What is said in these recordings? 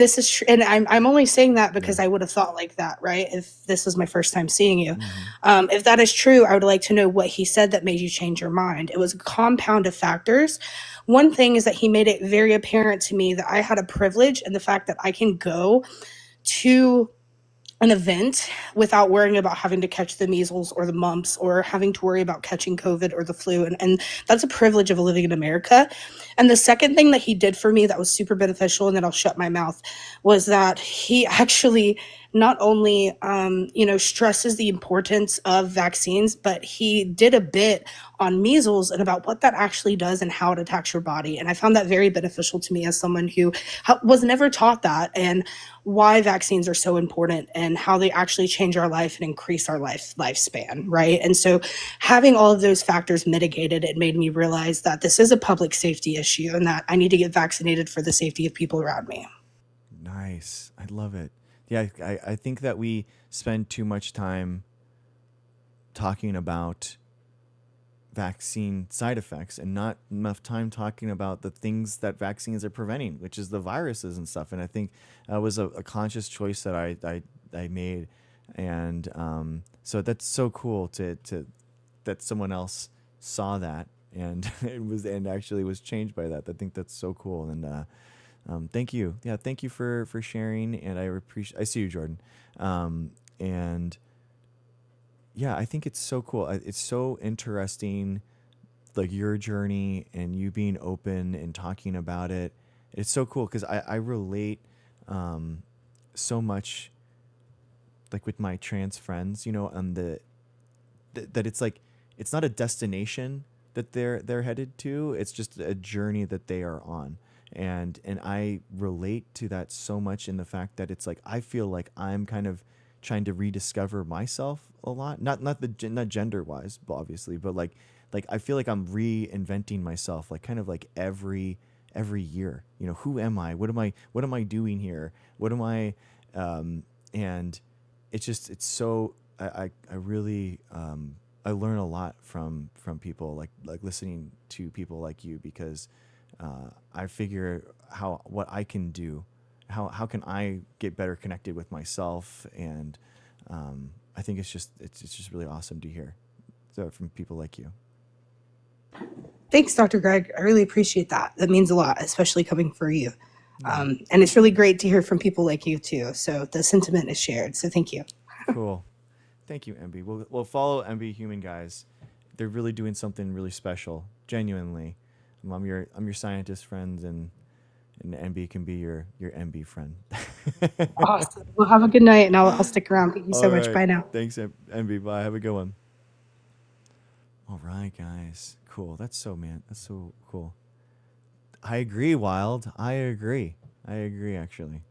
This is true, and I'm only saying that because Yeah. I would have thought like that, right? If this was my first time seeing you, Hmm. if that is true, I would like to know what he said that made you change your mind. It was a compound of factors. One thing is that he made it very apparent to me that I had a privilege, and the fact that I can go to an event without worrying about having to catch the measles or the mumps or having to worry about catching COVID or the flu. And that's a privilege of living in America. And the second thing that he did for me that was super beneficial, and then I'll shut my mouth, was that he actually not only, stresses the importance of vaccines, but he did a bit on measles and about what that actually does and how it attacks your body. And I found that very beneficial to me as someone who was never taught that, and why vaccines are so important and how they actually change our life and increase our lifespan, right? And so having all of those factors mitigated, it made me realize that this is a public safety issue and that I need to get vaccinated for the safety of people around me. Nice. I love it. Yeah, I think that we spend too much time talking about vaccine side effects and not enough time talking about the things that vaccines are preventing, which is the viruses and stuff. And I think that was a conscious choice that I made. And so that's so cool to that someone else saw that and it was and actually was changed by that. I think that's so cool. And thank you. Yeah, thank you for sharing. And I appreciate. I see you, Jordan. And yeah, I think it's so cool. It's so interesting, like your journey and you being open and talking about it. It's so cool because I relate um, so much, like with my trans friends, on that it's like it's not a destination that they're headed to. It's just a journey that they are on. And I relate to that so much in the fact that it's like I feel like I'm kind of trying to rediscover myself a lot. Not gender wise, obviously, but like I feel like I'm reinventing myself like kind of like every year. Who am I? What am I doing here? What am I and it's so I really I learn a lot from people like listening to people like you because I figure how what I can do, how can I get better connected with myself, and I think it's just really awesome to hear so from people like you. Thanks, Dr. Greg. I really appreciate that. That means a lot, especially coming for you. Yeah, And it's really great to hear from people like you too. So the sentiment is shared. So thank you. cool. Thank you, MB. We'll follow MB Human guys. They're really doing something really special, genuinely. I'm your scientist friends, and MB can be your MB friend. Awesome. Well, have a good night, and I'll stick around. Thank you so All much. right. Bye now. Thanks, MB. Bye. Have a good one. All right, guys. Cool. That's so, man. That's so cool. I agree, Wild. I agree. I agree, actually.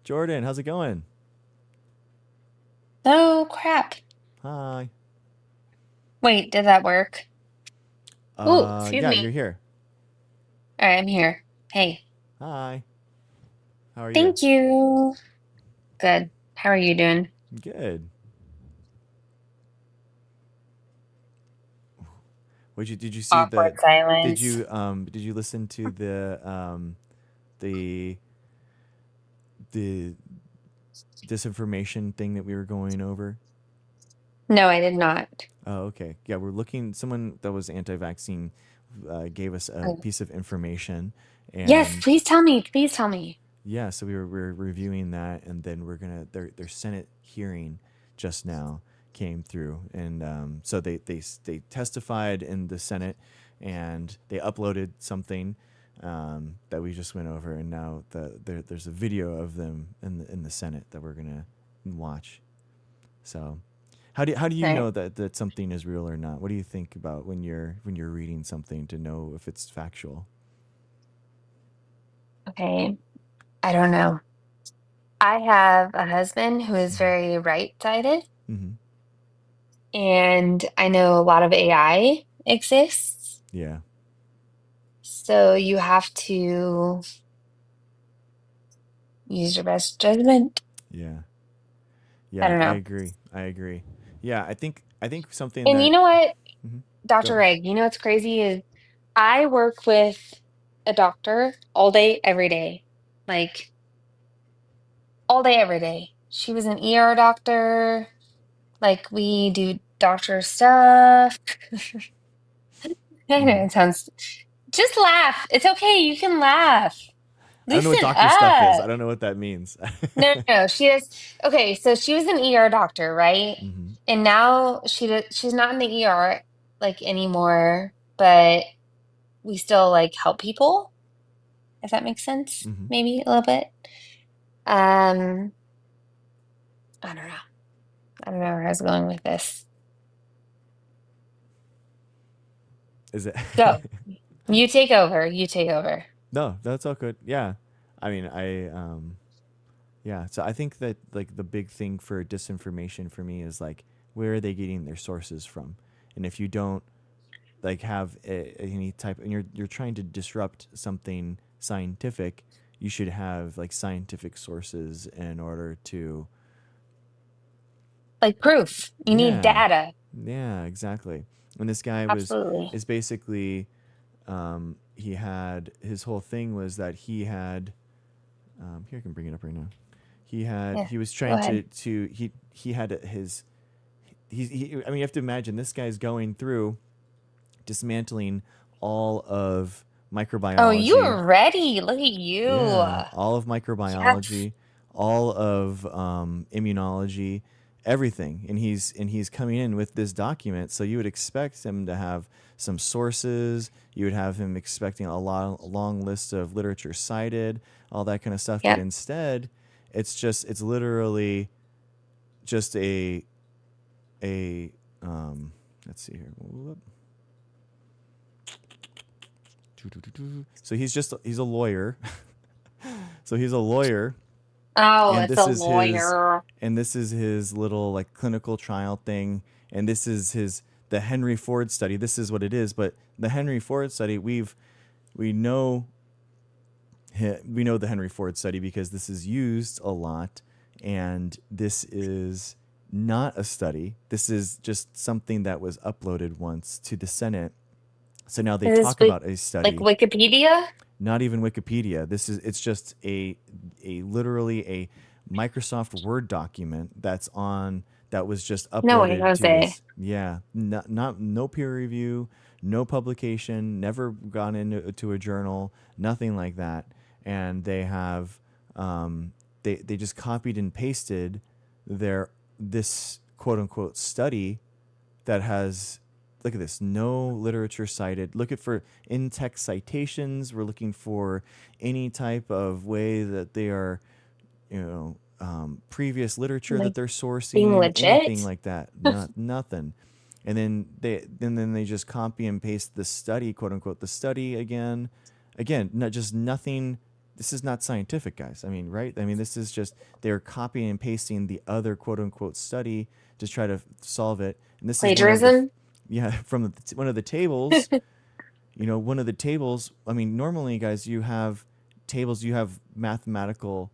Jordan, how's it going? Oh, crap. Hi. Wait, did that work? Ooh, excuse Yeah, you're me. here. All right, I'm here. Hey, Hi. How are you? thank you. Good. How are you doing? Good. Did you see Awkward the silence. did you listen to the the disinformation thing that we were going over? No, I did not. Oh, okay. Yeah, we're looking. Someone that was anti-vaccine gave us a Oh. piece of information, Yes, and please tell me. Please tell me. yeah, so we're reviewing that, and then we're gonna their Senate hearing just now came through, and so they testified in the Senate, and they uploaded something that we just went over, and now there's a video of them in the Senate that we're gonna watch. So, how do you Right. know that something is real or not? What do you think about when you're reading something to know if it's factual? Okay. I don't know. I have a husband who is very right-sided, Mm-hmm. and I know a lot of AI exists. Yeah. So you have to use your best judgment. Yeah. I Yeah, don't I know. agree. I agree. Yeah, I think something And you that know what? mhm. Dr. Go. Egg, you know what's crazy is I work with a doctor all day, every day. Like all day, every day. She was an ER doctor. Like we do doctor stuff. I know Mhm. it sounds, just laugh. It's okay. You can laugh. I don't know what Loosen doctor stuff is. I up. don't know what that means. No, no, no. She is okay. So she was an ER doctor, right? Hmm. And now she's not in the ER like anymore, but we still like help people, if that makes sense. Hmm. Maybe a little bit. Um, I don't know. I don't know where I was going with this. Is it? Go. You take over. You take over. No, that's all good. Yeah. I mean, yeah. So I think that like the big thing for disinformation for me is like where are they getting their sources from? And if you don't like have any type and you're trying to disrupt something scientific, you should have like scientific sources in order to Like proof. You need yeah. data. Yeah, exactly. And this guy was Absolutely. is basically he had his whole thing was that he had here I can bring it up right now. Yeah. He was Go trying ahead. to he had his I mean you have to imagine this guy's going through dismantling all of Oh, you microbiology. are ready. Look at you. Yeah, all of Yes. microbiology, all of immunology, everything, and he's coming in with this document. So you would expect him to have some sources. You would have him expecting a long list of literature cited, all that kind of stuff. But Yep. instead, it's literally just a let's see here. Whoop. So he's a lawyer. So he's a lawyer, Oh, and it's a this is his lawyer. little like clinical trial thing, and this is his the Henry Ford study. This is what it is. But the Henry Ford study, we know we know the Henry Ford study because this is used a lot, and this is not a study. This is just something that was uploaded once to the Senate. So now they Is this talk about a like study. Wikipedia? Not even Wikipedia. It's just a literally a Microsoft Word document that was just No way, uploaded to Jose. this. Yeah, not no peer review, no publication, never gone into to a journal, nothing like that. And they have they just copied and pasted their this quote unquote study that has look at this no literature cited look at for in-text citations. We're looking for any type of way that they are previous literature that Like they're being sourcing, anything legit? like that. Not nothing. And then they just copy and paste the study, quote unquote, the study again, not just nothing. This is not scientific, guys. I mean, right? I mean, this is just they're copying and pasting the other quote unquote study to try to solve it. And this is one of the Plagiarism? yeah from one of the tables. One of the tables. I mean, normally, guys, you have tables. You have mathematical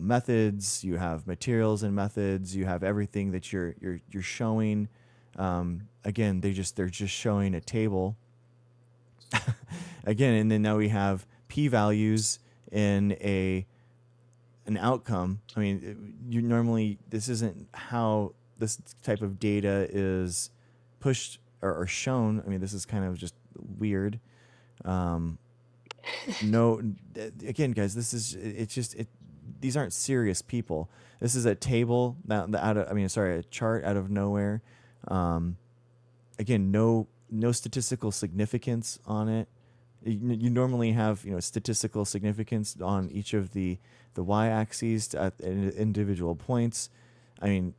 methods, you have materials and methods, you have everything that you're showing. Again, they're just showing a table again, and then now we have p-values in an outcome. I mean, you normally this isn't how this type of data is pushed or shown. I mean, this is kind of just weird. Um, no, again, guys, this is it's just it. These aren't serious people. This is a table that out of a chart out of nowhere. Um, Again, no statistical significance on it. You normally have statistical significance on each of the y-axes at individual points. I mean,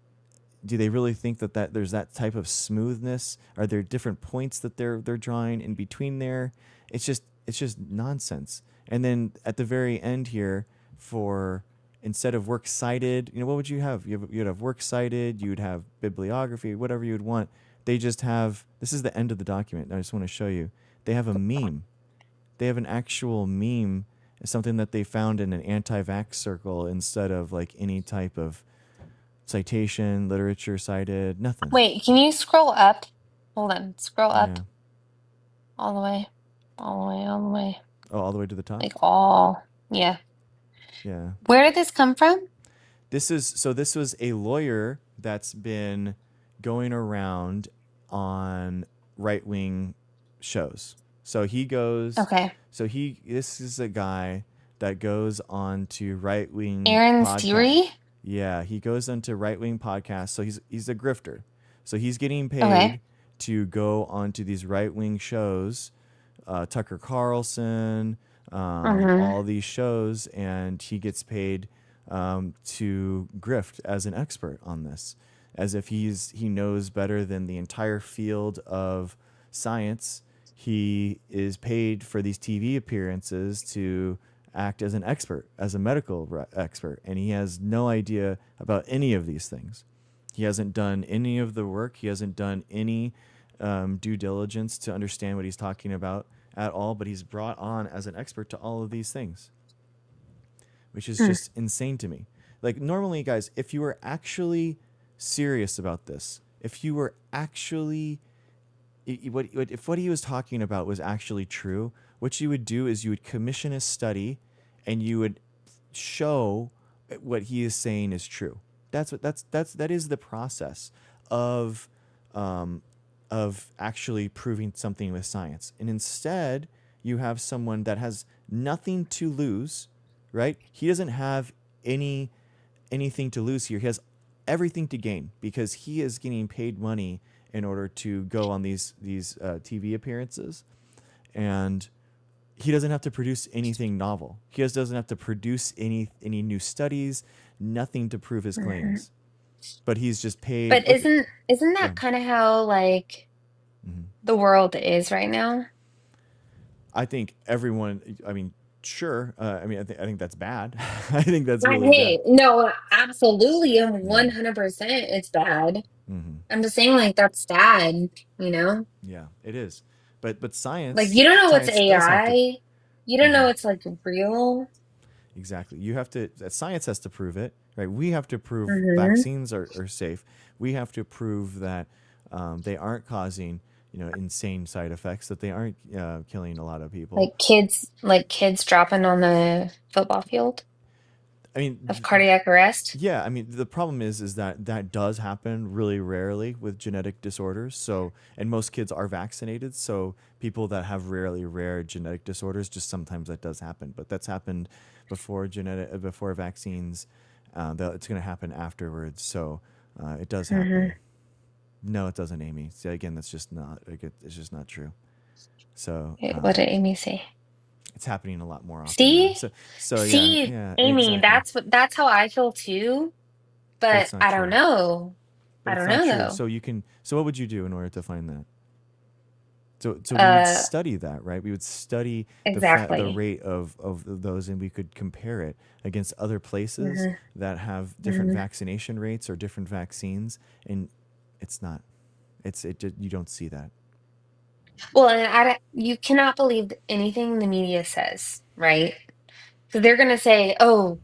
do they really think that there's that type of smoothness? Are there different points that they're drawing in between there? It's just nonsense. And then at the very end here, for instead of works cited, what would you have? You'd have works cited, you'd have bibliography, whatever you would want. They just have this is the end of the document. I just want to show you. They have a meme. They have an actual meme, something that they found in an anti-vax circle instead of like any type of citation, literature cited, nothing. Wait, can you scroll up? Hold on, scroll up Yeah. all the way, all the way, all the way. Oh, all the way to the top? Like all, yeah. Yeah. Where did this come from? This was a lawyer that's been going around on right-wing shows. So he goes Okay. this is a guy that goes on to right-wing Aaron podcast. Siri? Yeah, he goes onto right-wing podcasts. So he's a grifter. So he's getting Okay. paid to go onto these right-wing shows, Tucker Carlson, Mm-hmm. all these shows, and he gets paid to grift as an expert on this, as if he knows better than the entire field of science. He is paid for these TV appearances to act as an expert, as a medical expert, and he has no idea about any of these things. He hasn't done any of the work. He hasn't done any due diligence to understand what he's talking about at all, but he's brought on as an expert to all of these things, which is just insane to me. Like, normally, guys, if you were actually serious about this, if you were actually, if what he was talking about was actually true, what you would do is you would commission a study and you would show what he is saying is true. That is the process of actually proving something with science. And instead, you have someone that has nothing to lose, right? He doesn't have anything to lose here. He has everything to gain because he is getting paid money in order to go on these TV appearances, and he doesn't have to produce anything novel. He doesn't have to produce any new studies, nothing to prove his claims. But he's just paid. But Okay, isn't go that ahead. kind of how like the world is right now? I think everyone. I mean, sure. I mean, I think that's bad. I think that's Right, really bad. hey, no, absolutely, Yeah. 100% it's bad. hmm I'm just saying like that's sad, you know? Yeah, it is. But Like science you don't know what's does have to. AI. You don't know hmm it's like real. Exactly. You have to. Science has to prove it, right? We have to prove Hmm. vaccines are safe. We have to prove that they aren't causing insane side effects. That they aren't killing a lot of people. Like kids dropping on the football field I mean, of cardiac arrest. yeah. I mean, the problem is that that does happen really rarely with genetic disorders. So, and most kids are vaccinated. So, people that have rare genetic disorders, just sometimes that does happen. But that's happened before vaccines. It's going to happen afterwards. So, it does Hmm. happen. No, it doesn't, Amy. See, again, that's just not. It's just not true. So, What did Amy say? it's happening a lot more often now. See? So yeah, See, yeah, Amy, exactly. that's how I feel too, But but it's not I don't true. know. But I it's don't not know true. though. So you can. So what would you do in order to find that? So we would Uh, study that, right? We would study the exactly. rate of those, and we could compare it against other places Hmm. that have different Hmm. vaccination rates or different vaccines, and it's not. You don't see that. Well, and you cannot believe anything the media says, right? So they're gonna say, "Oh,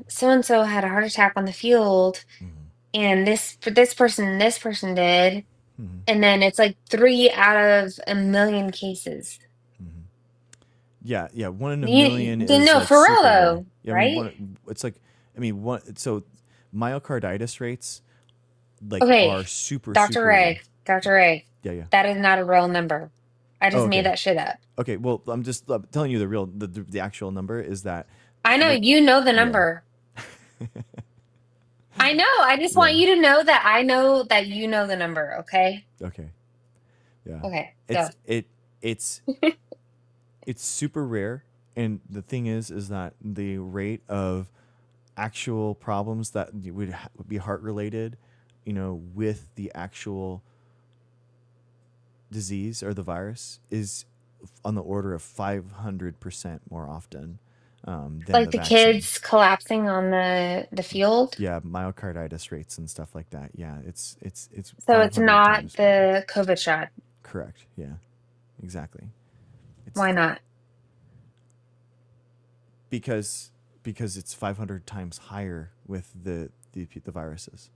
so and so had a heart attack on the field, hmm and this person did," hmm and then it's like 3 out of 1 million cases. hmm Yeah, yeah. One in a You million is no, like for real super rare. though, Yeah, I mean right? one. It's like, I mean one. So myocarditis rates like Okay, are super Dr. super rare. Dr. Ray, Yeah, yeah. that is not a real number. I Oh, just made okay. that shit up. Okay, well, I'm telling you the actual number is that I know what you know the yeah. number. I know. I just Yeah. want you to know that I know that you know the number, okay? Okay. Yeah. Okay, go. It's it it's it's super rare, and the thing is that the rate of actual problems that would be heart related, with the actual disease or the virus is on the order of 500% more often than Like the the vaccine. kids collapsing on the field. Yeah, myocarditis rates and stuff like that. Yeah, it's So it's 500 not times more. the COVID shot. Correct. Yeah, exactly. It's Why not? because it's 500 times higher with the the viruses.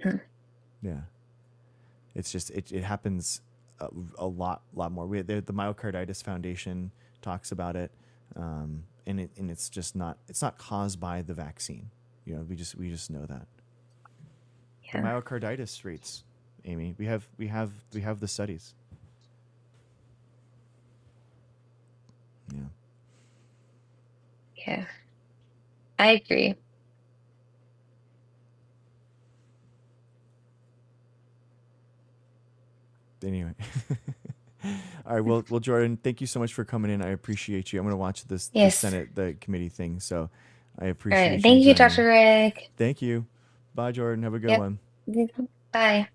Hmm. Yeah, it's just it happens a lot more. The Myocarditis Foundation talks about it, and it's just not caused by the vaccine. You know, we just know that the Yeah. myocarditis rates, Amy. We have the studies. Yeah. Yeah. I agree. Anyway. All right. Well, Jordan, thank you so much for coming in. I appreciate you. I'm going to watch the Yes. Senate, the committee thing. So I All appreciate right. you Thank you, joining. Dr. Rick. Thank you. Bye, Jordan. Have a good Yep. one. Bye.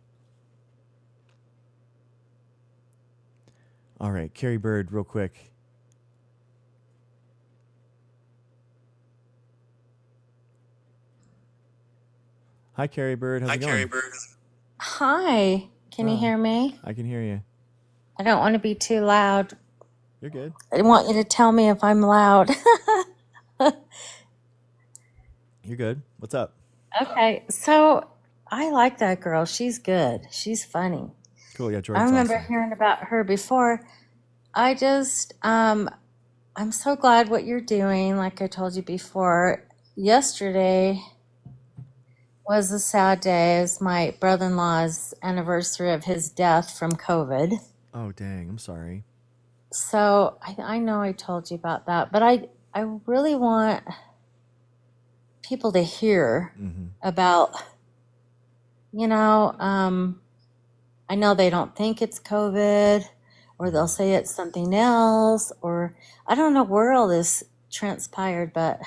All right. Carrie Bird, real quick. Hi, Carrie Bird. How's it going? Hi, can you Hi. hear me? I can hear you. I don't want to be too loud. You're good. I want you to tell me if I'm loud. You're good. What's up? Okay, so I like that girl. She's good. She's funny. Cool. Yeah, I Jordan's remember awesome. hearing about her before. I just, I'm so glad what you're doing. Like I told you before, yesterday was a sad day. It's my brother-in-law's anniversary of his death from COVID. Oh, dang. I'm sorry. So I know I told you about that, but I really want people to hear Mm-hmm. about, I know they don't think it's COVID, or they'll say it's something else, or I don't know where all this transpired, but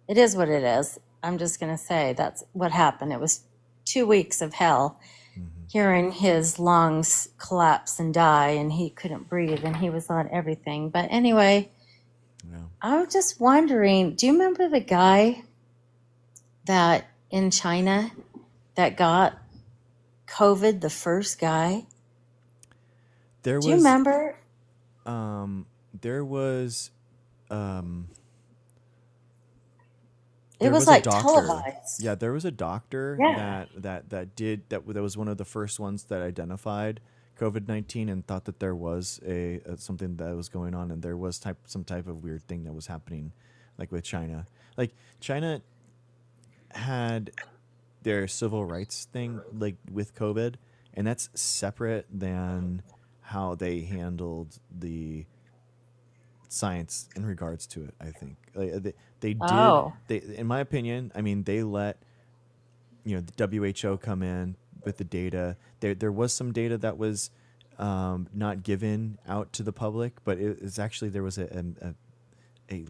it is what it is. I'm just going to say that's what happened. It was 2 weeks of hell, Mm-hmm. hearing his lungs collapse and die, and he couldn't breathe, and he was on everything. But anyway, Yeah. I was just wondering, do you remember the guy that in China that got COVID, the first guy? There Do you was remember? there was It was a like doctor. televised. Yeah, there was a doctor Yeah. that was one of the first ones that identified COVID-19 and thought that there was a something that was going on, and there was some type of weird thing that was happening, like with China. Like China had their civil rights thing, like with COVID, and that's separate than how they handled the science in regards to it. I think they did. Oh. They, in my opinion, I mean, they let the WHO come in with the data. There was some data that was not given out to the public, but it's actually there was a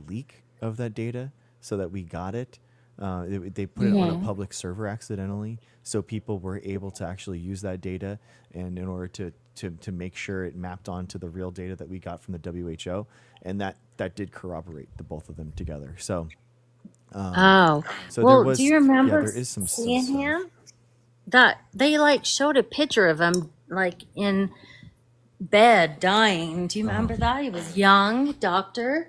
leak of that data so that we got it. They put it on a public server accidentally, so people were able to actually use that data, and in order to make sure it mapped onto the real data that we got from the WHO, and that did corroborate the both of them together. So, Oh. so Well, there do was, you yeah, remember there is some seeing stuff. him? That they like showed a picture of him like in bed dying. Do you remember that? He was young, doctor.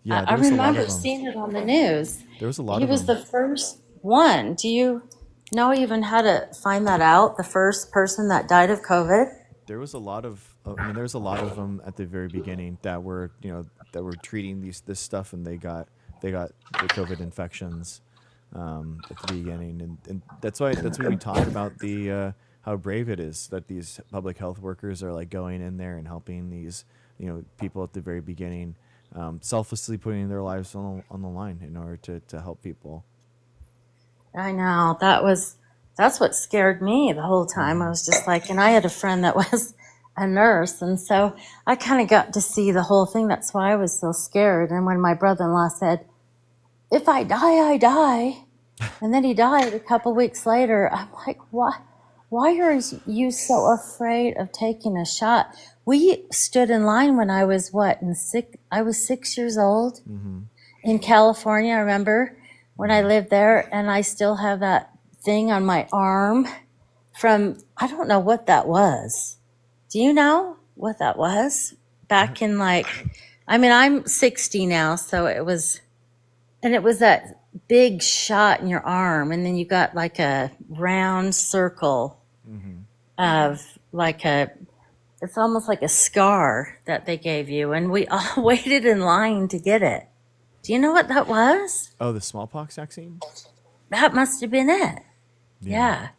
Yeah, I there was a lot remember of them. seeing it on the news. There was a lot He of was them. the first one. Do you know even how to find that out? The first person that died of COVID? There was a lot of, I mean, there was a lot of them at the very beginning that were, that were treating this stuff, and they got the COVID infections at the beginning, and that's why we talk about the how brave it is that these public health workers are like going in there and helping these people at the very beginning, selflessly putting their lives on the line in order to help people. I know. That's what scared me the whole time. I was just like, and I had a friend that was a nurse, and so I kind of got to see the whole thing. That's why I was so scared. And when my brother-in-law said, "If I die, I die," and then he died a couple weeks later, I'm like, why? Why are you so afraid of taking a shot? We stood in line when I was I was 6 years old in California. I remember when I lived there, and I still have that thing on my arm from, I don't know what that was. Do you know what that was? Back in I'm 60 now, so it was that big shot in your arm, and then you got like a round circle of like it's almost like a scar that they gave you, and we all waited in line to get it. Do you know what that was? Oh, the smallpox vaccine? That must have been it. Yeah.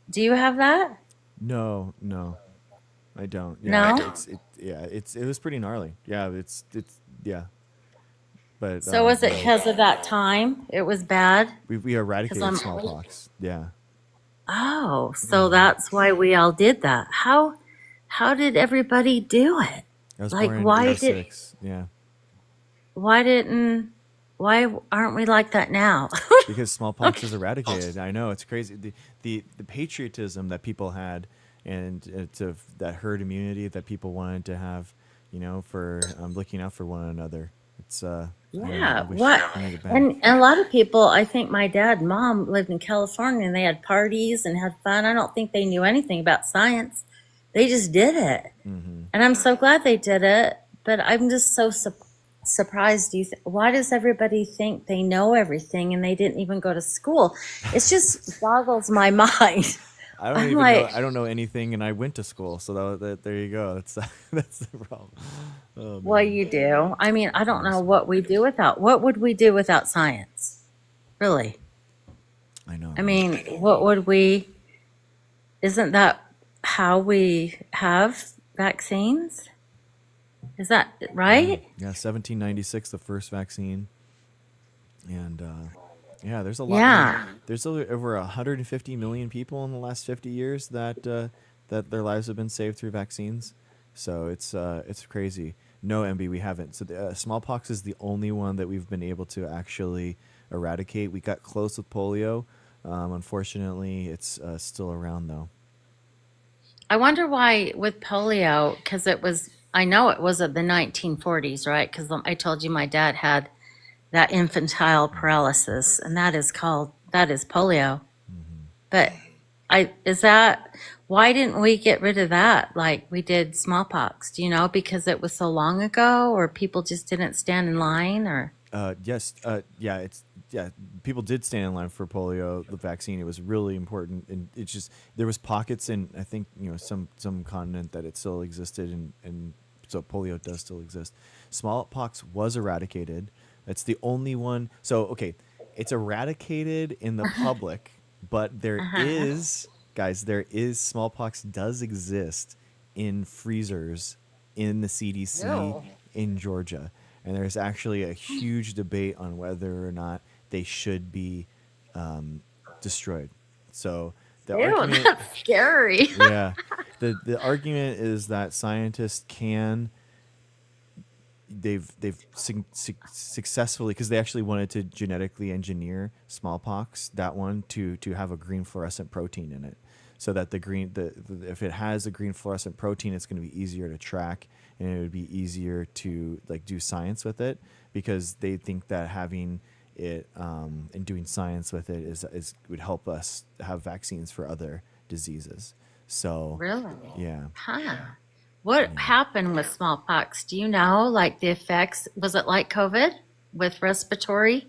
Do you have that? No, I don't. No? It was pretty gnarly. Yeah. But So was it because of that time? It was bad? we eradicated I'm- smallpox. Yeah. Oh, so that's why we all did that. How did everybody do it? I was Like, born in why 86. Yeah. Why aren't we like that now? Because smallpox is eradicated. I know, it's crazy. The patriotism that people had, and that herd immunity that people wanted to have, for looking out for one another. It's Yeah, I wish what? I had it back. And a lot of people, I think my dad and mom lived in California and they had parties and had fun. I don't think they knew anything about science. They just did it. Mm-hmm. And I'm so glad they did it. But I'm just so surprised. Why does everybody think they know everything and they didn't even go to school? It just boggles my mind. I don't know anything, and I went to school, so there you go. That's the problem. Oh, man. Well, you do. I mean, I don't know what would we do without science? Really? I know. I mean, isn't that how we have vaccines? Is that right? Yeah, 1796, the first vaccine, and there's a lot. Yeah. There's over 150 million people in the last 50 years that their lives have been saved through vaccines. So it's crazy. No, MB, we haven't. So the smallpox is the only one that we've been able to actually eradicate. We got close with polio. Unfortunately, it's still around though. I wonder why with polio, because I know it was of the 1940s, right? Because I told you my dad had that infantile paralysis, and that is polio. But why didn't we get rid of that like we did smallpox? Do you know, because it was so long ago, or people just didn't stand in line, or? Yes. People did stand in line for polio, the vaccine. It was really important, and it's just there was pockets in, I think, some continent that it still existed, and so polio does still exist. Smallpox was eradicated. That's the only one. So okay, it's eradicated in the public, but there is smallpox does exist in freezers in the CDC in Georgia. And there's actually a huge debate on whether or not they should be destroyed. So the argument, That's scary. yeah, the argument is that scientists they've successfully, because they actually wanted to genetically engineer smallpox, that one to have a green fluorescent protein in it, so that if it has a green fluorescent protein, it's going to be easier to track, and it would be easier to do science with it, because they think that having it and doing science with it would help us have vaccines for other diseases. So Really? yeah. Huh. What happened with smallpox? Do you know, like the effects? Was it like COVID with respiratory?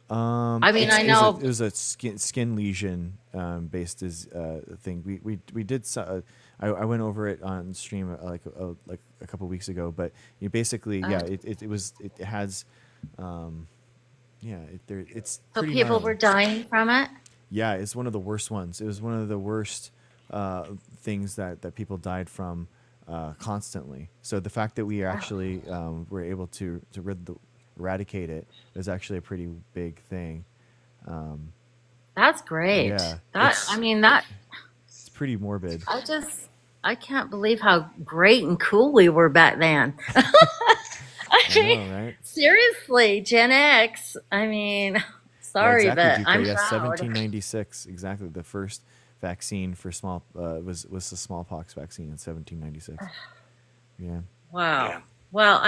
I mean, I know it was a skin lesion based thing. We did. I went over it on stream like a couple weeks ago, but you basically it has it's so pretty people gnarly. were dying from it. Yeah, it's one of the worst ones. It was one of the worst things that people died from constantly. So the fact that we actually were able to eradicate it is actually a pretty big thing. That's great. Yeah, it's pretty morbid. I can't believe how great and cool we were back then. I mean, right? Seriously, Gen X. I mean, sorry, yeah, exactly, but I'm yeah, proud. 1796, exactly. The first vaccine for was the smallpox vaccine in 1796. Yeah. Wow. Well,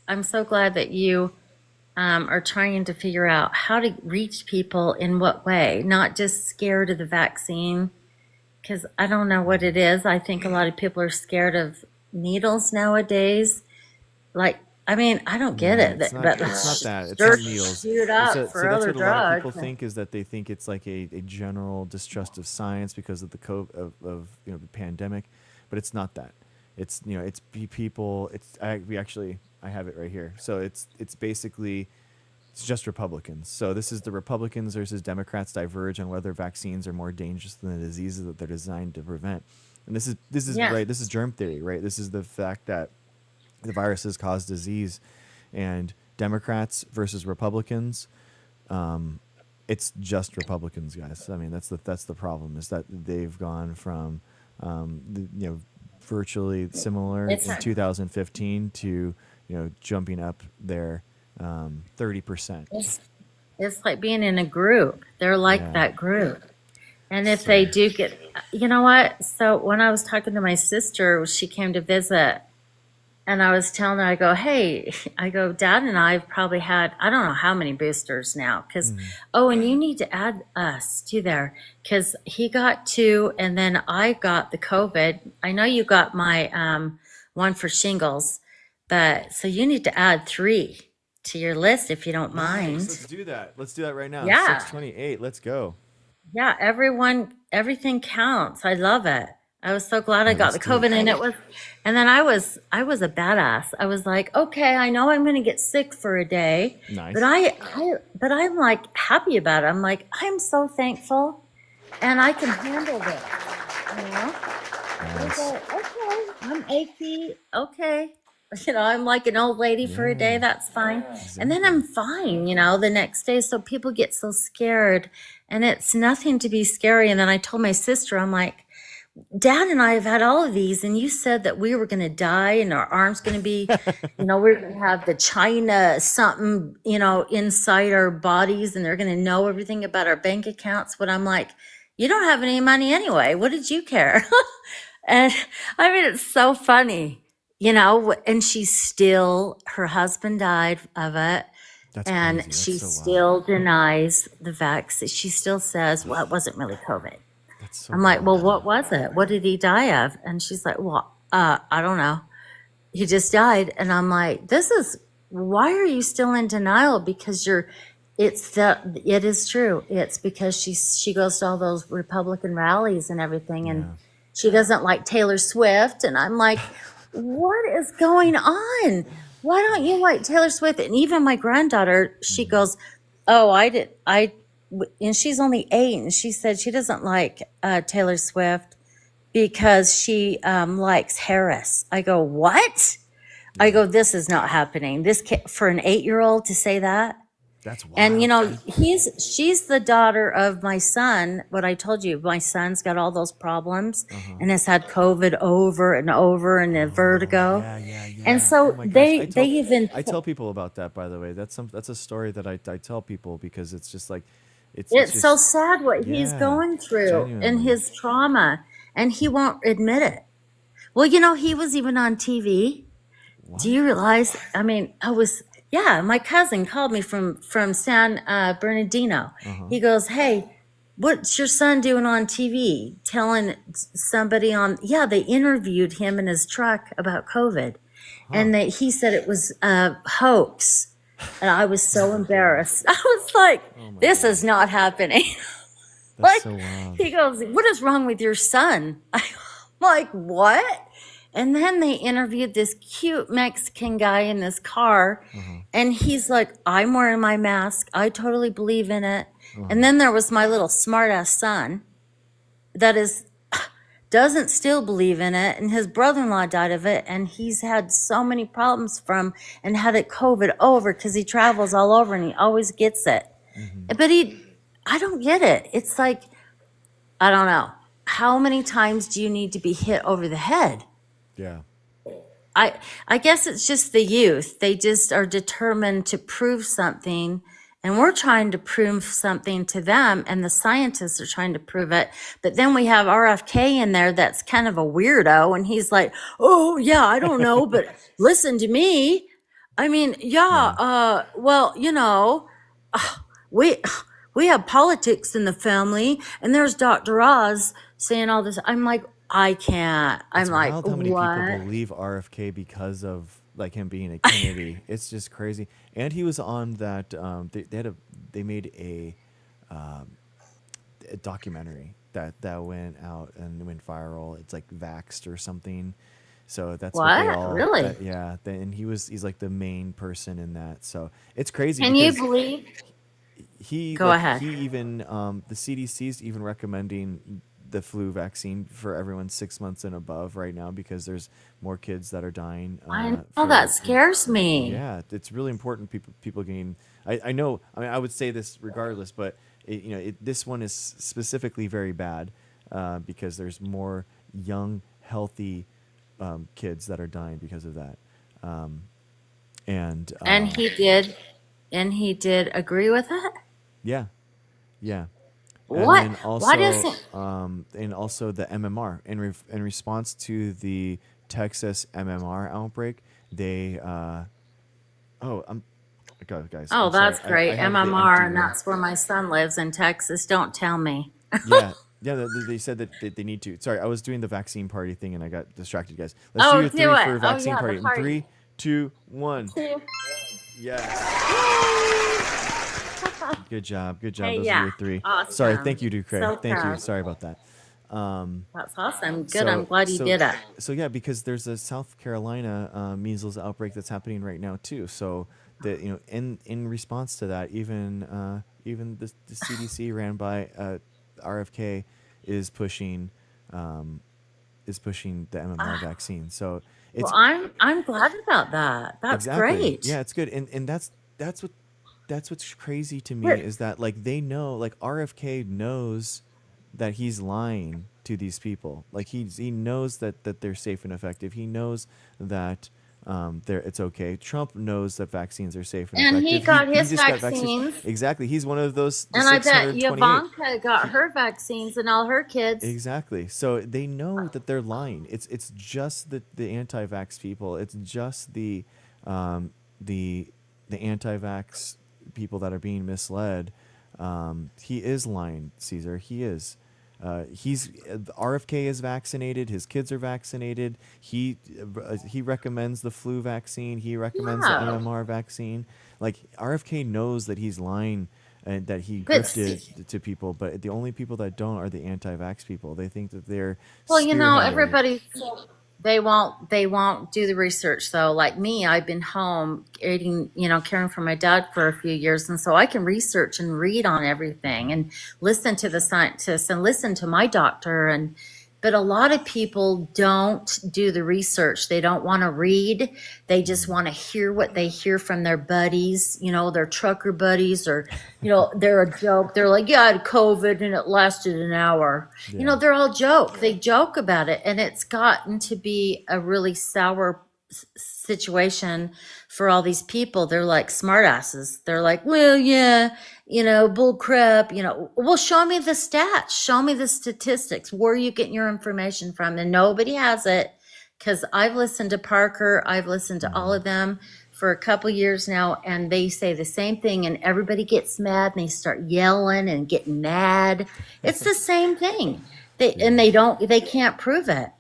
I'm so glad that you are trying to figure out how to reach people in what way, not just scared of the vaccine, because I don't know what it is. I think a lot of people are scared of needles nowadays. Like, I mean, I don't get Yeah, it. it's not. But It's not that. It's they're not needles. shoot It's up so for that's other what a lot of people drugs. think is that they think it's like a general distrust of science because of the of the pandemic, but it's not that. It's it's people. I have it right here. So it's basically it's just Republicans. So this is the Republicans versus Democrats diverge on whether vaccines are more dangerous than the diseases that they're designed to prevent. And this is Yeah. right. This is germ theory, right? This is the fact that the viruses cause disease, and Democrats versus Republicans. It's just Republicans, guys. I mean, that's the problem is that they've gone from virtually similar It's in not- 2015 to jumping up there 30%. It's like being in a group. They're like Yeah. that group. And if they do get, you know what? So when I was talking to my sister, she came to visit, and I was telling her, I go, hey, Dad and I have probably had, I don't know how many boosters now. Because, and you need to add us to there. Because he got 2, and then I got the COVID. I know you got my one for shingles, but so you need to add 3 to your list if you don't mind. Let's do that. Let's do that right now. Yeah. 628. Let's go. Yeah, everything counts. I love it. I was so glad I Yeah, got the let's do it. COVID, and then I was a badass. I was like, okay, I know I'm going to get sick for a day, Nice. but I'm like happy about it. I'm like, I'm so thankful, and I can handle this. I was like, okay, I'm achy. Okay. I'm like an old lady for a day. That's fine. And then I'm fine, the next day. So people get so scared, and it's nothing to be scary. And then I told my sister, I'm like, Dad and I have had all of these, and you said that we were going to die and our arms going to be, we're going to have the China something, inside our bodies, and they're going to know everything about our bank accounts. But I'm like, you don't have any money anyway. What did you care? And I mean, it's so funny, and her husband died of it. That's And crazy. she That's so still wild. denies the vaccine. She still says, well, it wasn't really COVID. That's so I'm like, well, wild. what was it? What did he die of? And she's like, well, I don't know. He just died. And I'm like, why are you still in denial? Because it is true. It's because she goes to all those Republican rallies and everything. And she doesn't like Taylor Swift. And I'm like, what is going on? Why don't you like Taylor Swift? And even my granddaughter, she goes, oh, and she's only 8, and she said she doesn't like Taylor Swift because she likes Harris. I go, what? I go, this is not happening. For an 8-year-old to say that. That's wild. And she's the daughter of my son. What I told you, my son's got all those problems and has had COVID over and over and a vertigo. Yeah. And so Oh my gosh. they I tell people about that, by the way. That's a story that I tell people because it's just like It's just, so sad what he's going through and genuinely. his trauma, and he won't admit it. Well, he was even on TV. What? Do you realize? I mean, my cousin called me from San Bernardino. He goes, hey, what's your son doing on TV? Telling somebody they interviewed him in his truck about COVID. And he said it was a hoax. And I was so embarrassed. I was like, this is not happening. That's so wild. He goes, what is wrong with your son? I'm like, what? And then they interviewed this cute Mexican guy in this car. And he's like, I'm wearing my mask. I totally believe in it. And then there was my little smart-ass son that doesn't still believe in it. And his brother-in-law died of it. And he's had so many problems and had it COVID over because he travels all over and he always gets it. But I don't get it. It's like, I don't know. How many times do you need to be hit over the head? Yeah. I guess it's just the youth. They just are determined to prove something, and we're trying to prove something to them, and the scientists are trying to prove it. But then we have RFK in there that's kind of a weirdo, and he's like, oh, yeah, I don't know, but listen to me. I mean, we have politics in the family, and there's Dr. Oz saying all this. I'm like, I can't. I'm It's like, wild how many what? people believe RFK because of like him being a Kennedy. It's just crazy. And he was on that. They made a documentary that went out and went viral. It's like Vaxxed or something. So that's what they What? all. Really? Yeah. And he's like the main person in that. So it's crazy Can you because believe? he Go ahead. he even the CDC's even recommending the flu vaccine for everyone 6 months and above right now because there's more kids that are dying. I know that scares me. Yeah, it's really important. People getting. I know. I mean, I would say this regardless, but this one is specifically very bad because there's more young, healthy kids that are dying because of that. And And he did agree with it. yeah, yeah. And What? then Why doesn't? and also the MMR in response to the Texas MMR outbreak, they guys, Oh, I'm sorry, that's great. I have the MMR, empty and room. that's where my son lives in Texas. Don't tell me. Yeah, yeah, they said that they need to. Sorry, I was doing the vaccine party thing and I got distracted, guys. Let's do Oh, your do three it. for Oh, vaccine yeah, the party in party. 3, 2, 1. Two. Yes. Good job. Hey, Those are yeah. your 3. Sorry, Awesome. thank you, Ducre. So Thank you. proud. Sorry about that. That's awesome. Good. I'm So, glad you so, did it. so yeah, because there's a South Carolina measles outbreak that's happening right now too. So that in response to that, even the CDC ran by RFK is pushing the MMR vaccine. So Well, it's I'm glad about that. That's exactly, yeah, great. it's good, and that's what's crazy to me We're, is that like they know, like RFK knows that he's lying to these people. Like he knows that they're safe and effective. He knows that it's okay. Trump knows that vaccines are safe and and he effective. got He his just got vaccines. vaccines, Exactly. He's one of those the and I bet 628. Ivanka got He her vaccines and all her kids. exactly. So they know that they're lying. It's just the anti-vax people. It's just um, the anti-vax people that are being misled. He is lying, Caesar. He is. RFK is vaccinated. His kids are vaccinated. He recommends the flu vaccine. He recommends the Yeah, MMR vaccine. Like RFK knows that he's lying and that he but grifted to people, but the only people that don't are the anti-vax people. They think that they're well, spearheading it. everybody they won't do the research though. Like me, I've been home eating, caring for my dad for a few years, and so I can research and read on everything and listen to the scientists and listen to my doctor. And but a lot of people don't do the research. They don't want to read. They just want to hear what they hear from their buddies, their trucker buddies, or they're a joke. They're like, yeah, I had COVID and it lasted an hour. Yeah. They're all joke. They joke about it, and it's gotten to be a really sour situation for all these people. They're like smartasses. They're like, well, yeah, bull crap. Well, show me the stats, show me the statistics. Where are you getting your information from? And nobody has it, because I've listened to Parker, I've listened to all Mm-hmm. of them for a couple years now, and they say the same thing, and everybody gets mad and they start yelling and getting mad. It's the same thing. And Yeah. they can't prove it,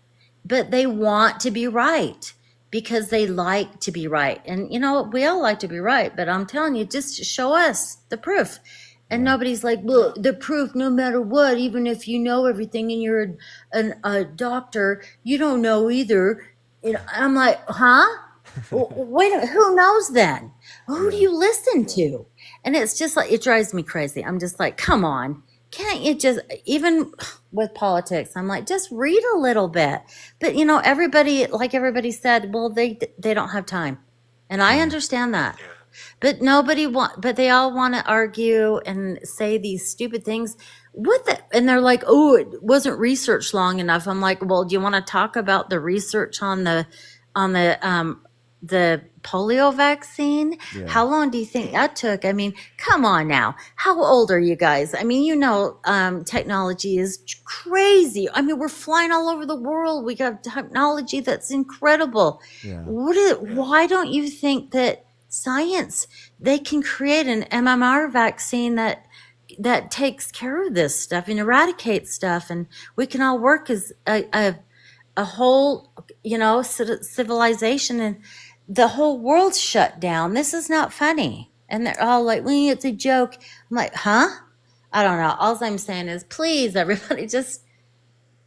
but they want to be right because they like to be right. And we all like to be right, but I'm telling you, just show us the proof. And Yeah. nobody's like, well, the proof, no matter what, even if you know everything and you're a doctor, you don't know either. I'm like, huh? Wait, who knows then? Who do Yeah. you listen to? And it's just like, it drives me crazy. I'm just like, come on. Can't you just, even with politics, I'm like, just read a little bit. But everybody, like everybody said, well, they don't have time. And I Yeah. understand that. But but they all want to argue and say these stupid things. And they're like, oh, it wasn't researched long enough. I'm like, well, do you want to talk about the research on the polio vaccine? Yeah. How long do you think that took? I mean, come on now. How old are you guys? I mean, technology is crazy. I mean, we're flying all over the world. We got technology that's incredible. Yeah. Why don't you think that science, they can create an MMR vaccine that takes care of this stuff and eradicates stuff, and we can all work as a whole, civilization, and the whole world's shut down. This is not funny. And they're all like, well, it's a joke. I'm like, huh? I don't know. All I'm saying is, please, everybody, just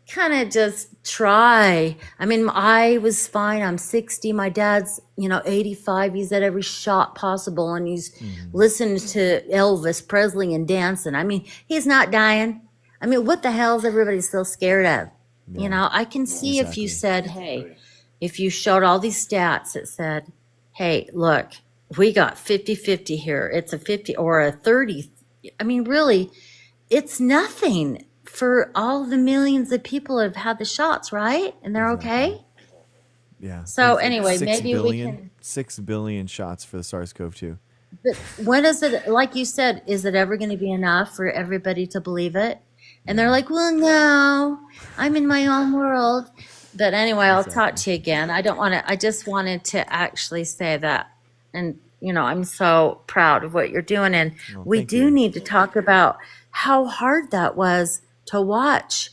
kind of just try. I mean, I was fine. I'm 60. My dad's, 85. He's at every shot possible, and he's listened to Elvis Presley and dancing. I mean, he's not dying. I mean, what the hell is everybody still scared of? Yeah. I can see if you Exactly. said, hey, if you showed all these stats that said, hey, look, we got 50-50 here. It's a 50 or a 30. I mean, really, it's nothing for all the millions of people who have had the shots, right? And they're Exactly. okay. Yeah. So It's like anyway, 6 maybe we billion, can. 6 billion shots for the SARS-CoV-2. But when is it, like you said, is it ever going to be enough for everybody to believe it? And they're like, well, no, I'm in my own world. But anyway, I'll talk to you again. I just wanted to actually say that. And, I'm so proud of what you're doing. And Well, we thank do you. need to talk about how hard that was to watch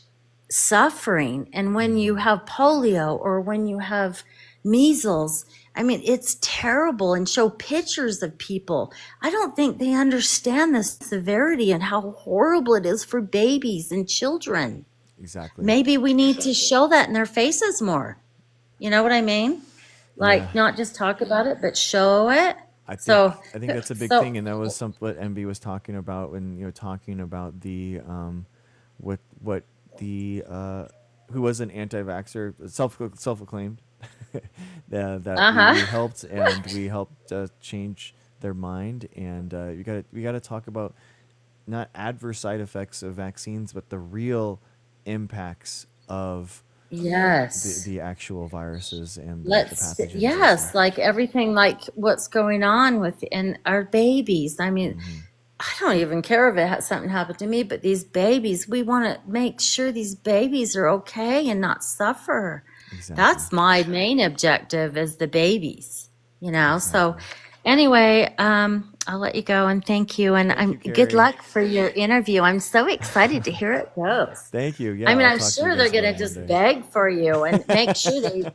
suffering. And when you have polio or when you have measles, I mean, it's terrible, and show pictures of people. I don't think they understand the severity and how horrible it is for babies and children. Exactly. Maybe we need to show that in their faces more. You know what I mean? Like, Yeah. not just talk about it, but show it. I think So, I think that's a big so thing, and that was what MB was talking about when talking about the what the who was an anti-vaxxer, self-acclaimed, that we helped change their mind, and we got to talk about not adverse side effects of vaccines, but the real impacts of yes. the actual viruses and the Let's, pathogens. yes, like everything, like what's going on with and our babies. I mean, I don't even care if something happened to me, but these babies, we want to make sure these babies are okay and not suffer. Exactly. That's my main objective, is the babies, So Exactly. anyway, I'll let you go, and thank you. And Thank you, good Carrie. luck for your interview. I'm so excited to hear it goes. Thank you. Yeah, I mean, I'll I'm talk to you sure they're guys going about to it just one day. beg for you and make sure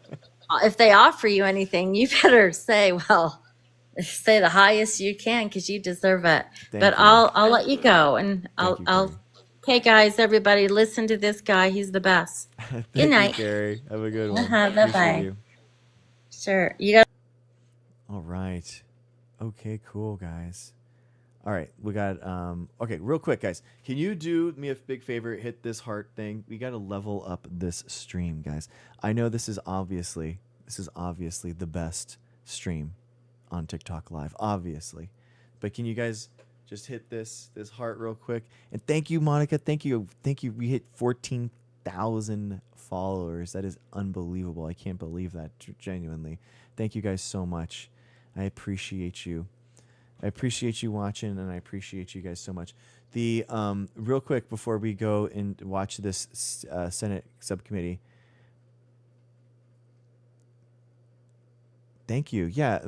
if they offer you anything, you better say, well, say the highest you can, because you deserve it. Thank But you. I'll let you go, and Thank you, I'll. Carrie. Okay, guys, everybody, listen to this guy. He's the best. Thank Good you, night. Carrie. Have a good one. Bye Appreciate bye. you. Sure, you got. All right. Okay, cool, guys. All right, we got okay, real quick, guys. Can you do me a big favor? Hit this heart thing. We got to level up this stream, guys. I know this is obviously the best stream on TikTok Live, obviously. But can you guys just hit this heart real quick? And thank you, Monica. Thank you. We hit 14,000 followers. That is unbelievable. I can't believe that, genuinely. Thank you guys so much. I appreciate you. I appreciate you watching, and I appreciate you guys so much. The real quick before we go and watch this Senate subcommittee. Thank you. Yeah,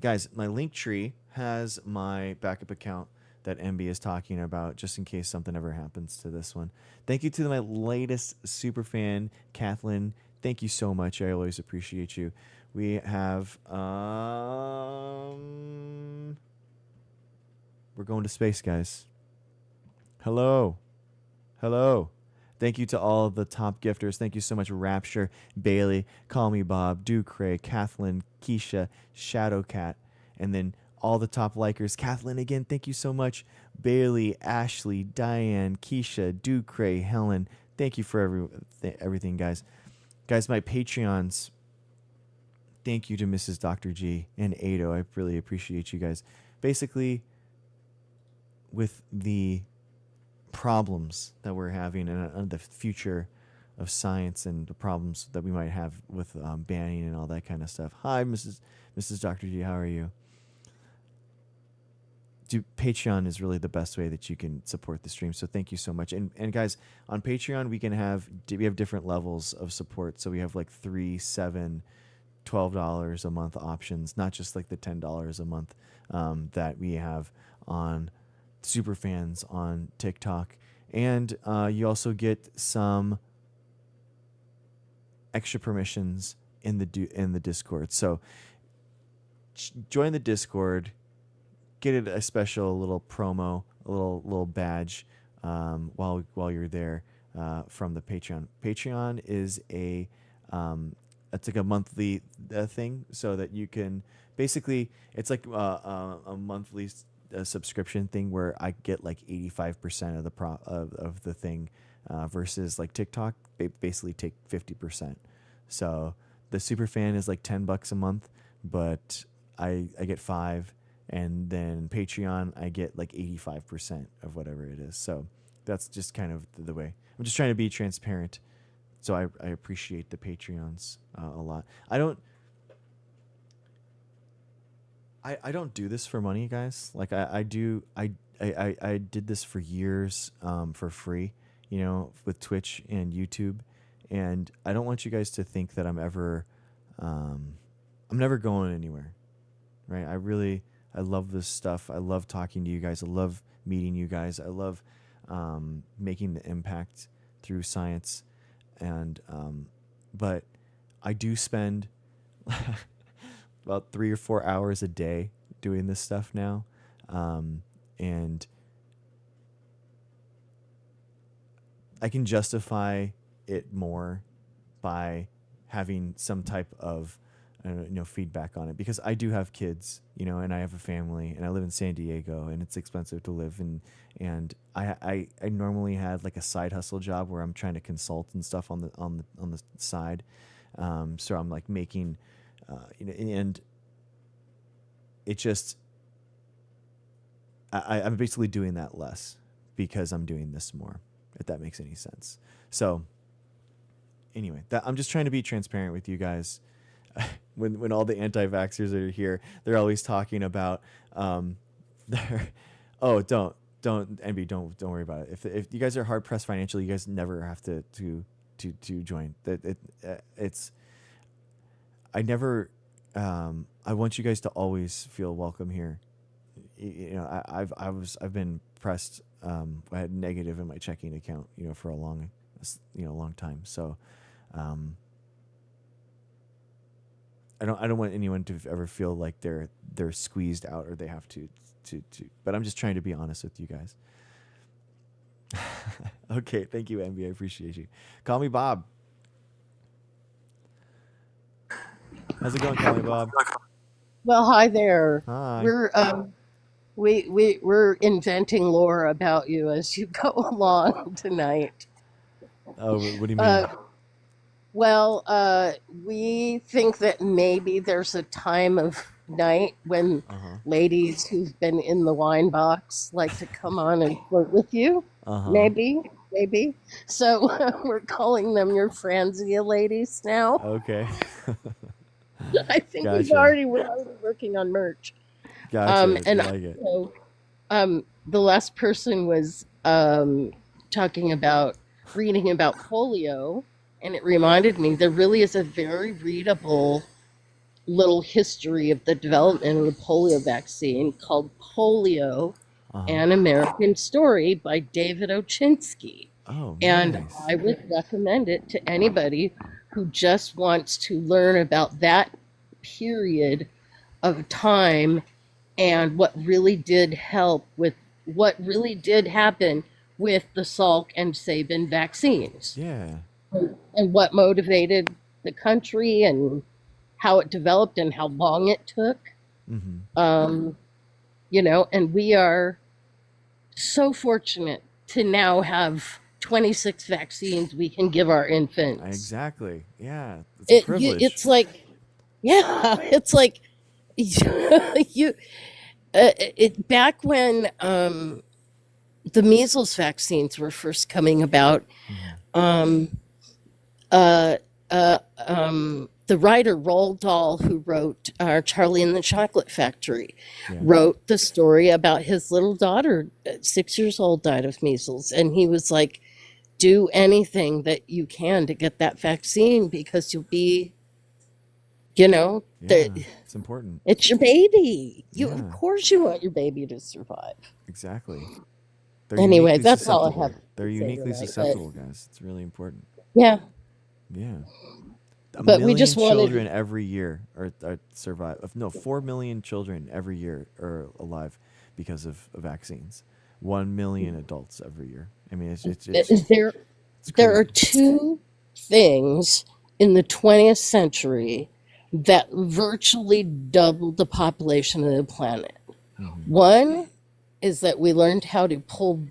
guys, my Linktree has my backup account that MB is talking about, just in case something ever happens to this one. Thank you to my latest super fan, Kathleen. Thank you so much. I always appreciate you. We have we're going to space, guys. Hello. Thank you to all of the top gifters. Thank you so much, Rapture, Bailey, Call Me Bob, Ducray, Kathleen, Keisha, Shadowcat, and then all the top likers. Kathleen, again, thank you so much. Bailey, Ashley, Diane, Keisha, Ducray, Helen. Thank you for everything, guys. Guys, my Patreons. Thank you to Mrs. Dr. G and Ado. I really appreciate you guys. Basically, with the problems that we're having and the future of science and the problems that we might have with banning and all that kind of stuff. Hi, Mrs. Dr. G. How are you? Patreon is really the best way that you can support the stream. So thank you so much. And guys, on Patreon, we have different levels of support. So we have like $3, $7, $12 a month options, not just like the $10 a month that we have on super fans on TikTok. And you also get some extra permissions in the Discord. So join the Discord, get it a special little promo, a little badge while you're there from the Patreon. Patreon is it's like a monthly thing, so that you can basically, it's like a monthly subscription thing where I get like 85% of of the thing, versus like TikTok, they basically take 50%. So the super fan is like $10 a month, but I get 5, and then Patreon I get like 85% of whatever it is. So that's just kind of the way. I'm just trying to be transparent. So I appreciate the Patreons a lot. I don't do this for money, guys. Like I did this for years for free, with Twitch and YouTube, and I don't want you guys to think that I'm never going anywhere, right? I love this stuff. I love talking to you guys. I love meeting you guys. I love making the impact through science, and but I do spend about 3 or 4 hours a day doing this stuff now, and I can justify it more by having some type of feedback on it, because I do have kids, and I have a family, and I live in San Diego, and it's expensive to live, and I normally had like a side hustle job where I'm trying to consult and stuff on the side, so I'm like making, and it just I'm basically doing that less because I'm doing this more, if that makes any sense. So anyway, I'm just trying to be transparent with you guys. When all the anti-vaxxers are here, they're always talking about their don't envy, don't worry about it. If you guys are hard pressed financially, you guys never have to join. It's I never I want you guys to always feel welcome here. I've been pressed. I had negative in my checking account, for a long time. So I don't want anyone to ever feel like they're squeezed out or they have to. But I'm just trying to be honest with you guys. Okay, thank you, Envy. I appreciate you. Call me Bob. How's it going, Call me Bob? Well, hi there. Hi. We're inventing lore about you as you go along tonight. Oh, what do you mean? We think that maybe there's a time of night when ladies who've been in the wine box like to come on and flirt with you. Maybe. So we're calling them your Franzia ladies now. Okay. I think we're Gotcha. already working on merch. Gotcha. And I like it. also, the last person was talking about reading about polio, and it reminded me there really is a very readable little history of the development of the polio vaccine called Polio, An American Story by David Ochinsky. Oh, And nice. I would recommend it to anybody who just wants to learn about that period of time and what really did happen with the Salk and Sabin vaccines. Yeah. And what motivated the country and how it developed and how long it took. And we are so fortunate to now have 26 vaccines we can give our infants. Exactly. Yeah. It's a privilege. It's like, it's like back when the measles vaccines were first coming about, the writer Roald Dahl, who wrote Charlie and the Chocolate Factory, wrote the story about his little daughter, 6 years old, died of measles. And he was like, do anything that you can to get that vaccine because you'll be, it's important. It's your baby. Of course you want your baby to survive. Exactly. Anyway, that's all I have. They're uniquely susceptible, guys. It's really important. Yeah. Yeah. A But we million just children wanted, every year are survive. No, 4 million children every year are alive because of vaccines. 1 million adults every year. I mean, there, it's there are crazy. two things in the 20th century that virtually doubled the population of the planet. Hmm. One is that we learned how to pull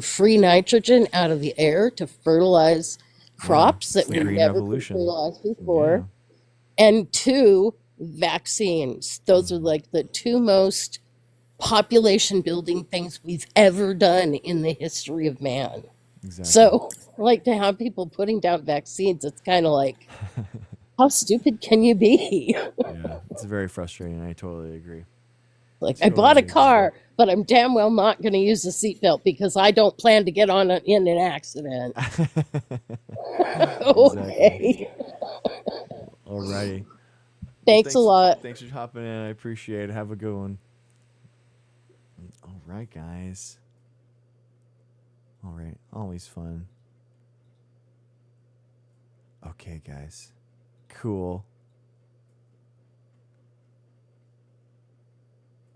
free nitrogen out of the air to fertilize Yeah, crops it's that the were green never been revolution. fertilized Yeah. before. And two, vaccines. Those are Hmm. like the two most population building things we've ever done in the history of man. Exactly. So, like to have people putting down vaccines, it's kind of like, how stupid can you be? Yeah, it's very frustrating. I totally agree. Like, I bought a Totally agree. car, but I'm damn well not going to use a seatbelt because I don't plan to get in an accident. Exactly. Okay. Alrighty. Well, Thanks a lot. thanks for hopping in. I appreciate it. Have a good one. All right, guys. All right, always fun. Okay, guys. Cool.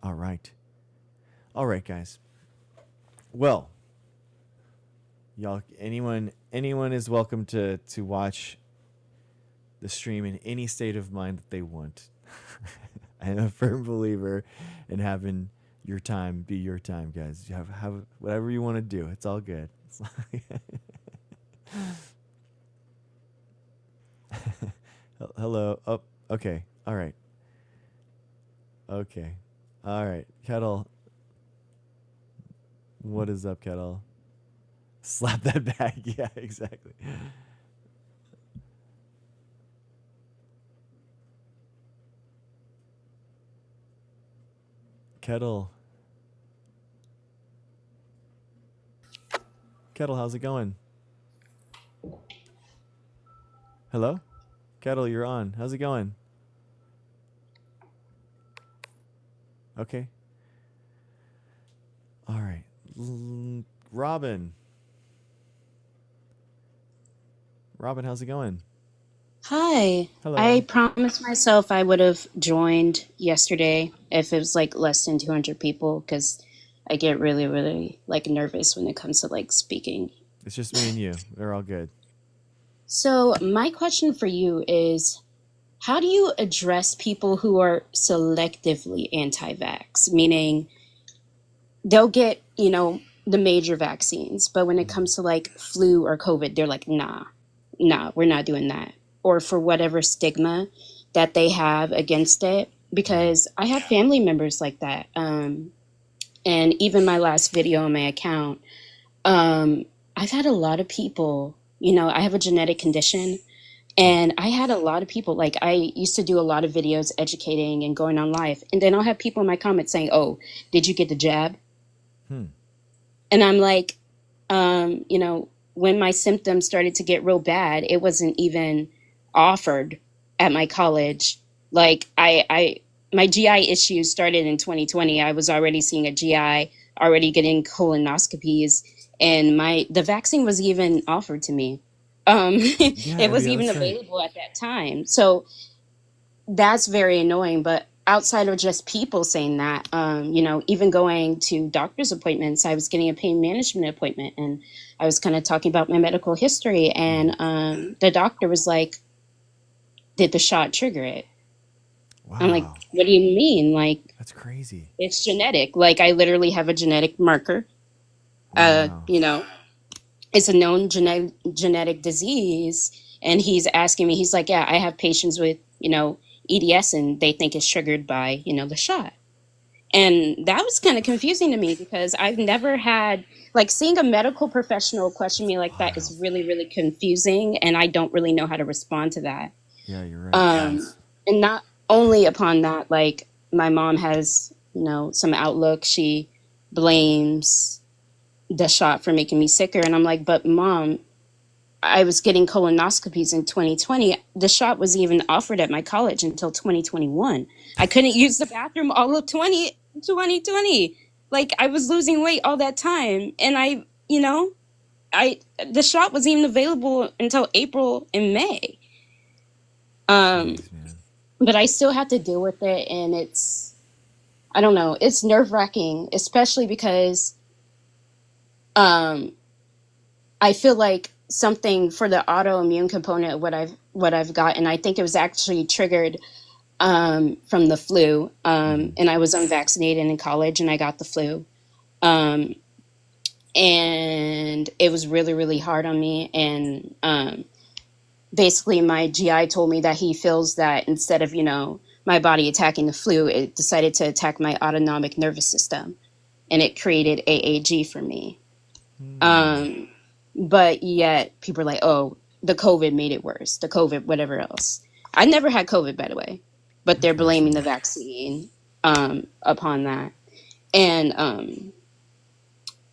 All right. All right, guys. Well, y'all, anyone is welcome to watch the stream in any state of mind that they want. I'm a firm believer in having your time be your time, guys. You have whatever you want to do. It's all good. It's Hello. Oh, okay. All right. Okay. All right. Kettle. What is up, Kettle? Slap that back. Yeah, exactly. Kettle. Kettle, how's it going? Hello? Kettle, you're on. How's it going? Okay. All right. Robin. Robin, how's it going? Hi. Hello. I promised myself I would have joined yesterday if it was like less than 200 people because I get really, really like nervous when it comes to like speaking. It's just me and you. We're all good. So, my question for you is how do you address people who are selectively anti vax? Meaning they'll get, the major vaccines, but when it Mhm. comes to like flu or COVID, they're like, nah, we're not doing that. Or for whatever stigma that they have against it. Because I have family members like that. And even my last video on my account, I've had a lot of people, I have a genetic condition. And I had a lot of people, like I used to do a lot of videos educating and going on live. And then I'll have people in my comments saying, oh, did you get the jab? Hmm. And I'm like, when my symptoms started to get real bad, it wasn't even offered at my college. Like my GI issues started in 2020. I was already seeing a GI, already getting colonoscopies, and the vaccine was even offered to me. It was even That's right. available at that time. So that's very annoying. But outside of just people saying that, even going to doctor's appointments, I was getting a pain management appointment and I was kind of talking about my medical history. And the doctor was like, did the shot trigger it? I'm like, Wow. what do you mean? Like, That's crazy. it's genetic. Like, I literally have a genetic marker. Wow. It's a known genetic disease. And he's asking me, he's like, yeah, I have patients with, EDS and they think it's triggered by, the shot. And that was kind of confusing to me because I've never had, like, seeing a medical professional question me like that is really, really confusing. And I don't really know how to respond to that. Yeah, you're right. And not only upon that, like, my mom has, some outlook. She blames the shot for making me sicker. And I'm like, but mom, I was getting colonoscopies in 2020. The shot was even offered at my college until 2021. I couldn't use the bathroom all of 2020. Like, I was losing weight all that time. And the shot was even available until April and May. Um, Jeez, man. but I still have to deal with it, and I don't know, it's nerve wracking, especially because um, I feel like something for the autoimmune component of what I've gotten. I think it was actually triggered from the flu, and I was unvaccinated in college, and I got the flu, um, and it was really really hard on me, and basically my GI told me that he feels that instead of my body attacking the flu, it decided to attack my autonomic nervous system, and it created AAG for me. Um, but yet people are like, oh, the COVID made it worse. The COVID, whatever else. I never had COVID, by the way, but they're blaming the Interesting. vaccine upon that. And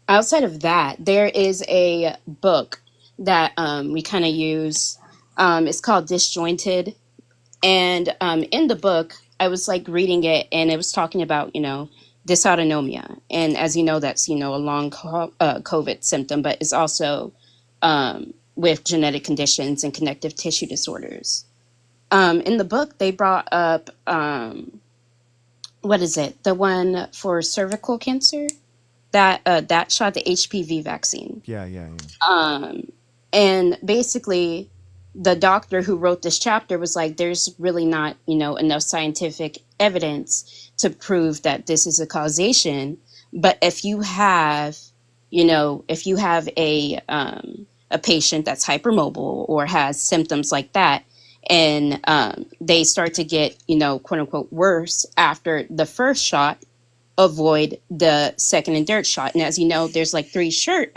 outside of that, there is a book that we kind of use. It's called Disjointed. And in the book, I was like reading it, and it was talking about, dysautonomia. And as you know, that's, a long COVID symptom, but it's also with genetic conditions and connective tissue disorders. In the book, they brought up, what is it? The one for cervical cancer that shot the HPV vaccine. Yeah, yeah, yeah. Um, and basically, the doctor who wrote this chapter was like, there's really not, enough scientific evidence to prove that this is a causation. But if you have a patient that's hypermobile or has symptoms like that, and they start to get, quote unquote, worse after the first shot, avoid the second and third shot. And as you know, there's like three shots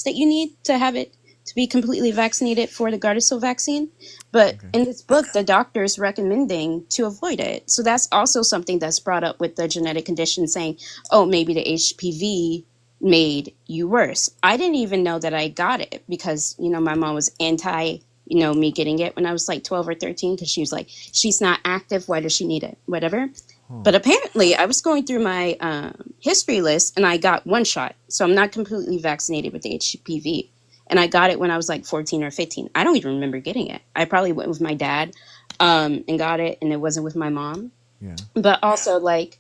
that you need to have it to be completely vaccinated for the Gardasil vaccine. But Okay. in this book, the doctor is recommending to avoid it. So that's also something that's brought up with the genetic condition, saying, oh, maybe the HPV made you worse. I didn't even know that I got it because, my mom was anti, me getting it when I was like 12 or 13, because she was like, she's not active. Why does she need it? Whatever. Huh. But apparently, I was going through my history list, and I got one shot. So I'm not completely vaccinated with the HPV. And I got it when I was like 14 or 15. I don't even remember getting it. I probably went with my dad and got it, and it wasn't with my mom. Yeah. But also, like,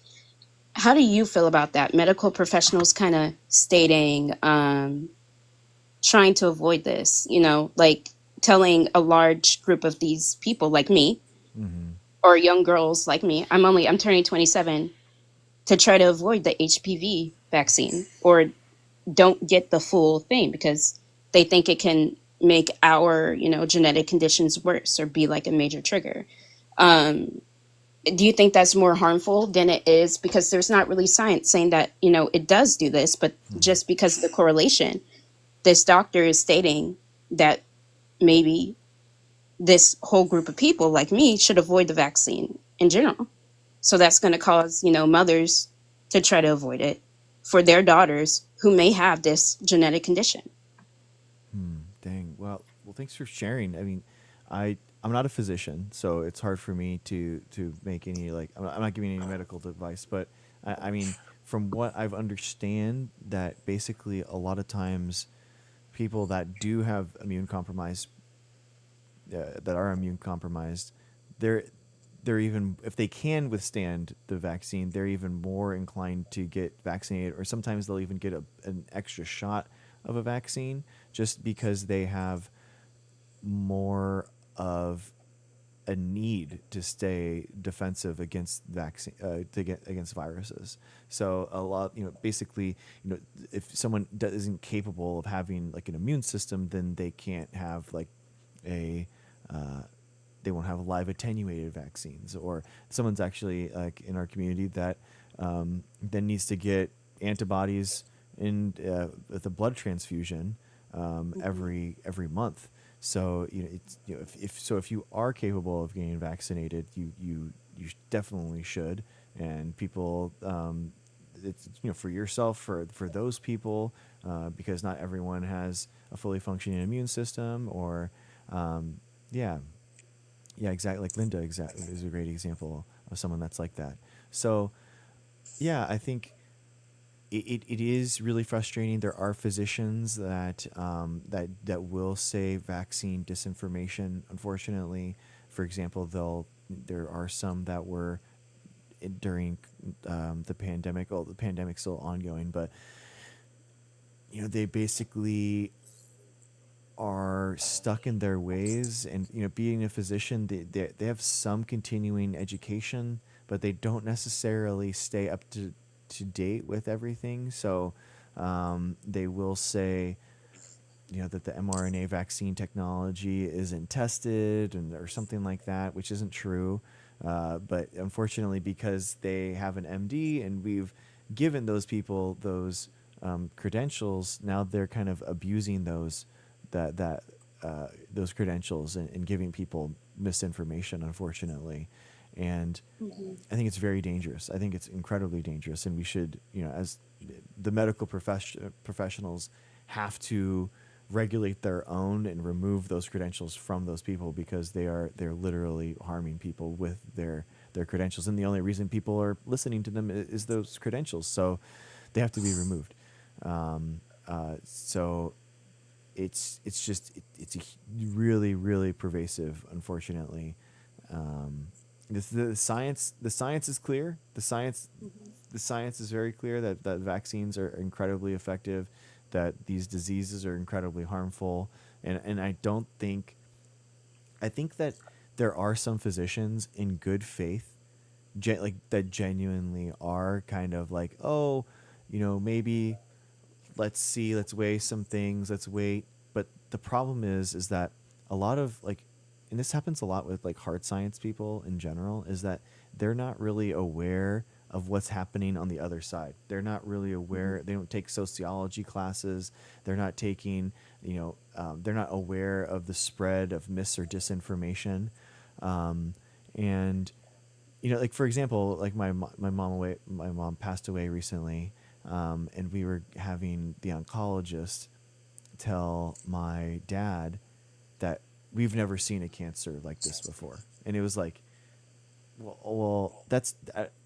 how do you feel about that? Medical professionals kind of stating, trying to avoid this, like telling a large group of these people like me, Mm-hmm. or young girls like me, I'm turning 27, to try to avoid the HPV vaccine or don't get the full thing because they think it can make our, genetic conditions worse or be like a major trigger. Um, do you think that's more harmful than it is? Because there's not really science saying that, it does do this, but just because of the correlation, this doctor is stating that maybe this whole group of people like me should avoid the vaccine in general. So that's going to cause, mothers to try to avoid it for their daughters who may have this genetic condition. Dang. Well, thanks for sharing. I mean, I'm not a physician, so it's hard for me to make any like I'm not giving any medical advice, but I mean, from what I've understand, that basically a lot of times people that do have immune compromised that are immune compromised, they're even if they can withstand the vaccine, they're even more inclined to get vaccinated, or sometimes they'll even get an extra shot of a vaccine just because they have more of a need to stay defensive against vaccine to get against viruses. So a lot, basically, if someone isn't capable of having like an immune system, then they can't have like a they won't have live attenuated vaccines, or someone's actually like in our community that then needs to get antibodies in with a blood transfusion every month. So it's if you are capable of getting vaccinated, you definitely should. And people, it's for yourself, for those people, because not everyone has a fully functioning immune system, or yeah, exactly. Like Linda, is a great example of someone that's like that. So yeah, I think it is really frustrating. There are physicians that that will say vaccine disinformation. Unfortunately, for example, there are some that were during the pandemic. Oh, the pandemic's still ongoing, but they basically are stuck in their ways. And being a physician, they have some continuing education, but they don't necessarily stay up to date with everything. So they will say that the mRNA vaccine technology isn't tested or something like that, which isn't true. But unfortunately, because they have an MD and we've given those people those credentials, now they're kind of abusing those credentials and giving people misinformation, unfortunately. And I think it's very dangerous. I think it's incredibly dangerous, and we should, as the medical professionals, have to regulate their own and remove those credentials from those people, because they're literally harming people with their credentials, and the only reason people are listening to them is those credentials. So they have to be removed. So it's a really, really pervasive, unfortunately. The science is clear. The science is very clear that vaccines are incredibly effective, that these diseases are incredibly harmful, and I think that there are some physicians in good faith, that genuinely are kind of like, oh, maybe let's weigh some things, let's wait. But the problem is that a lot of and this happens a lot with hard science people in general, is that they're not really aware of what's happening on the other side. They're not really aware. They don't take sociology classes. They're not taking, they're not aware of the spread of mis or disinformation. And, for example, my mom passed away recently. And we were having the oncologist tell my dad that we've never seen a cancer like this before. And it was like, well,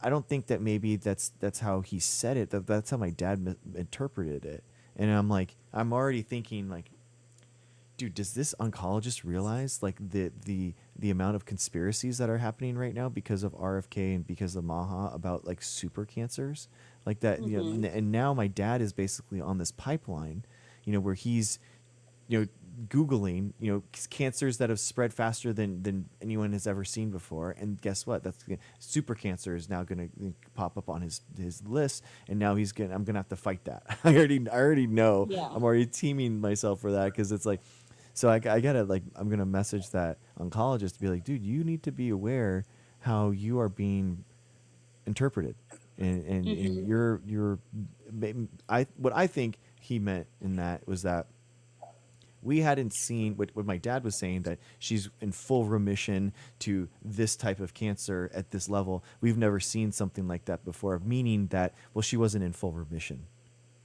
I don't think that maybe that's how he said it. That's how my dad interpreted it. And I'm already thinking dude, does this oncologist realize the amount of conspiracies that are happening right now because of RFK and because of Maha about super cancers like that? And now my dad is basically on this pipeline, where he's, Googling, cancers that have spread faster than anyone has ever seen before. And guess what? That's super cancer is now going to pop up on his list. And now I'm going to have to fight that. I already know. Yeah. I'm already teaming myself for that, because it's so I gotta I'm going to message that oncologist to be like, dude, you need to be aware how you are being interpreted. And what I think he meant in that was that we hadn't seen what my dad was saying, that she's in full remission to this type of cancer at this level. We've never seen something like that before, meaning that, well, she wasn't in full remission.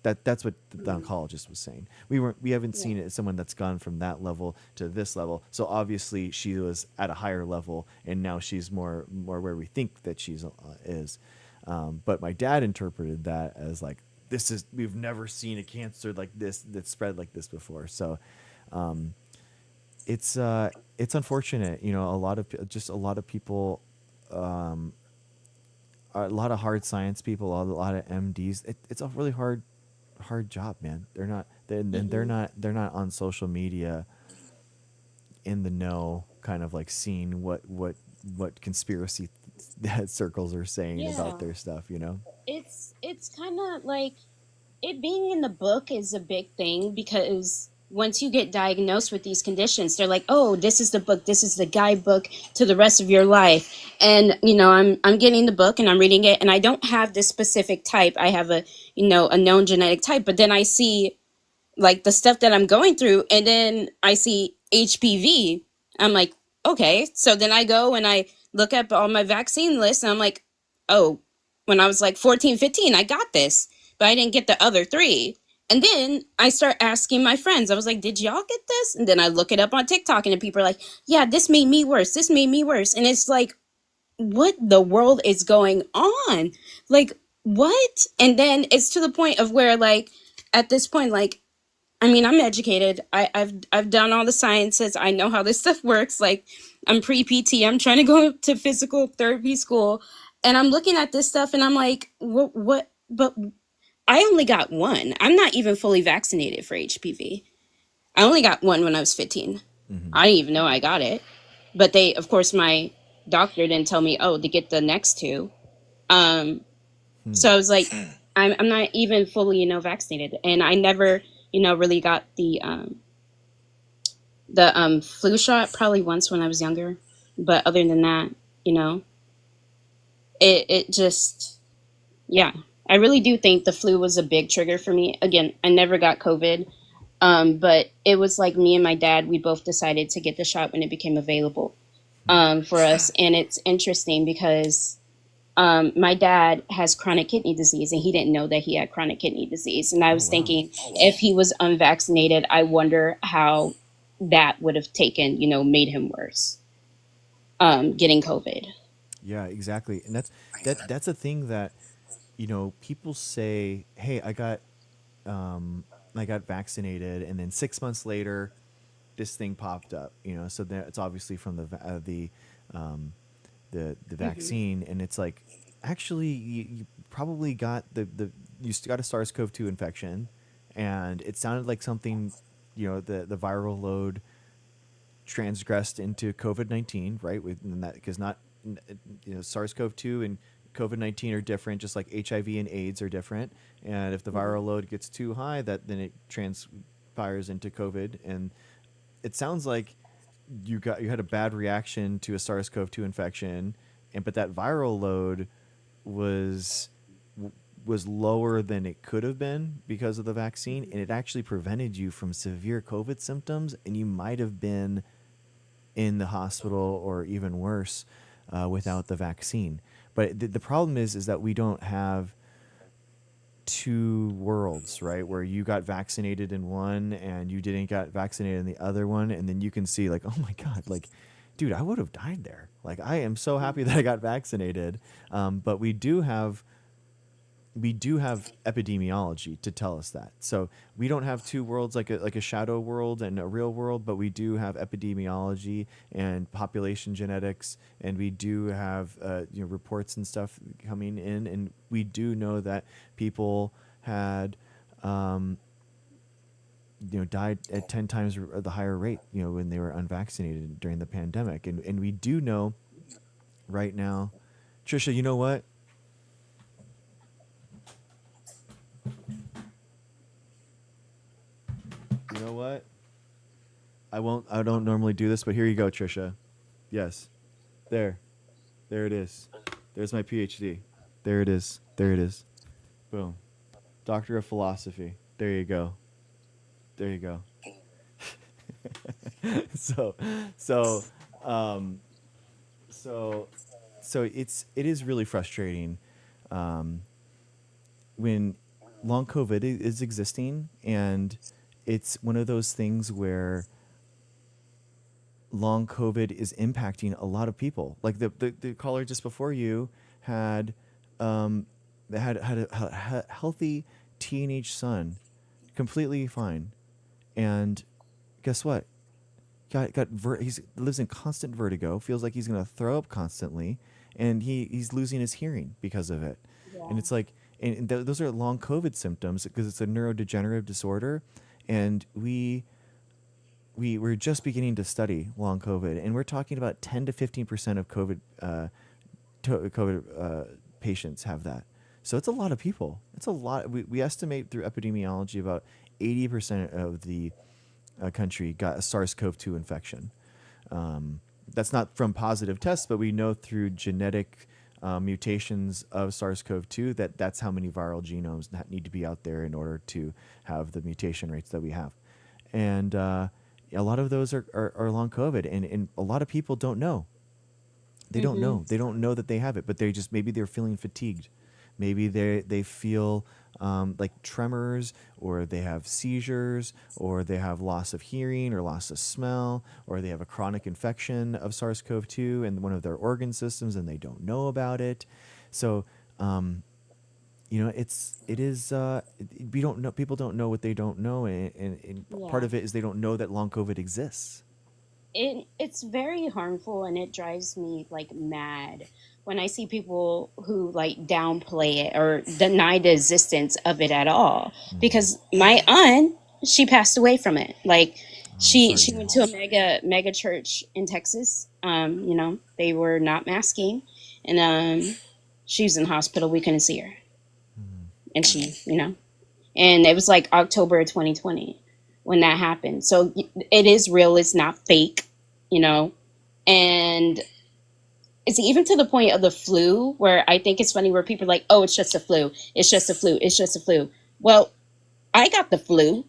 That's what the oncologist was saying. We haven't seen it as someone that's gone from that level to this level. So obviously she was at a higher level, and now she's more where we think that she's is. But my dad interpreted that as we've never seen a cancer like this that spread like this before. So it's unfortunate. A lot of people, a lot of hard science people, a lot of MDs. It's a really hard job, man. They're not on social media in the know, kind of seeing what conspiracy circles are saying about their stuff. It's kind of like it being in the book is a big thing, because once you get diagnosed with these conditions, they're like, oh, this is the book, this is the guidebook to the rest of your life. And I'm getting the book and I'm reading it, and I don't have this specific type. I have a known genetic type, but then I see the stuff that I'm going through, and then I see HPV. I'm like, okay. So then I go and I look up all my vaccine lists, and I'm like, oh, when I was 14, 15, I got this, but I didn't get the other 3. And then I start asking my friends. I was like, did y'all get this? And then I look it up on TikTok, and then people are like, yeah, this made me worse. This made me worse. And it's like, what the world is going on? what? And then it's to the point of where, like, at this point, like, I mean, I'm educated. I've done all the sciences. I know how this stuff works. Like, I'm pre-PT. I'm trying to go to physical therapy school, and I'm looking at this stuff, and I'm like, what? But I only got one. I'm not even fully vaccinated for HPV. I only got one when I was 15. Mm-hmm. I didn't even know I got it. But they, of course, my doctor didn't tell me, oh, to get the next two. So I was like, I'm not even fully, vaccinated. And I never, really got the flu shot, probably once when I was younger. But other than that, it just, yeah. I really do think the flu was a big trigger for me. Again, I never got COVID. But it was like me and my dad, we both decided to get the shot when it became available for us. And it's interesting because my dad has chronic kidney disease, and he didn't know that he had chronic kidney disease. And I was thinking, if he was unvaccinated, I wonder how that would have made him worse, getting COVID. Yeah, exactly. And that's a thing that, people say, "Hey, I got vaccinated," and then 6 months later, this thing popped up. So that it's obviously from the vaccine, and it's like, actually, you probably got got a SARS-CoV-2 infection, and it sounded like something, the viral load transgressed into COVID-19, right? Within that, because not, SARS-CoV-2 and COVID-19 are different, just like HIV and AIDS are different. And if the viral load gets too high, then it transpires into COVID. And it sounds like you had a bad reaction to a SARS-CoV-2 infection, but that viral load was lower than it could have been because of the vaccine, and it actually prevented you from severe COVID symptoms, and you might have been in the hospital or even worse without the vaccine. But the problem is that we don't have two worlds, right? Where you got vaccinated in one and you didn't get vaccinated in the other one, and then you can see like, oh my God, like, dude, I would have died there. Like, I am so happy that I got vaccinated. But we do have epidemiology to tell us that. So we don't have two worlds, like a shadow world and a real world, but we do have epidemiology and population genetics, and we do have reports and stuff coming in, and we do know that people had died at 10 times the higher rate when they were unvaccinated during the pandemic, and we do know right now, Trisha, you know what? You know what? I don't normally do this, but here you go, Trisha. Yes. There it is. There's my PhD. There it is. Boom. Doctor of Philosophy. There you go. so it is really frustrating when long COVID is existing, and it's one of those things where long COVID is impacting a lot of people. Like the caller just before you had a healthy teenage son, completely fine, and guess what? He lives in constant vertigo, feels like he's gonna throw up constantly, and he's losing his hearing because of it. Yeah. And it's like, those are long COVID symptoms because it's a neurodegenerative disorder, and we're just beginning to study long COVID, and we're talking about 10 to 15% of COVID patients have that. So it's a lot of people. It's a lot. We estimate through epidemiology about 80% of the country got a SARS-CoV-2 infection. That's not from positive tests, but we know through genetic mutations of SARS-CoV-2 that's how many viral genomes that need to be out there in order to have the mutation rates that we have. And a lot of those are long COVID, and a lot of people don't know. They don't know. They don't know that they have it, but maybe they're feeling fatigued. Maybe they feel like tremors, or they have seizures, or they have loss of hearing or loss of smell, or they have a chronic infection of SARS-CoV-2 in one of their organ systems and they don't know about it. So it is we don't know, people don't know what they don't know, and part Yeah. of it is they don't know that long COVID exists. It's very harmful, and it drives me like mad when I see people who like downplay it or deny the existence of it at all. Hmm. Because my aunt, she passed away from it. Like Oh, I'm sorry to she hear. went to a mega church in Texas. They were not masking, and she was in the hospital. We couldn't see her, Hmm. and and it was like October of 2020 when that happened. So it is real. It's not fake, you know. And it's even to the point of the flu, where I think it's funny where people are like, "Oh, it's just a flu. It's just a flu. It's just a flu." Well, I got the flu,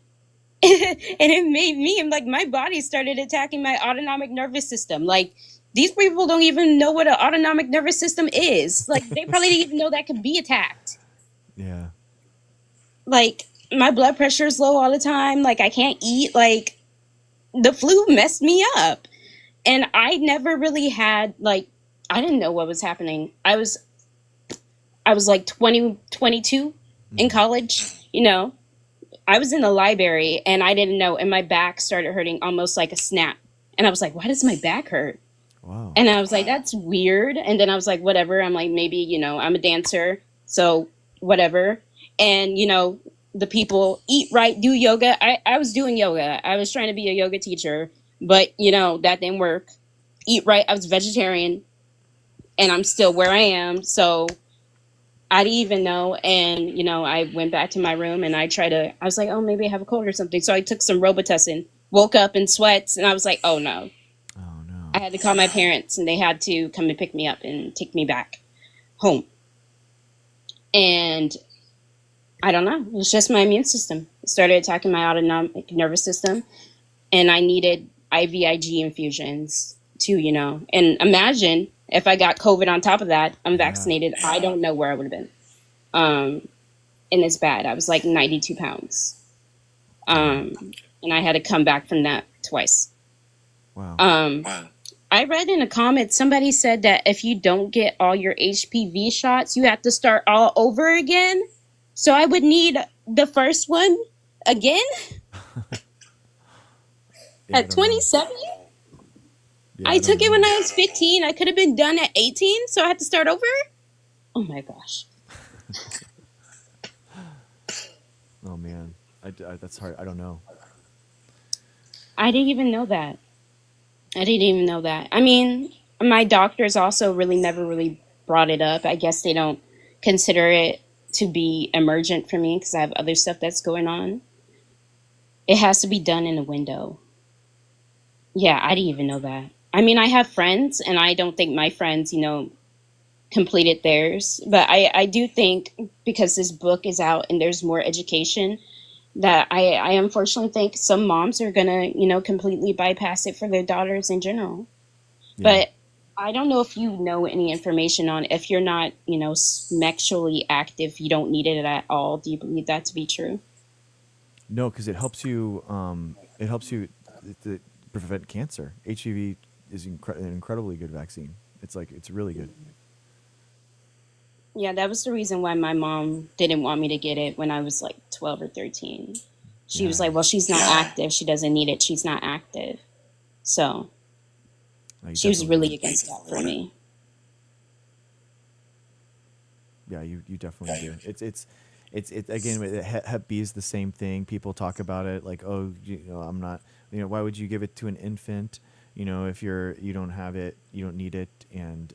and it made me. And like my body started attacking my autonomic nervous system. Like these people don't even know what an autonomic nervous system is. Like they probably didn't even know that could be attacked. Yeah. Like my blood pressure is low all the time. Like I can't eat. Like the flu messed me up, and I never really had like I didn't know what was happening. I was like 20, 22 in Hmm. college. I was in the library and I didn't know, and my back started hurting almost like a snap. And I was like, why does my back hurt? Wow. And I was like, that's weird. And then I was like, whatever. I'm like, maybe, I'm a dancer. So whatever. And, the people eat right, do yoga. I was doing yoga. I was trying to be a yoga teacher, but, that didn't work. Eat right. I was vegetarian and I'm still where I am. So I didn't even know. And, I went back to my room and I was like, oh, maybe I have a cold or something. So I took some Robitussin, woke up in sweats, and I was like, oh no. Oh I no. had to call my parents and they had to come and pick me up and take me back home. And I don't know. It's just my immune system. It started attacking my autonomic nervous system, and I needed IVIG infusions too, And imagine if I got COVID on top of that, Yeah. unvaccinated, I don't know where I would have been. Um, and it's bad. I was like 92 pounds. Yeah. And I had to come back from that twice. Wow. Wow. I read in a comment, somebody said that if you don't get all your HPV shots, you have to start all over again. So I would need the first one again Yeah, I at don't know. 27. Yeah, I I don't took it when know. I was 15. I could have been done at 18, so I had to start over. Oh my gosh. Oh man, that's hard. I don't know. I didn't even know that. I didn't even know that. I mean, my doctors also really never really brought it up. I guess they don't consider it to be emergent for me because I have other stuff that's going on. It has to be done in a window. Yeah, I didn't even know that. I mean, I have friends, and I don't think my friends, completed theirs. But I do think because this book is out and there's more education, that I unfortunately think some moms are gonna, completely bypass it for their daughters in general. Yeah. But I don't know if you know any information on if you're not, sexually active, you don't need it at all. Do you believe that to be true? No, because it helps you. It helps you to prevent cancer. HPV is an incredibly good vaccine. It's really good. Yeah, that was the reason why my mom didn't want me to get it when I was like 12 or 13. She was Yeah. like, well, she's not active. She doesn't need it. She's not active. So No, you she was definitely really do. against that for me. Yeah, you definitely do. It's again with Hep B is the same thing. People talk about it like, oh, I'm not. Why would you give it to an infant? If you don't have it, you don't need it, and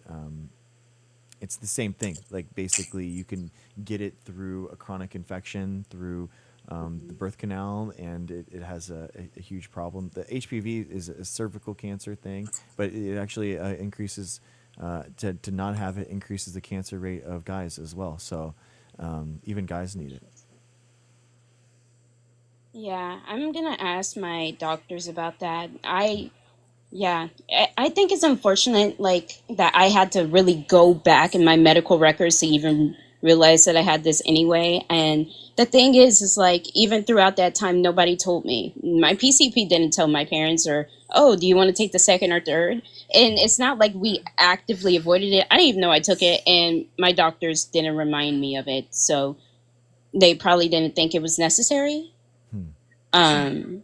it's the same thing. Like basically, you can get it through a chronic infection through the birth canal, and it has a huge problem. The HPV is a cervical cancer thing, but it actually increases to not have it increases the cancer rate of guys as well. So even guys need it. Yeah, I'm gonna ask my doctors about that. Yeah, I think it's unfortunate, like that I had to really go back in my medical records to even realized that I had this anyway. And the thing is like, even throughout that time, nobody told me. My PCP didn't tell my parents, or, oh, do you want to take the second or third? And it's not like we actively avoided it. I didn't even know I took it, and my doctors didn't remind me of it. So they probably didn't think it was necessary. Um,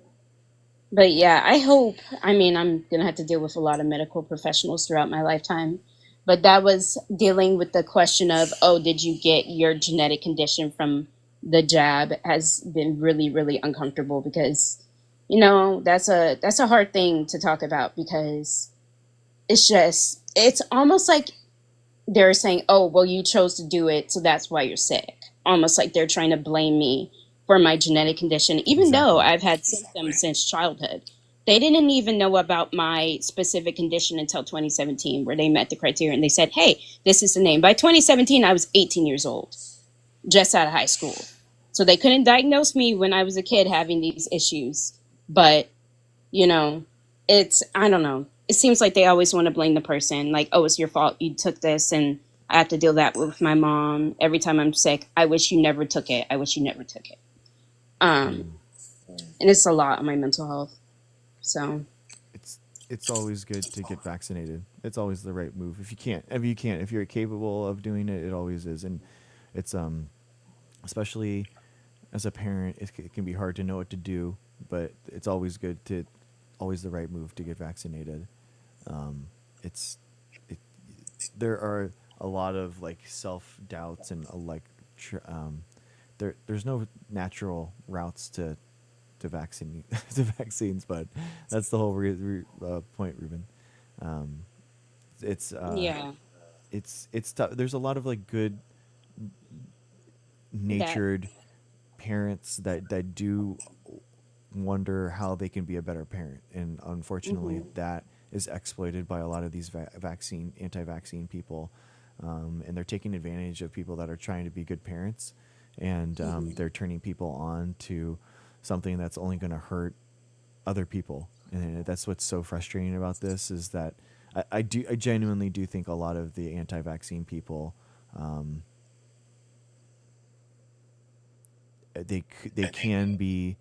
but yeah, I hope, I mean, I'm going to have to deal with a lot of medical professionals throughout my lifetime. But that was dealing with the question of, oh, did you get your genetic condition from the jab, has been really, really uncomfortable, because, you know, that's a hard thing to talk about, because it's almost like they're saying, oh, well, you chose to do it, so that's why you're sick. Almost like they're trying to blame me for my genetic condition, even though I've had symptoms since childhood. They didn't even know about my specific condition until 2017, where they met the criteria and they said, hey, this is the name. By 2017, I was 18 years old, just out of high school. So they couldn't diagnose me when I was a kid having these issues. But, you know, I don't know. It seems like they always want to blame the person. Like, oh, it's your fault. You took this, and I have to deal that with my mom. Every time I'm sick, I wish you never took it. I wish you never took it. And it's a lot on my mental health. So It's always good to get vaccinated. It's always the right move. If you're capable of doing it, it always is. And it's especially as a parent, it can be hard to know what to do, but it's always always the right move to get vaccinated. It's it, there are a lot of like self doubts and there's no natural routes to vaccine to vaccines, but that's the whole point, Ruben. Um, it's yeah, it's tough. There's a lot of like good natured parents that do wonder how they can be a better parent, and unfortunately, that is exploited by a lot of these anti-vaccine people, and they're taking advantage of people that are trying to be good parents, and they're turning people on to something that's only going to hurt other people. And that's what's so frustrating about this, is that I genuinely do think a lot of the anti-vaccine people, they can be.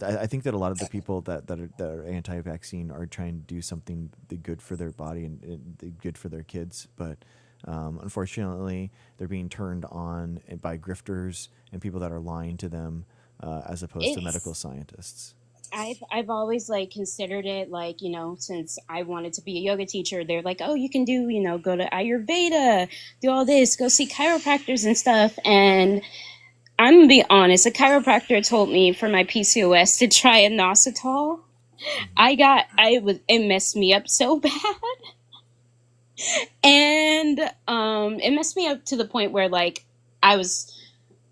I think that a lot of the people that are anti-vaccine are trying to do something good for their body and good for their kids, but unfortunately, they're being turned on by grifters and people that are lying to them, as opposed to medical scientists. I've always like considered it, like, you know, since I wanted to be a yoga teacher, they're like, oh, you can do, you know, go to Ayurveda, do all this, go see chiropractors and stuff. And I'm gonna be honest, a chiropractor told me for my PCOS to try inositol. It messed me up so bad. And it messed me up to the point where like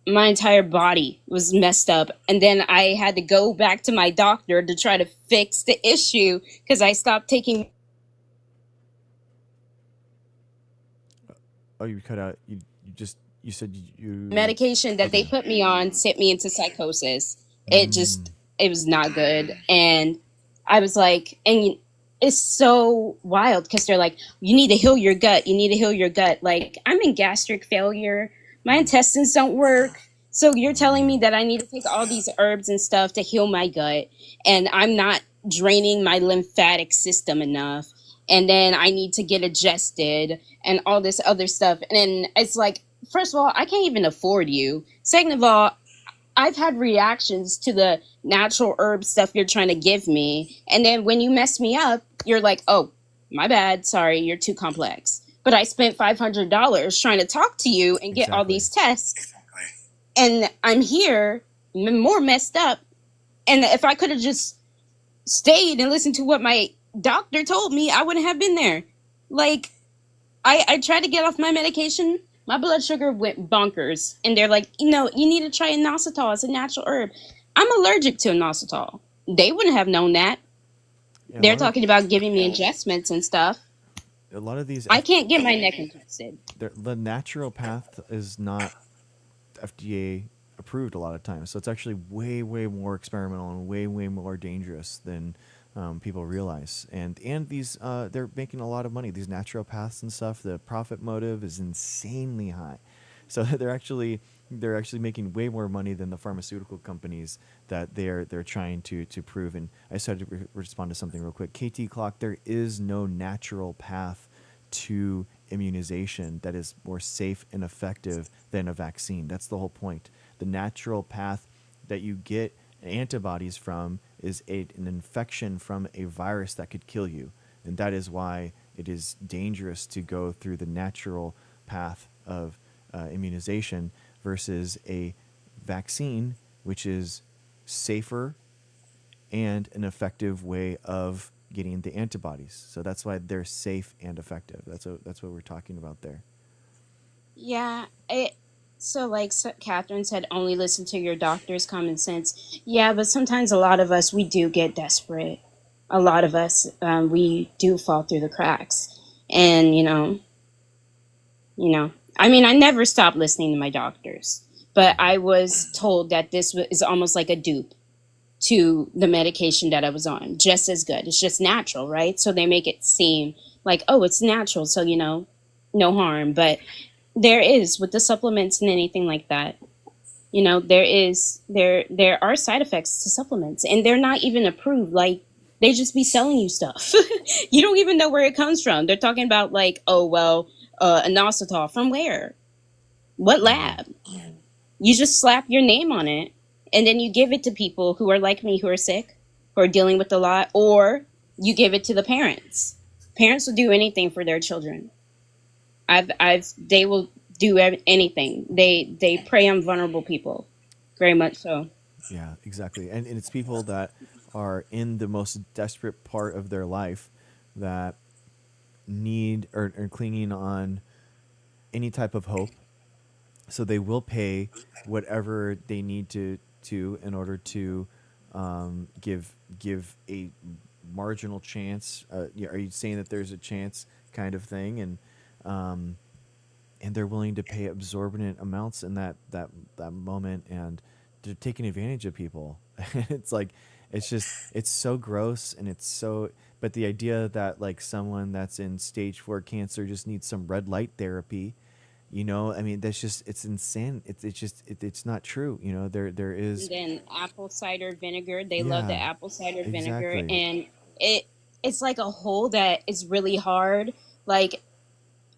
my entire body was messed up, and then I had to go back to my doctor to try to fix the issue because I stopped taking. Oh, you cut out. You said you Medication that they put me on sent me into psychosis. It was not good, and I was like, and it's so wild because they're like, you need to heal your gut. You need to heal your gut. Like, I'm in gastric failure. My intestines don't work. So you're telling me that I need to take all these herbs and stuff to heal my gut, and I'm not draining my lymphatic system enough. And then I need to get adjusted and all this other stuff. And then it's like, first of all, I can't even afford you. Second of all, I've had reactions to the natural herb stuff you're trying to give me. And then when you mess me up, you're like, oh, my bad. Sorry, you're too complex. But I spent $500 trying to talk to you and get all these tests. And I'm here more messed up. And if I could have just stayed and listened to what my doctor told me, I wouldn't have been there. Like, I tried to get off my medication. My blood sugar went bonkers. And they're like, you know, you need to try inositol. It's a natural herb. I'm allergic to inositol. They wouldn't have known that. Yeah, they're talking about giving me adjustments and stuff. A lot of these... I can't get my neck adjusted. The natural path is not FDA approved a lot of times. So it's actually way, way more experimental and way, way more dangerous than people realize. And these they're making a lot of money. These naturopaths and stuff. The profit motive is insanely high. So they're actually making way more money than the pharmaceutical companies that they're trying to prove. And I just had to respond to something real quick. KT Clock, there is no natural path to immunization that is more safe and effective than a vaccine. That's the whole point. The natural path that you get antibodies from is an infection from a virus that could kill you. And that is why it is dangerous to go through the natural path of immunization versus a vaccine, which is safer and an effective way of getting the antibodies. So that's why they're safe and effective. That's what we're talking about there. Yeah, so like Catherine said, only listen to your doctor's common sense. Yeah, but sometimes a lot of us, we do get desperate. A lot of us, we do fall through the cracks. And, I mean, I never stopped listening to my doctors, but I was told that this is almost like a dupe to the medication that I was on, just as good. It's just natural, right? So they make it seem like, oh, it's natural, so, no harm. But there is, with the supplements and anything like that, there are side effects to supplements, and they're not even approved. Like, they just be selling you stuff. You don't even know where it comes from. They're talking about like, oh, well, inositol from where? What lab? You just slap your name on it, and then you give it to people who are like me, who are sick, who are dealing with a lot, or you give it to the parents. Parents will do anything for their children. They will do anything. They prey on vulnerable people, very much so. Yeah, exactly. And it's people that are in the most desperate part of their life that need or are clinging on any type of hope. So they will pay whatever they need to in order to give a marginal chance. Are you saying that there's a chance kind of thing? And they're willing to pay exorbitant amounts in that moment, and they're taking advantage of people. It's like, it's so gross, and it's so. But the idea that like someone that's in stage 4 cancer just needs some red light therapy, I mean, it's insane. It's not true. There is. And then apple cider vinegar. They love the Yeah, apple cider vinegar, exactly. and it's like a hole that is really hard. Like,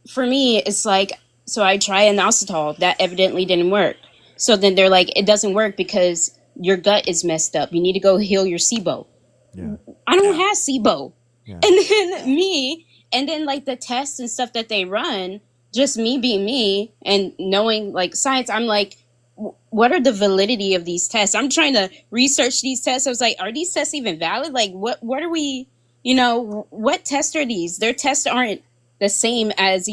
for me, it's like, so I try inositol. That evidently didn't work. So then they're like, it doesn't work because your gut is messed up. You need to go heal your SIBO. Yeah, I don't have SIBO. yeah. And then like the tests and stuff that they run, just me being me and knowing like science, I'm like, what are the validity of these tests? I'm trying to research these tests. I was like, are these tests even valid? Like, what are we, what tests are these? Their tests aren't the same as,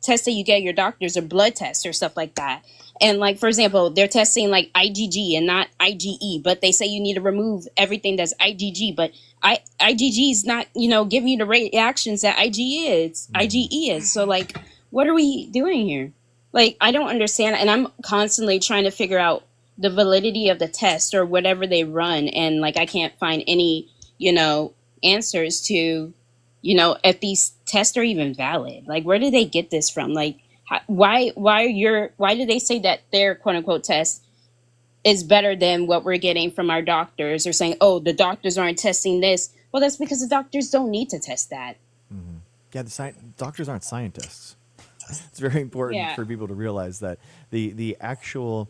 tests that you get at your doctors, or blood tests or stuff like that. And like, for example, they're testing like IgG and not IgE, but they say you need to remove everything that's IgG, but IgG is not, giving you the reactions that IgE is. So like, what are we doing here? Like, I don't understand. And I'm constantly trying to figure out the validity of the test or whatever they run. And like, I can't find any, answers to, if these tests are even valid. Like, where do they get this from? Like, why do they say that their quote unquote test is better than what we're getting from our doctors, or saying, oh, the doctors aren't testing this? Well, that's because the doctors don't need to test that. Mm-hmm. Yeah, doctors aren't scientists. It's very important for people to realize that the actual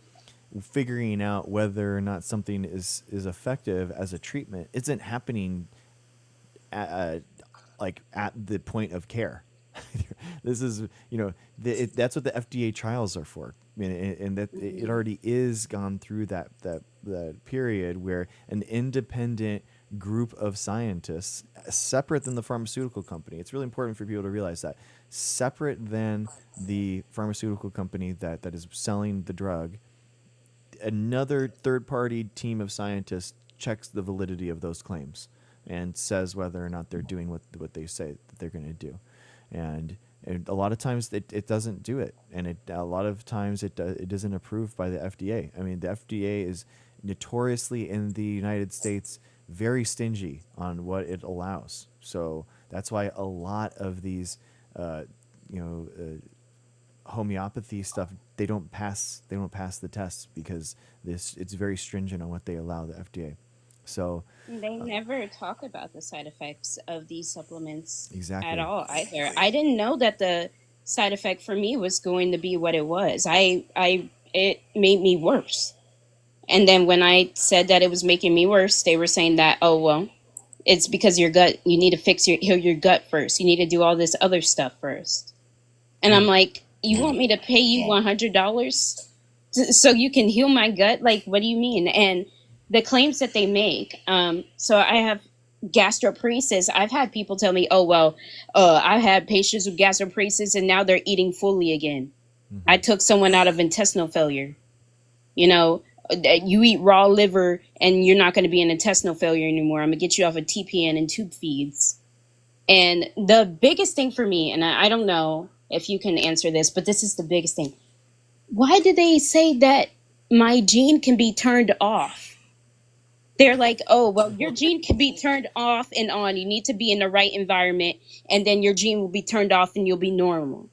figuring out whether or not something is effective as a treatment isn't happening at the point of care. This is, that's what the FDA trials are for. I mean, and that it already is gone through that period where an independent group of scientists, separate than the pharmaceutical company. It's really important for people to realize that, separate than the pharmaceutical company that is selling the drug, another third-party team of scientists checks the validity of those claims and says whether or not they're doing what they say that they're going to do. And a lot of times it doesn't do it, and a lot of times it isn't approved by the FDA. I mean, the FDA is notoriously in the United States very stingy on what it allows. So that's why a lot of these, uh, you know, homeopathy stuff, they don't pass the tests because it's very stringent on what they allow the FDA. So They never talk about the side effects of these supplements at exactly. all either. I didn't know that the side effect for me was going to be what it was. It made me worse. And then when I said that it was making me worse, they were saying that, oh well, it's because your gut. You need to heal your gut first. You need to do all this other stuff first. And I'm And like, you want me to pay you $100 so you can heal my gut? Like, what do you mean? And the claims that they make. So I have gastroparesis. I've had people tell me, oh well, I've had patients with gastroparesis and now they're eating fully again. I mhm. took someone out of intestinal failure. You know, you eat raw liver and you're not going to be in intestinal failure anymore. I'm gonna get you off of TPN and tube feeds. And the biggest thing for me, and I don't know if you can answer this, but this is the biggest thing. Why do they say that my gene can be turned off? They're like, oh, well, your gene can be turned off and on. You need to be in the right environment, and then your gene will be turned off and you'll be normal.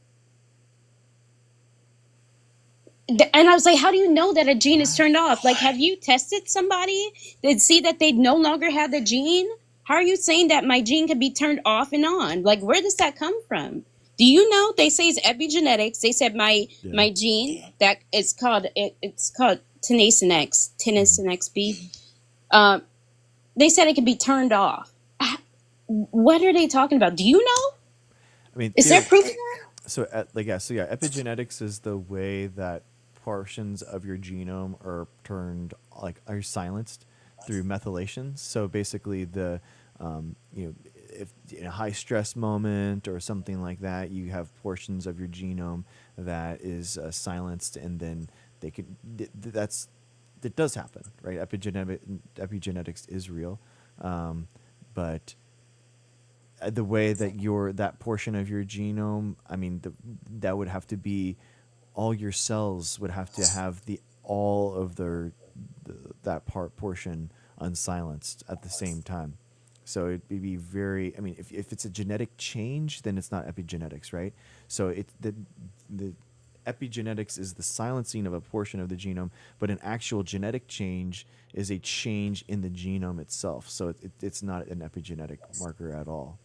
And I was like, how do you know that a gene is turned off? Like, have you tested somebody that see that they no longer have the gene? How are you saying that my gene can be turned off and on? Like, where does that come from? Do you know? They say it's epigenetics. They said Yeah. my gene that it's called it's called Mhm. tenascin XB. Um, they said it can be turned off. What are they talking about? Do you know? I mean, Is there proof of that? so epigenetics is the way that portions of your genome are turned, like, are silenced through methylation. So basically, you know, if in a high stress moment or something like that, you have portions of your genome that is silenced, and then they could that's that does happen, right? Epigenetics is real, but the way that that portion of your genome, I mean, that would have to be, all your cells would have to have all of that portion unsilenced at the same time. So it'd be very, I mean, if it's a genetic change, then it's not epigenetics, right? So the epigenetics is the silencing of a portion of the genome, but an actual genetic change is a change in the genome itself. So it's not an epigenetic marker at all.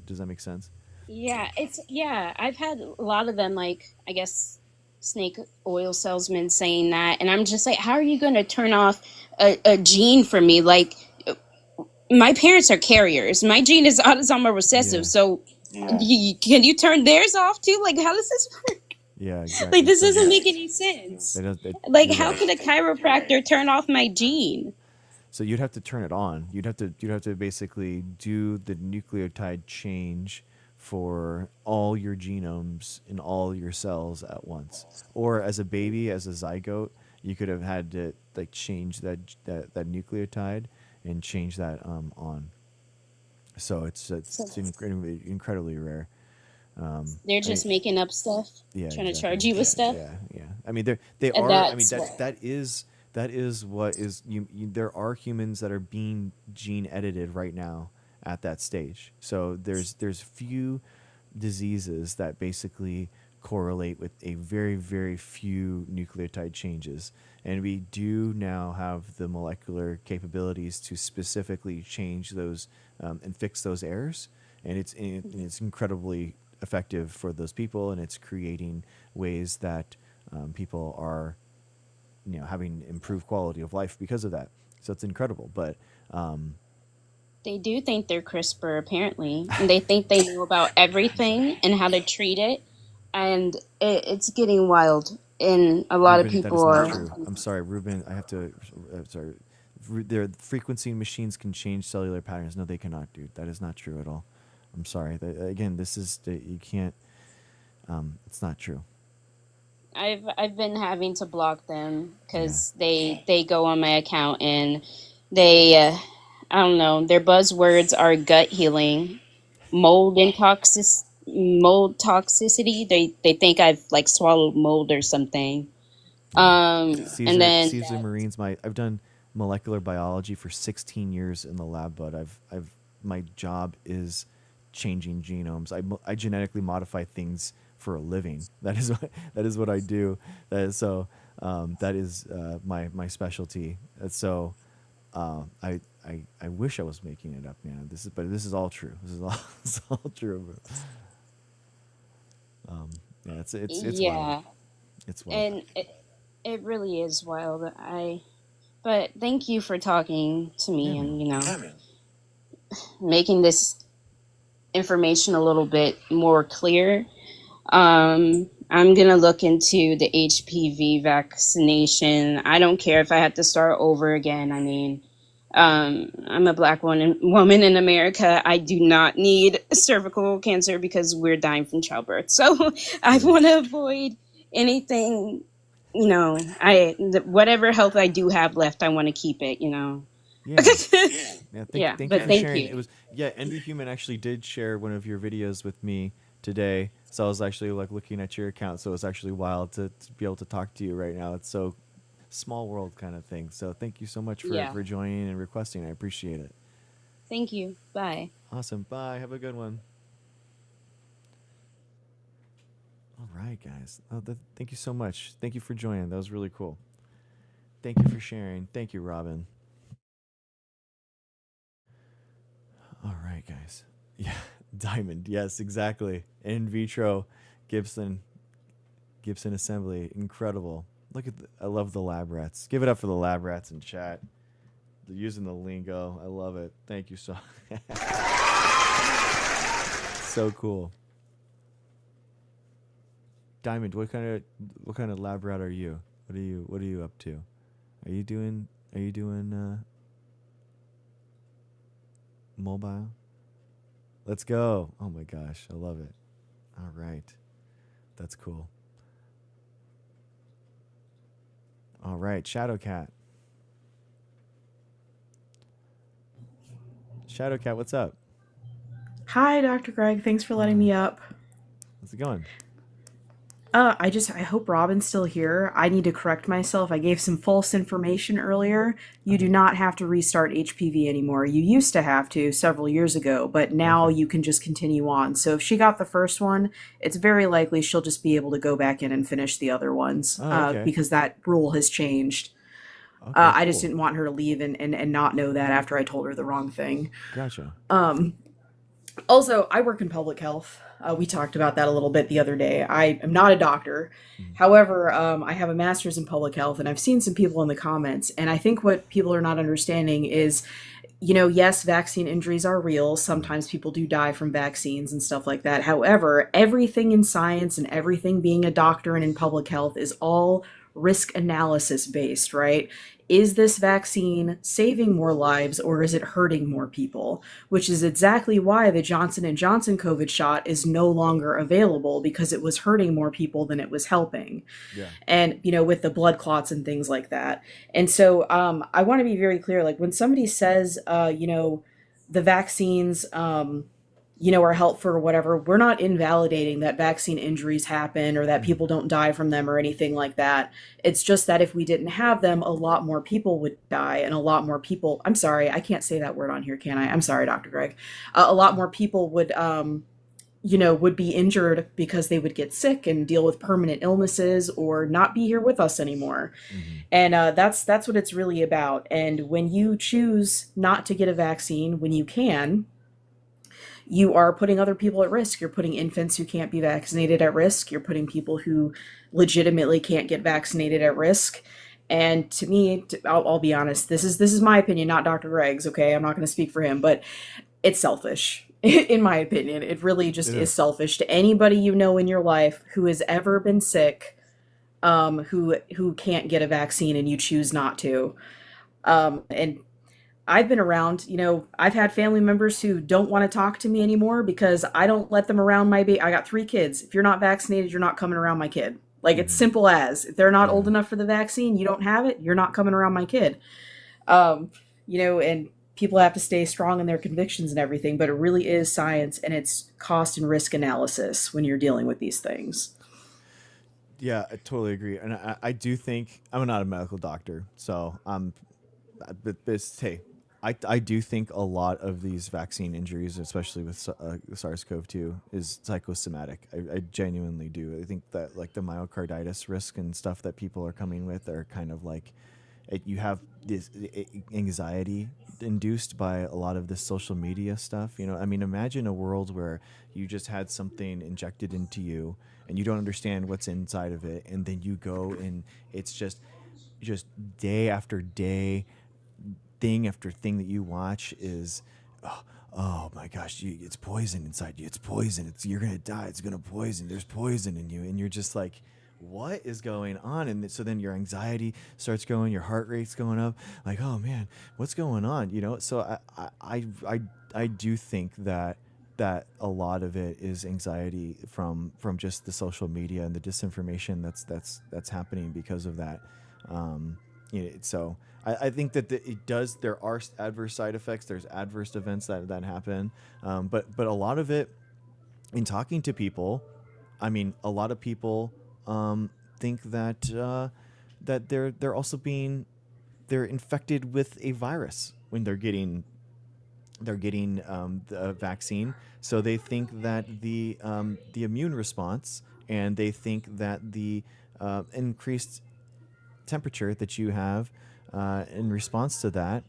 Does that make sense? Yeah, I've had a lot of them, like, I guess, snake oil salesmen saying that, and I'm just like, how are you going to turn off a gene for me? Like, my parents are carriers. My gene is autosomal recessive, Yeah. so can you turn theirs off too? Like, how does this work? Yeah, Like, exactly. this So doesn't make any sense. Like, you're how right. can a chiropractor turn off my gene? So you'd have to turn it on. You'd have to basically do the nucleotide change for all your genomes in all your cells at once. Or as a baby, as a zygote, you could have had to, like, change that nucleotide and change that on. So So it's incredibly rare. they're I mean, just making up stuff, yeah, trying to exactly. charge you with stuff, Yeah, yeah. I mean, they and are. I mean, that's what. that is what is there are humans that are being gene edited right now at that stage. So there's few diseases that basically correlate with a very, very few nucleotide changes, and we do now have the molecular capabilities to specifically change those, and fix those errors, and it's incredibly effective for those people, and it's creating ways that, people are, having improved quality of life because of that. So it's incredible. But They do think they're CRISPR, apparently, and they think they know about everything and how to treat it, and it's getting wild. And a lot of Ruben, that is people not are. true. I'm sorry, Ruben. I have to. Sorry. Their frequency machines can change cellular patterns. No, they cannot, dude. That is not true at all. I'm sorry. Again, this is you can't. It's not true. I've been having to block them Yeah. because they go on my account and they I don't know, their buzzwords are gut healing, mold toxicity. They think I've like swallowed mold or something. Yeah. And then Caesar Marines. I've done molecular biology for 16 years in the lab, but my job is changing genomes. I genetically modify things for a living. That is what I do. That is my specialty. And so I wish I was making it up, man. But this is all true. It's all true. Yeah, it's wild. Yeah, It's wild. and it really is wild. But thank you for talking to Yeah, me and, man. making this information a little bit more clear. I'm gonna look into the HPV vaccination. I don't care if I have to start over again. I mean, I'm a Black woman in America. I do not need cervical cancer because we're dying from childbirth. So I want to avoid anything. Whatever health I do have left, I want to keep it. Yeah. Yeah. Thank you but for thank sharing. you. It was Envy Human actually did share one of your videos with me today. So I was actually like looking at your account. So it's actually wild to be able to talk to you right now. It's so small world kind of thing. So thank you so much for joining and requesting. I appreciate it. Thank you. Bye. Awesome. Bye. Have a good one. All right, guys. Thank you so much. Thank you for joining. That was really cool. Thank you for sharing. Thank you, Robin. All right, guys. Yeah, Diamond. Yes, exactly. In vitro, Gibson assembly. Incredible. I love the lab rats. Give it up for the lab rats in chat. They're using the lingo. I love it. Thank you so. So cool. Diamond, what kind of lab rat are you? What are you up to? Are you doing mobile? Let's go. Oh my gosh, I love it. All right. That's cool. All right, Shadowcat. Shadowcat, what's up? Hi, Dr. Greg. Thanks for letting me up. How's it going? I hope Robin's still here. I need to correct myself. I gave some false information earlier. You do not have to restart HPV anymore. You used to have to several years ago, but now you can just continue on. So if she got the first one, it's very likely she'll just be able to go back in and finish the other ones because that rule has changed. Okay, I just cool. didn't want her to leave and not know that after I told her the wrong thing. Gotcha. Also, I work in public health. We talked about that a little bit the other day. I am not a doctor. However, I have a master's in public health, and I've seen some people in the comments. And I think what people are not understanding is, yes, vaccine injuries are real. Sometimes people do die from vaccines and stuff like that. However, everything in science and everything being a doctor and in public health is all risk analysis based, right? Is this vaccine saving more lives or is it hurting more people? Which is exactly why the Johnson & Johnson COVID shot is no longer available, because it was hurting more people than it was helping. Yeah. And, with the blood clots and things like that. And so I want to be very clear, like when somebody says, the vaccines, are helpful or whatever, we're not invalidating that vaccine injuries happen or that people don't die from them or anything like that. It's just that if we didn't have them, a lot more people would die, and a lot more people, I'm sorry, I can't say that word on here, can I? I'm sorry, Dr. Greg. A lot more people would, would be injured because they would get sick and deal with permanent illnesses or not be here with us anymore. And that's what it's really about. And when you choose not to get a vaccine when you can, you are putting other people at risk. You're putting infants who can't be vaccinated at risk. You're putting people who legitimately can't get vaccinated at risk. And to me, I'll be honest, this is my opinion, not Dr. Greg's, okay? I'm not going to speak for him, but it's selfish, in my opinion. It really just is selfish to anybody you know in your life who has ever been sick, who can't get a vaccine and you choose not to. And I've been around, I've had family members who don't want to talk to me anymore because I don't let them around my baby. I got 3 kids. If you're not vaccinated, you're not coming around my kid. Like, it's simple as, if they're not old enough for the vaccine, you don't have it, you're not coming around my kid. And people have to stay strong in their convictions and everything, but it really is science, and it's cost and risk analysis when you're dealing with these things. Yeah, I totally agree. And I do think, I'm not a medical doctor, so I'm but this, hey, I do think a lot of these vaccine injuries, especially with SARS-CoV-2, is psychosomatic. I genuinely do. I think that like the myocarditis risk and stuff that people are coming with are kind of like you have this anxiety induced by a lot of this social media stuff. You know, I mean, imagine a world where you just had something injected into you and you don't understand what's inside of it, and then you go and it's just day after day, thing after thing that you watch is, oh my gosh, it's poison inside you. It's poison. You're gonna die. It's gonna poison. There's poison in you, and you're just like, what is going on? And so then your anxiety starts going, your heart rate's going up. Like, oh man, what's going on? You know. So I do think that a lot of it is anxiety from just the social media and the disinformation that's happening because of that. So I think that there are adverse side effects. There's adverse events that happen. But a lot of it, in talking to people, I mean, a lot of people think that they're also they're infected with a virus when they're getting the vaccine. So they think that the immune response, and they think that the increased temperature that you have in response to that,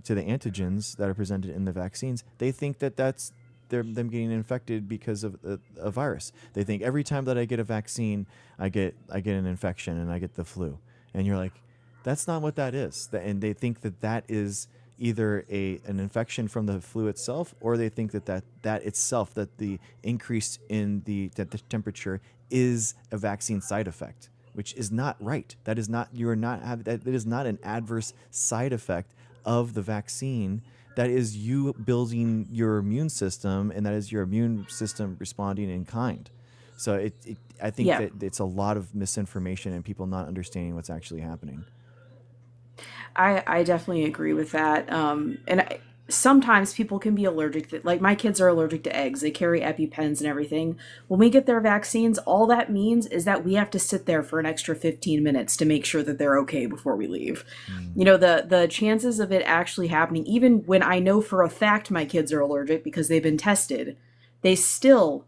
to the antigens that are presented in the vaccines, they think that that's them getting infected because of a virus. They think every time that I get a vaccine, I get an infection and I get the flu. And you're like, that's not what that is. And they think that is either an infection from the flu itself, or they think that itself, that the increase in the temperature is a vaccine side effect, which is not right. That is not that is not an adverse side effect of the vaccine. That is you building your immune system, and that is your immune system responding in kind. So I think Yeah. that it's a lot of misinformation and people not understanding what's actually happening. I definitely agree with that. Sometimes people can be allergic to, like my kids are allergic to eggs. They carry EpiPens and everything. When we get their vaccines, all that means is that we have to sit there for an extra 15 minutes to make sure that they're okay before we leave. You know, the chances of it actually happening, even when I know for a fact my kids are allergic because they've been tested, they still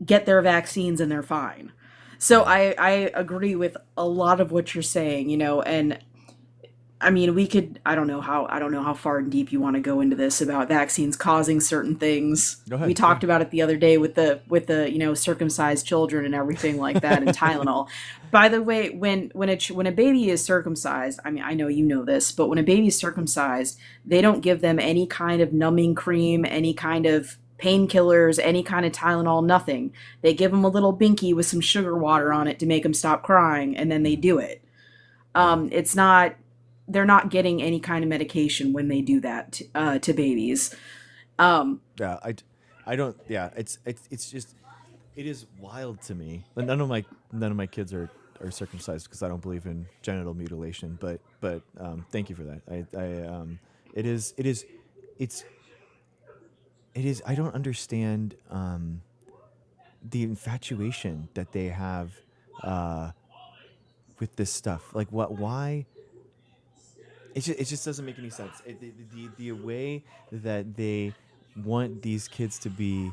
get their vaccines and they're fine. So I agree with a lot of what you're saying, you know, and I mean, I don't know how far and deep you want to go into this about vaccines causing certain things. Go ahead. We talked about it the other day with the circumcised children and everything like that, and Tylenol. By the way, when a baby is circumcised, I mean, I know you know this, but when a baby is circumcised, they don't give them any kind of numbing cream, any kind of painkillers, any kind of Tylenol, nothing. They give them a little binky with some sugar water on it to make them stop crying, and then they do it. They're not getting any kind of medication when they do that to babies. Yeah, I don't. Yeah, it's just, it is wild to me. None of my kids are circumcised because I don't believe in genital mutilation. But thank you for that. It is. I don't understand the infatuation that they have with this stuff. Like why? It just doesn't make any sense. The way that they want these kids to be,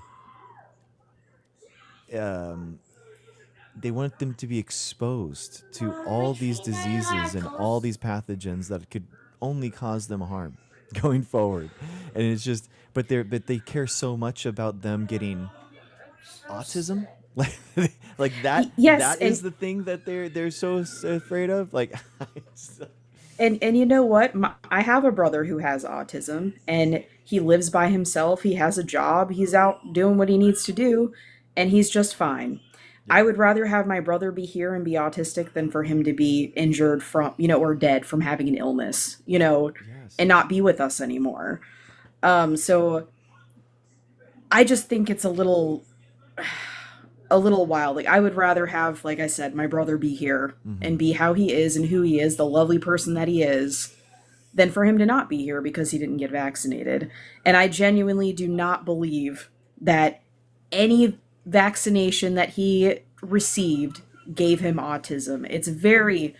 they want them to be exposed to all these diseases and all these pathogens that could only cause them harm going forward. And it's just, but they care so much about them getting autism. Like that. Yes, That is the thing that they're so afraid of. Like. And you know what? I have a brother who has autism, and he lives by himself. He has a job. He's out doing what he needs to do, and he's just fine. Yeah. I would rather have my brother be here and be autistic than for him to be injured from, or dead from having an illness, Yes. and not be with us anymore. So I just think it's a little wild. Like I would rather have, like I said, my brother be here and be how he is and who he is, the lovely person that he is, than for him to not be here because he didn't get vaccinated. And I genuinely do not believe that any vaccination that he received gave him autism. It's very,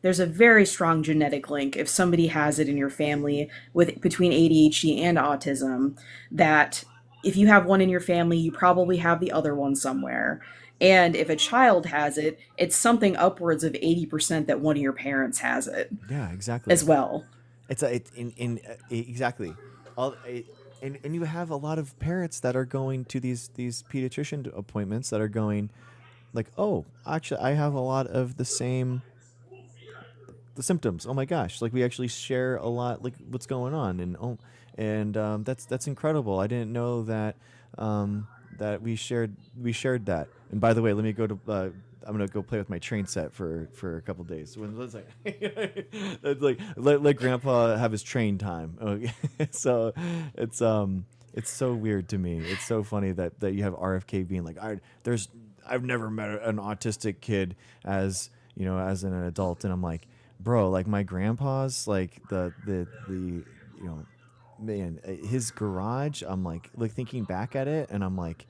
there's a very strong genetic link if somebody has it in your family with between ADHD and autism, that if you have one in your family, you probably have the other one somewhere. And if a child has it, it's something upwards of 80% that one of your parents has it Yeah, exactly. as well. It's a, it, in exactly. All and you have a lot of parents that are going to these pediatrician appointments that are going like, oh, actually, I have a lot of the symptoms. Oh my gosh, like we actually share a lot, like what's going on, and that's incredible. I didn't know that that we shared that. And by the way, let me go to. I'm gonna go play with my train set for a couple days. When it's like, it's like let Grandpa have his train time. Okay. So it's so weird to me. It's so funny that you have RFK being like, I've never met an autistic kid as as an adult, and I'm like, bro, like my grandpa's like the man, his garage. I'm like thinking back at it, and I'm like,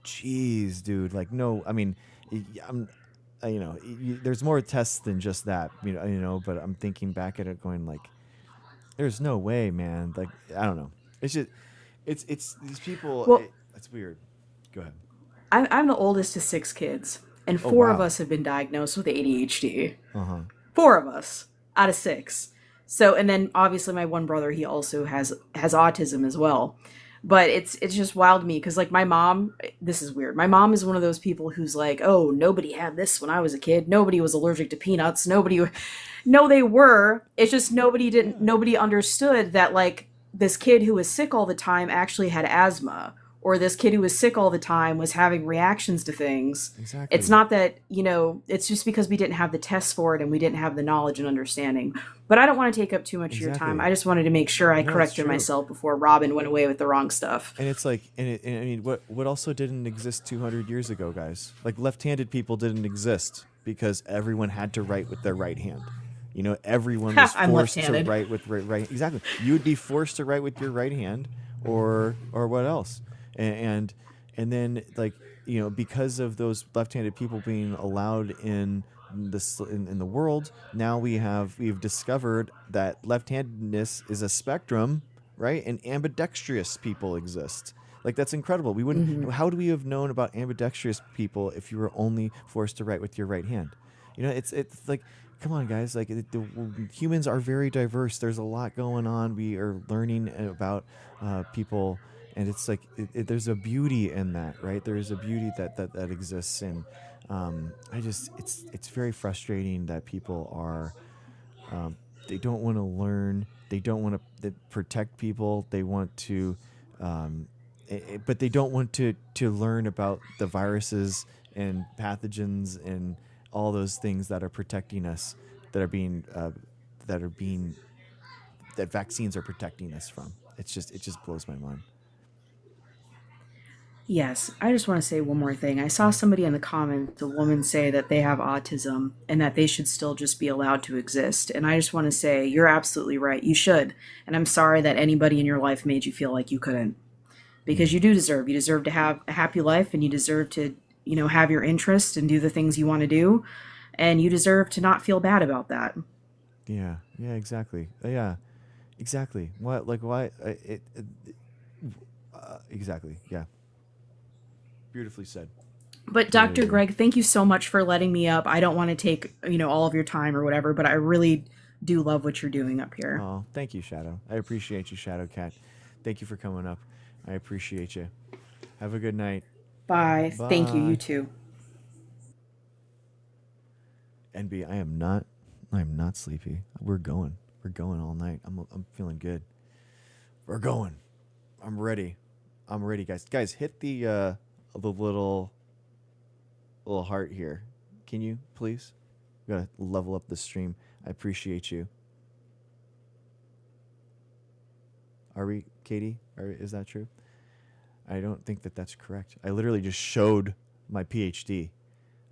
geez, dude, like no, I mean, I'm. There's more tests than just that, But I'm thinking back at it, going like, "There's no way, man." Like, I don't know. It's just, it's these people. Well, It's weird. Go ahead. I'm the oldest of 6 kids, and Oh four of wow. us have been diagnosed with ADHD. Uh huh. Four of us out of six. So, and then obviously my one brother, he also has autism as well. But it's just wild to me because like my mom, this is weird. My mom is one of those people who's like, oh, nobody had this when I was a kid. Nobody was allergic to peanuts. No, they were. It's just nobody understood that like this kid who was sick all the time actually had asthma, or this kid who was sick all the time was having reactions to things. It's Exactly. not that, it's just because we didn't have the tests for it and we didn't have the knowledge and understanding. But I don't want to take up too much of your time. Exactly. I just wanted to make sure I No, it's corrected true. myself before Robin went away with the wrong stuff. And it's like, and I mean, what also didn't exist 200 years ago, guys? Like left-handed people didn't exist because everyone had to write with their right hand. Everyone was I'm forced to left-handed. write with right. Exactly, you would be forced to write with your right hand, or what else? And and then like because of those left-handed people being allowed in the world, now we've discovered that left-handedness is a spectrum, right? And ambidextrous people exist. Like that's incredible. We Hmm. wouldn't. How do we have known about ambidextrous people if you were only forced to write with your right hand? It's like, come on, guys. Like humans are very diverse. There's a lot going on. We are learning about people, and it's like there's a beauty in that, right? There is a beauty that exists, and I just it's very frustrating that people are they don't want to learn. They don't want to protect people. They want to, um, but they don't want to learn about the viruses and pathogens and all those things that are protecting us, that are being that are being that vaccines are protecting us from. It just blows my mind. Yes, I just want to say one more thing. I saw somebody in the comments, a woman, say that they have autism and that they should still just be allowed to exist. And I just want to say, you're absolutely right. You should. And I'm sorry that anybody in your life made you feel like you couldn't. Because Mm. you do deserve. You deserve to have a happy life, and you deserve to, have your interests and do the things you want to do. And you deserve to not feel bad about that. Yeah, yeah, exactly. Yeah, exactly. What like why exactly. Yeah, beautifully said. But Totally Dr. agree. Greg, thank you so much for letting me up. I don't want to take, all of your time or whatever, but I really do love what you're doing up here. Oh, thank you, Shadow. I appreciate you, Shadow Cat. Thank you for coming up. I appreciate you. Have a good night. Bye. Thank you. You Bye. too. NB, I am not sleepy. We're going. We're going all night. I'm feeling good. We're going. I'm ready. I'm ready, guys. Guys, hit the little heart here. Can you please? We gotta level up the stream. I appreciate you. Are we, Katie? Is that true? I don't think that that's correct. I literally just showed my PhD.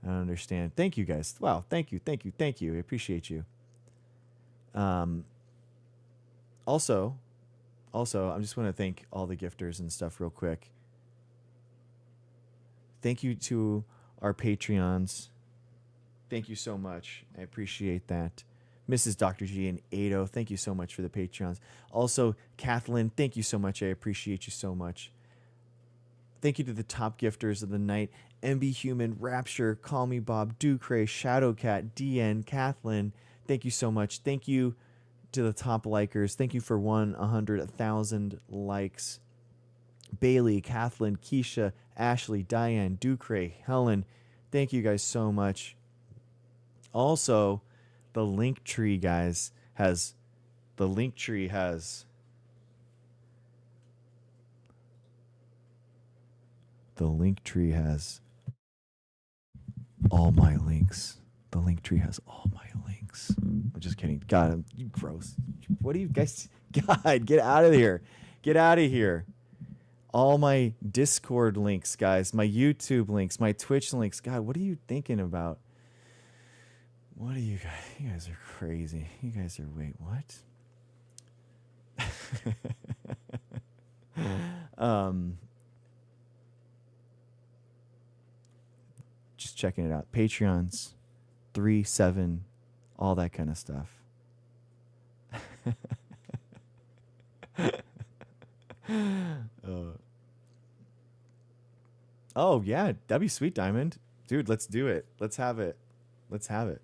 I don't understand. Thank you, guys. Wow. Thank you. Thank you. Thank you. I appreciate you. Um, also, I just want to thank all the gifters and stuff real quick. Thank you to our Patreons. Thank you so much. I appreciate that. Mrs. Dr. G and Ado, thank you so much for the Patreons. Also, Kathleen, thank you so much. I appreciate you so much. Thank you to the top gifters of the night. MB Human, Rapture, Call Me Bob, Ducray, Shadowcat, DN, Kathleen. Thank you so much. Thank you to the top likers. Thank you for 100,000 likes. Bailey, Kathleen, Keisha, Ashley, Diane, Ducray, Helen. Thank you guys so much. Also, the link tree, guys, has all my links. The link tree has all my links. I'm just kidding. God, you gross. What do you guys? God, get out of here. Get out of here. All my Discord links, guys, my YouTube links, my Twitch links. God, what are you thinking about? What are you guys? You guys are crazy. You guys are, wait, what? Just checking it out. Patreons, 3, 7, all that kind of stuff. Oh yeah, that'd be sweet, Diamond. Dude, let's do it. Let's have it. Let's have it.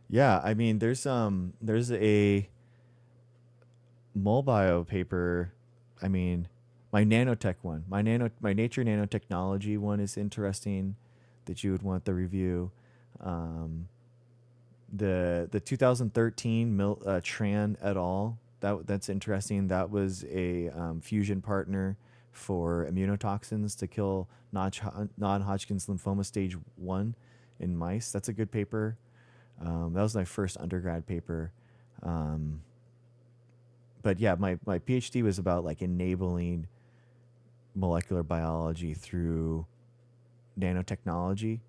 Yeah, I mean, there's a mobile paper. I mean, my nanotech one, my nature nanotechnology one is interesting, that you would want the review. The 2013 Tran et al. That's interesting. That was a fusion partner for immunotoxins to kill non-Hodgkin's lymphoma stage 1 in mice. That's a good paper. That was my first undergrad paper. But yeah, my PhD was about like enabling molecular biology through nanotechnology,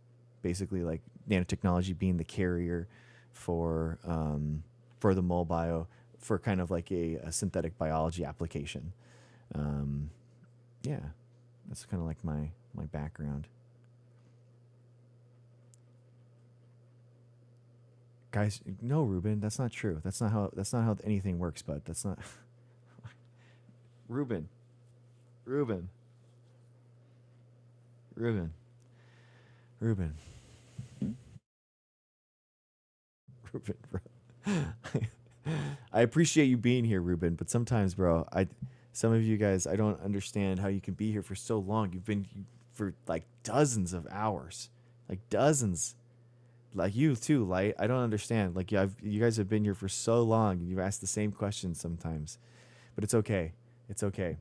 basically like nanotechnology being the carrier for the mobile, for kind of like a synthetic biology application. Yeah, that's kind of like my background. Guys, no, Ruben, that's not true. That's not how anything works, bud. That's not Ruben. Ruben, bro. Ruben, bro. I appreciate you being here, Ruben, but sometimes, bro, some of you guys, I don't understand how you can be here for so long. You've been for like dozens of hours, like dozens. Like you too, Light. I don't understand. Like you guys have been here for so long. You've asked the same questions sometimes, but it's okay. It's okay.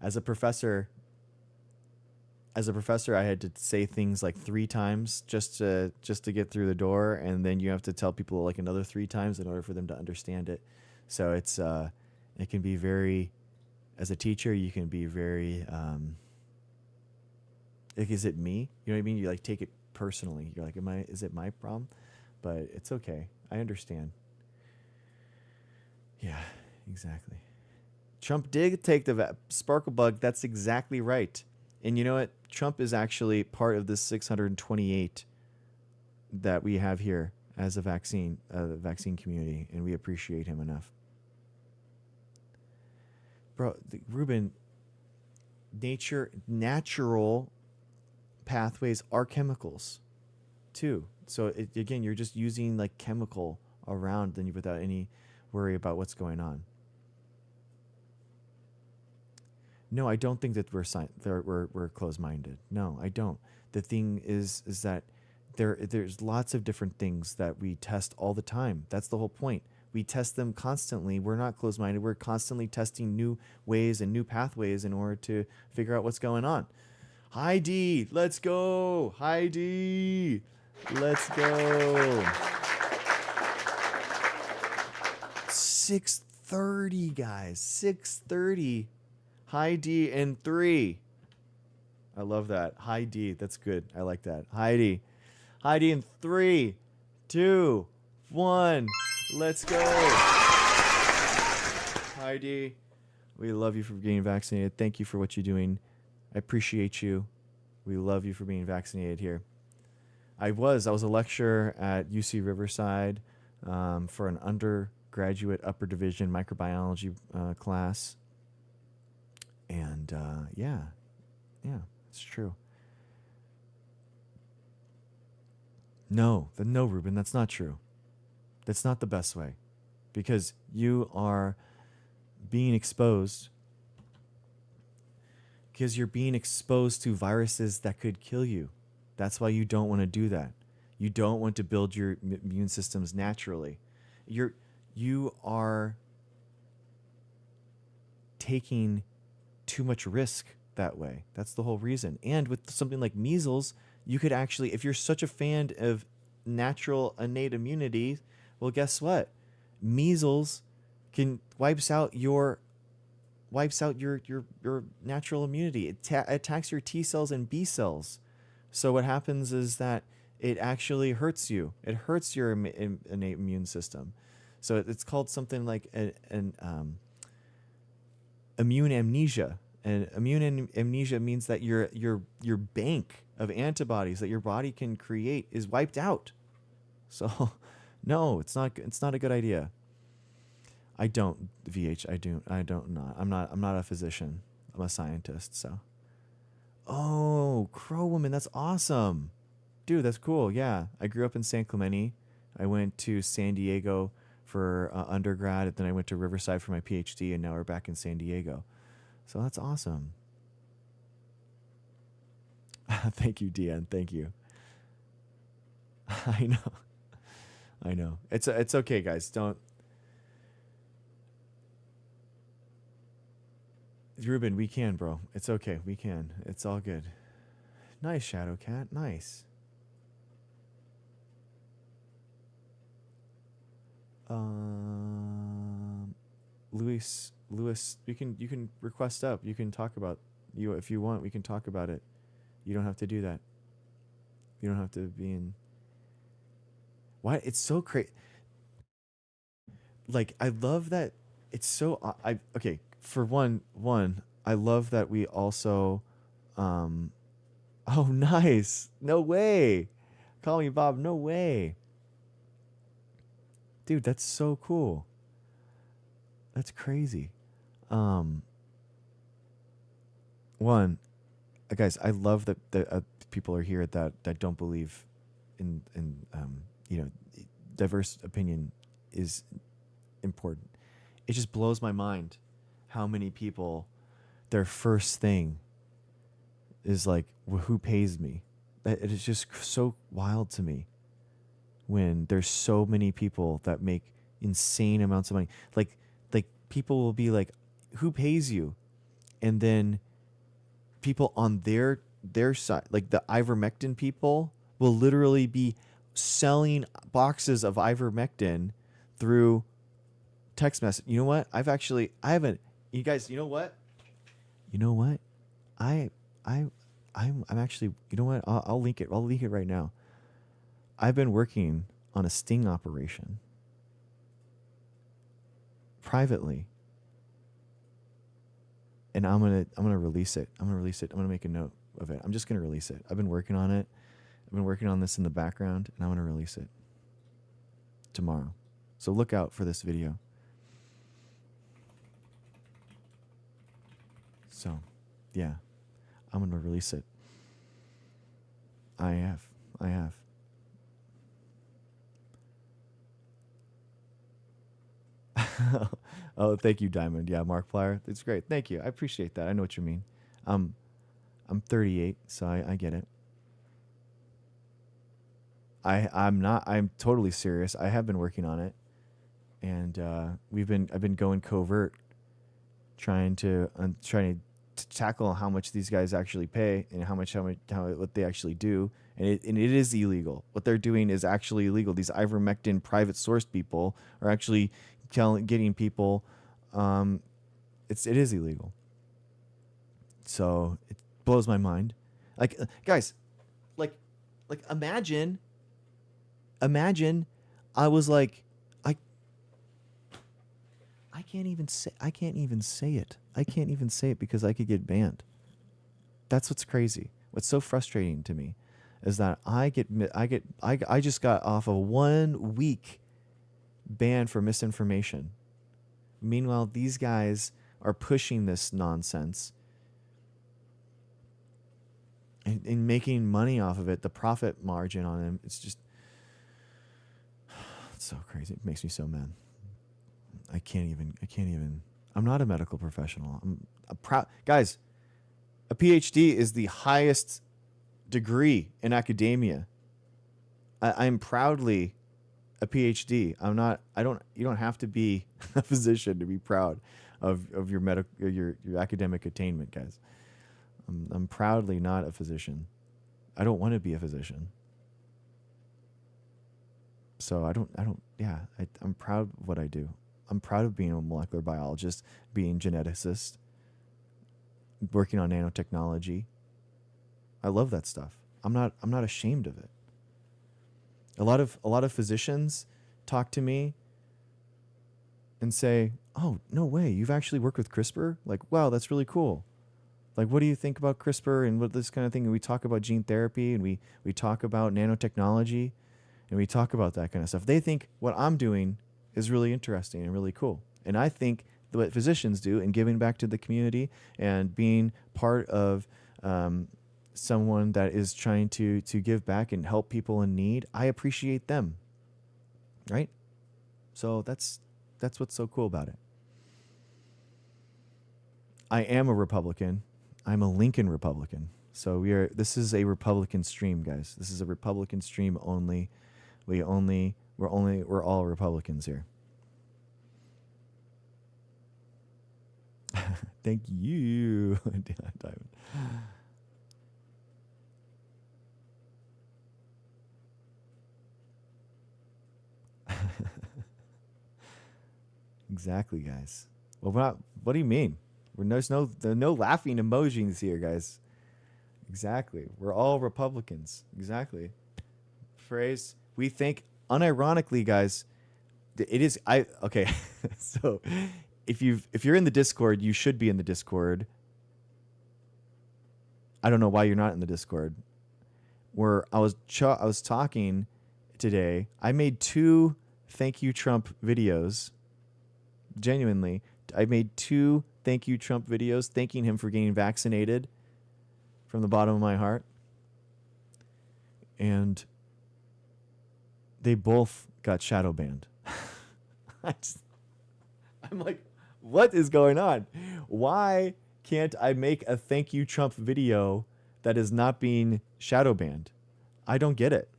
As a professor, I had to say things like 3 times just to get through the door, and then you have to tell people like another 3 times in order for them to understand it. So it's it can be very, as a teacher, you can be very like, is it me? You know what I mean? You like take it personally. You're like, is it my problem? But it's okay. I understand. Yeah, exactly. Trump did take the sparkle bug. That's exactly right. And you know what? Trump is actually part of this 628 that we have here as a vaccine community, and we appreciate him enough. Bro, Ruben, natural pathways are chemicals too. So again, you're just using like chemical around then without any worry about what's going on. No, I don't think that we're closed-minded. No, I don't. The thing is that there's lots of different things that we test all the time. That's the whole point. We test them constantly. We're not closed-minded. We're constantly testing new ways and new pathways in order to figure out what's going on. Heidi, let's go. Heidi, let's go. 6:30, guys. 6:30. Heidi in 3. I love that. Heidi, that's good. I like that. Heidi in 3, 2, 1. Let's go. Heidi, we love you for getting vaccinated. Thank you for what you're doing. I appreciate you. We love you for being vaccinated here. I was a lecturer at UC Riverside for an undergraduate upper division microbiology class, and yeah, it's true. No, Ruben, that's not true. That's not the best way, because you are being exposed. Because you're being exposed to viruses that could kill you. That's why you don't want to do that. You don't want to build your immune systems naturally. You are taking too much risk that way. That's the whole reason. And with something like measles, you could actually, if you're such a fan of natural innate immunity, well, guess what? Measles wipes out your natural immunity. It attacks your T cells and B cells. So what happens is that it actually hurts you. It hurts your innate immune system. So it's called something like an immune amnesia. And immune amnesia means that your bank of antibodies that your body can create is wiped out. So no, it's not a good idea. I don't, VH. I don't not. I'm not a physician. I'm a scientist. So. Oh, Crow Woman. That's awesome, dude. That's cool. Yeah, I grew up in San Clemente. I went to San Diego for undergrad, and then I went to Riverside for my PhD, and now we're back in San Diego. So that's awesome. Thank you, Deanne. Thank you. I know. It's okay, guys. Don't. Ruben, we can, bro. It's okay. We can. It's all good. Nice, Shadow Cat. Nice. Luis, you can request up. You can talk about you if you want. We can talk about it. You don't have to do that. You don't have to be in. Why? It's so crazy. Like, I love that. It's so. Okay. For one, I love that we also. Oh, nice. No way. Call me Bob. No way. Dude, that's so cool. That's crazy. One, guys, I love that people are here that don't believe in diverse opinion is important. It just blows my mind how many people, their first thing is like, who pays me? It is just so wild to me when there's so many people that make insane amounts of money. Like people will be like, who pays you? And then people on their side, like the ivermectin people, will literally be selling boxes of ivermectin through text message. You know what? I haven't. You guys, you know what? I'm actually. You know what? I'll link it. I'll link it right now. I've been working on a sting operation privately, and I'm gonna release it. I'm gonna make a note of it. I'm just gonna release it. I've been working on it. I've been working on this in the background, and I'm gonna release it tomorrow. So look out for this video. So, yeah, I'm gonna release it. I have. Oh, thank you, Diamond. Yeah, Markiplier. It's great. Thank you. I appreciate that. I know what you mean. I'm 38, so I get it. I'm totally serious. I have been working on it, and I've been going covert, trying to tackle how much these guys actually pay and what they actually do, and it is illegal. What they're doing is actually illegal. These ivermectin private sourced people are actually getting people. It is illegal. So it blows my mind. Like, guys, like imagine. I was like, I can't even say it. I can't even say it because I could get banned. That's what's crazy. What's so frustrating to me is that I just got off a 1 week ban for misinformation. Meanwhile, these guys are pushing this nonsense and making money off of it. The profit margin on them, it's so crazy. It makes me so mad. I can't even. I'm not a medical professional. I'm proud, guys. A PhD is the highest degree in academia. I'm proudly a PhD. You don't have to be a physician to be proud of your your academic attainment, guys. I'm proudly not a physician. I don't want to be a physician. So I'm proud of what I do. I'm proud of being a molecular biologist, being geneticist, working on nanotechnology. I love that stuff. I'm not ashamed of it. A lot of physicians talk to me and say, "Oh, no way, you've actually worked with CRISPR? Like, wow, that's really cool. Like, what do you think about CRISPR and what this kind of thing?" And we talk about gene therapy and we talk about nanotechnology and we talk about that kind of stuff. They think what I'm doing is really interesting and really cool. And I think what physicians do in giving back to the community and being part of someone that is trying to give back and help people in need, I appreciate them, right? So that's what's so cool about it. I am a Republican. I'm a Lincoln Republican. So this is a Republican stream, guys. This is a Republican stream only. We're all Republicans here. Thank you, Diamond. Exactly, guys. Well, what do you mean? There's no laughing emojis here, guys. Exactly. We're all Republicans. Exactly. Phrase. We think unironically, guys. It is okay. So, if you're in the Discord, you should be in the Discord. I don't know why you're not in the Discord. Where I was talking today. I made 2 thank you Trump videos. Genuinely, I made 2 thank you Trump videos thanking him for getting vaccinated from the bottom of my heart. And they both got shadow banned. I'm like, what is going on? Why can't I make a thank you Trump video that is not being shadow banned? I don't get it.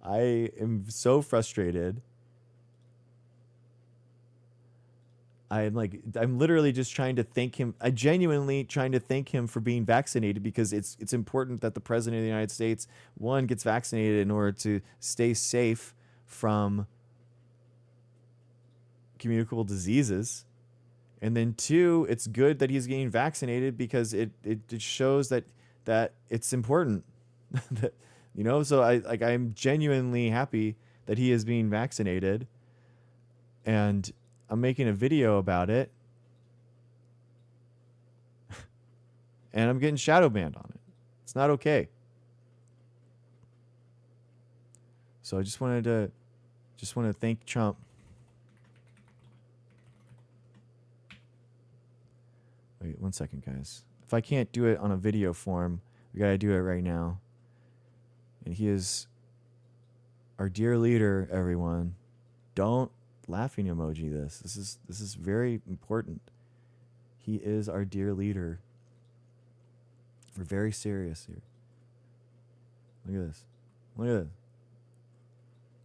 I am so frustrated. I'm literally just trying to thank him. I genuinely trying to thank him for being vaccinated because it's important that the president of the United States, 1, gets vaccinated in order to stay safe from communicable diseases. And then 2, it's good that he's getting vaccinated because it shows that it's important. That, so I'm genuinely happy that he is being vaccinated. And I'm making a video about it. And I'm getting shadow banned on it. It's not okay. So I just want to thank Trump. Wait 1 second, guys. If I can't do it on a video form, we got to do it right now. And he is our dear leader, everyone. Don't laughing emoji this. This is very important. He is our dear leader. We're very serious here. Look at this. Look at this.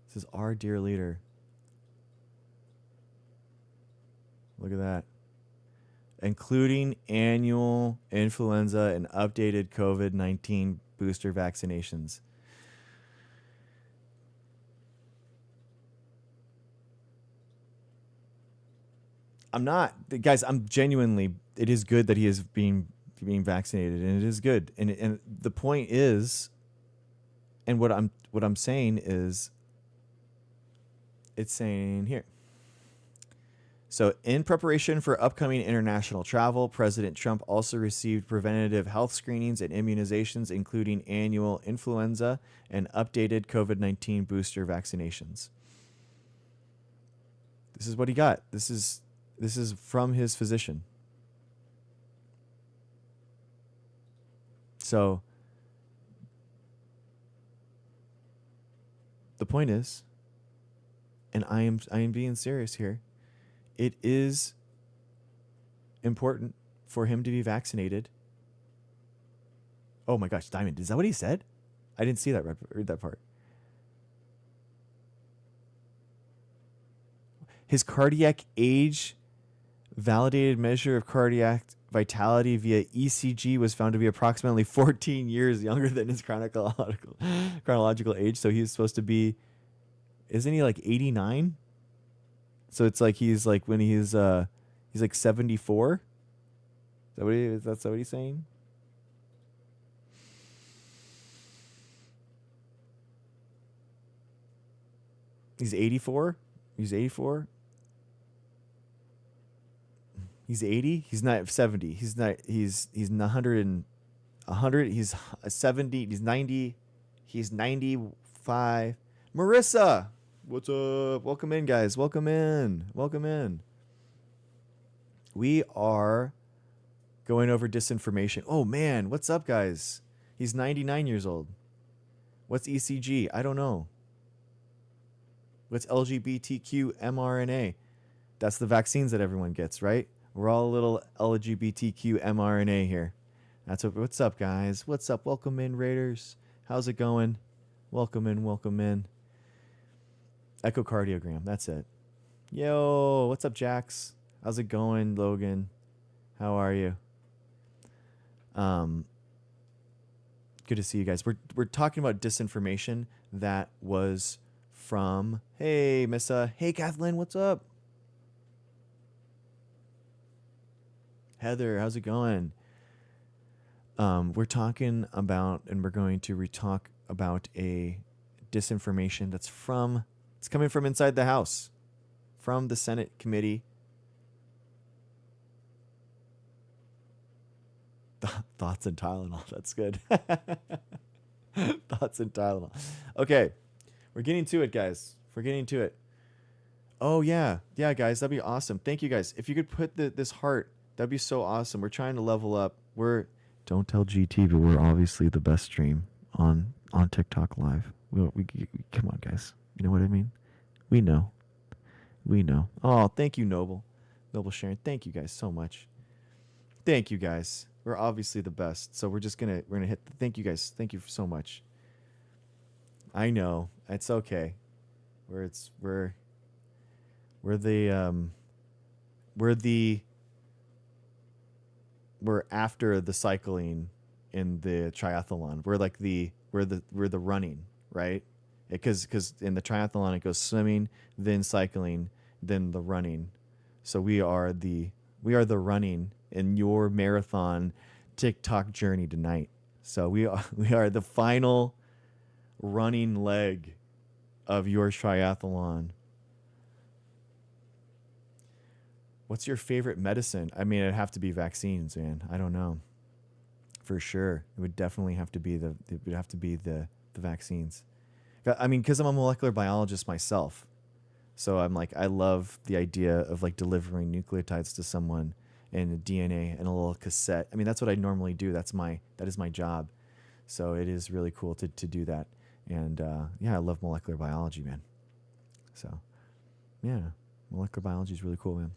This is our dear leader. Look at that. Including annual influenza and updated COVID-19 booster vaccinations. Guys, I'm genuinely, it is good that he is being vaccinated, and it is good. And the point is, and what I'm saying is, it's saying here. So, in preparation for upcoming international travel, President Trump also received preventative health screenings and immunizations, including annual influenza and updated COVID-19 booster vaccinations. This is what he got. This is from his physician. So, the point is, and I am being serious here, it is important for him to be vaccinated. Oh my gosh, Diamond, is that what he said? I didn't see that, read that part. His cardiac age validated measure of cardiac vitality via ECG was found to be approximately 14 years younger than his chronological age. So he's supposed to be, isn't he like 89? So it's like he's like when he's like 74. Is that what that's what he's saying? He's 84. He's 84. He's 80. He's not 70. He's not. He's 100 and 100. He's 70. He's 90. He's 95. Marissa, what's up? Welcome in, guys. Welcome in. Welcome in. We are going over disinformation. Oh man, what's up, guys? He's 99 years old. What's ECG? I don't know. What's LGBTQ mRNA? That's the vaccines that everyone gets, right? We're all a little LGBTQ mRNA here. That's what. What's up, guys? What's up? Welcome in, Raiders. How's it going? Welcome in. Welcome in. Echocardiogram. That's it. Yo, what's up, Jax? How's it going, Logan? How are you? Good to see you guys. We're talking about disinformation that was from. Hey, Missa. Hey, Kathleen. What's up? Heather, how's it going? We're talking about, and we're going to re-talk about a disinformation that's it's coming from inside the House, from the Senate committee. Thoughts and Tylenol, that's good. Thoughts and Tylenol. Okay, we're getting to it, guys. We're getting to it. Oh, yeah. Yeah, guys, that'd be awesome. Thank you, guys. If you could put this heart, that'd be so awesome. We're trying to level up. Don't tell GT, but we're obviously the best stream on TikTok Live. We come on, guys. You know what I mean? We know. Oh, thank you, Noble Sharon. Thank you guys so much. Thank you guys. We're obviously the best. So we're gonna hit. Thank you guys. Thank you so much. I know it's okay. We're after the cycling in the triathlon. We're the running, right? Because in the triathlon it goes swimming, then cycling, then the running. So we are the running in your marathon TikTok journey tonight. So we are the final running leg of your triathlon. What's your favorite medicine? I mean, it'd have to be vaccines, man. I don't know. For sure. It would definitely have to be the vaccines. I mean, because I'm a molecular biologist myself. So I'm like, I love the idea of like delivering nucleotides to someone and DNA and a little cassette. I mean, that's what I normally do. That is my job. So it is really cool to do that. And yeah, I love molecular biology, man. So yeah, molecular biology is really cool, man.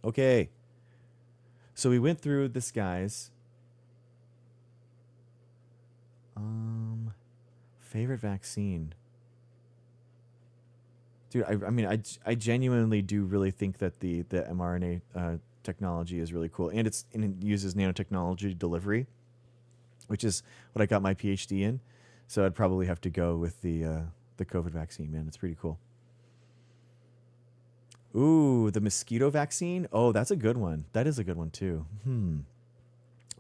Okay. So we went through this guy's favorite vaccine. Dude, I mean, I genuinely do really think that the mRNA technology is really cool, and it uses nanotechnology delivery, which is what I got my PhD in. So I'd probably have to go with the COVID vaccine, man. It's pretty cool. Ooh, the mosquito vaccine. Oh, that's a good one. That is a good one too.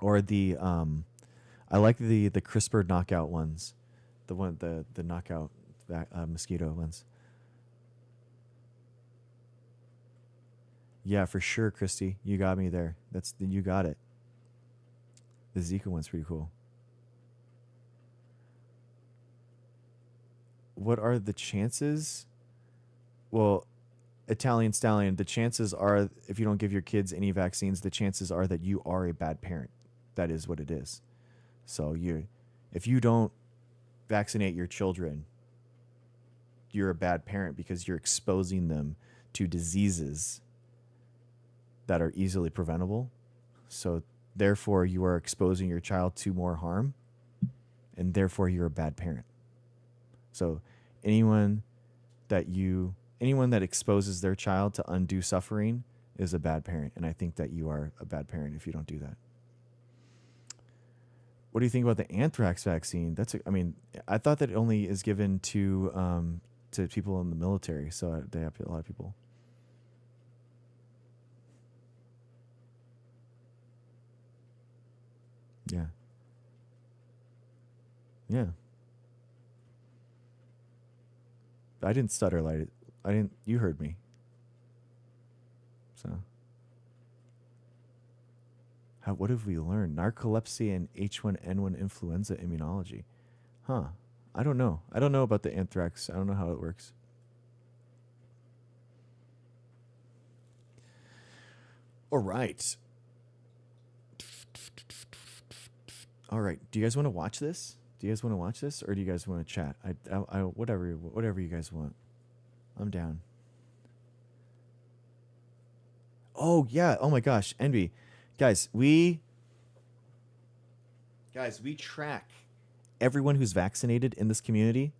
Or the I like the CRISPR knockout ones, the knockout mosquito ones. Yeah, for sure, Christy. You got me there. You got it. The Zika one's pretty cool. What are the chances? Well, Italian Stallion, the chances are, if you don't give your kids any vaccines, the chances are that you are a bad parent. That is what it is. So if you don't vaccinate your children, you're a bad parent because you're exposing them to diseases that are easily preventable. So therefore, you are exposing your child to more harm, and therefore you're a bad parent. So anyone that exposes their child to undue suffering is a bad parent, and I think that you are a bad parent if you don't do that. What do you think about the anthrax vaccine? I thought that it only is given to people in the military, so they have a lot of people. Yeah. Yeah. I didn't stutter like it. You heard me. So. What have we learned? Narcolepsy and H1N1 influenza immunology. Huh. I don't know. I don't know about the anthrax. I don't know how it works. All right. All right. Do you guys want to watch this? Or do you guys want to chat? Whatever you guys want. I'm down. Oh yeah. Oh my gosh. Envy. Guys, we track everyone who's vaccinated in this community.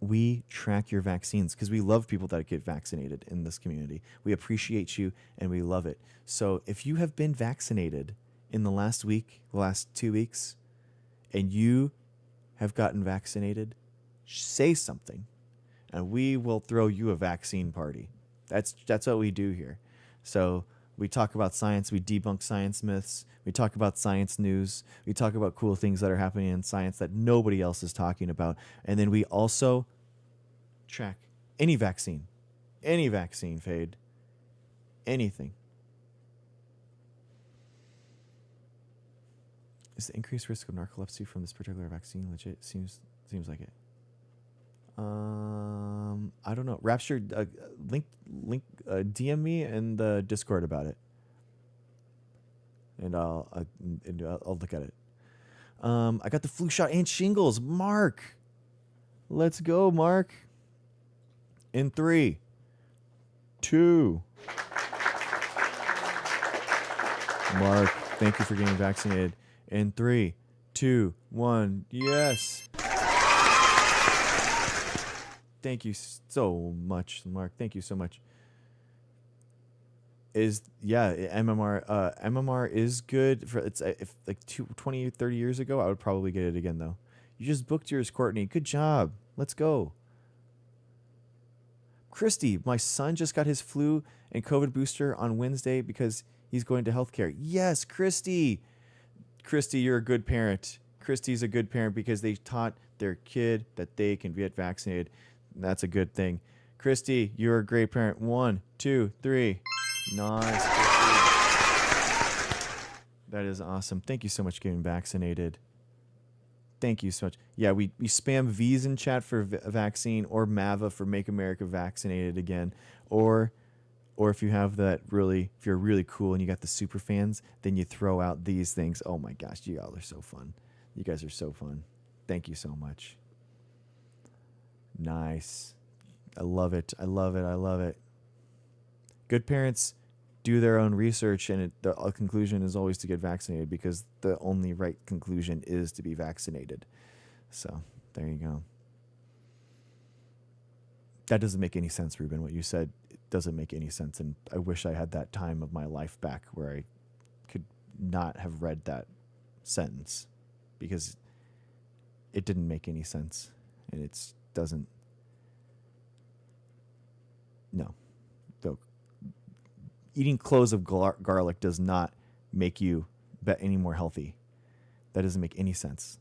We track your vaccines because we love people that get vaccinated in this community. We appreciate you and we love it. So if you have been vaccinated in the last 2 weeks, and you have gotten vaccinated, say something, and we will throw you a vaccine party. That's what we do here. So we talk about science, we debunk science myths, we talk about science news, we talk about cool things that are happening in science that nobody else is talking about, and then we also track any vaccine, Fade, anything. Is the increased risk of narcolepsy from this particular vaccine legit? Seems like it. I don't know. Rapture, link, DM me in the Discord about it, and I'll look at it. I got the flu shot and shingles. Mark, let's go, Mark. In 3, 2. Mark, thank you for getting vaccinated. In 3, 2, 1, yes. Thank you so much, Mark. Thank you so much. MMR is good for if like 20, 30 years ago, I would probably get it again though. You just booked yours, Courtney. Good job. Let's go. Christy, my son just got his flu and COVID booster on Wednesday because he's going to healthcare. Yes, Christy. Christy, you're a good parent. Christy's a good parent because they taught their kid that they can get vaccinated. That's a good thing. Christy, you're a great parent. 1, 2, 3. Nice, Christy. That is awesome. Thank you so much for getting vaccinated. Thank you so much. Yeah, we spam V's in chat for vaccine, or MAVA for Make America Vaccinated Again, or if you have if you're really cool and you got the super fans, then you throw out these things. Oh my gosh, you all are so fun. You guys are so fun. Thank you so much. Nice. I love it. I love it. I love it. Good parents do their own research, and the conclusion is always to get vaccinated because the only right conclusion is to be vaccinated. So there you go. That doesn't make any sense, Ruben. What you said doesn't make any sense, and I wish I had that time of my life back where I could not have read that sentence because it didn't make any sense, and it doesn't. No. Eating cloves of garlic does not make you any more healthy. That doesn't make any sense.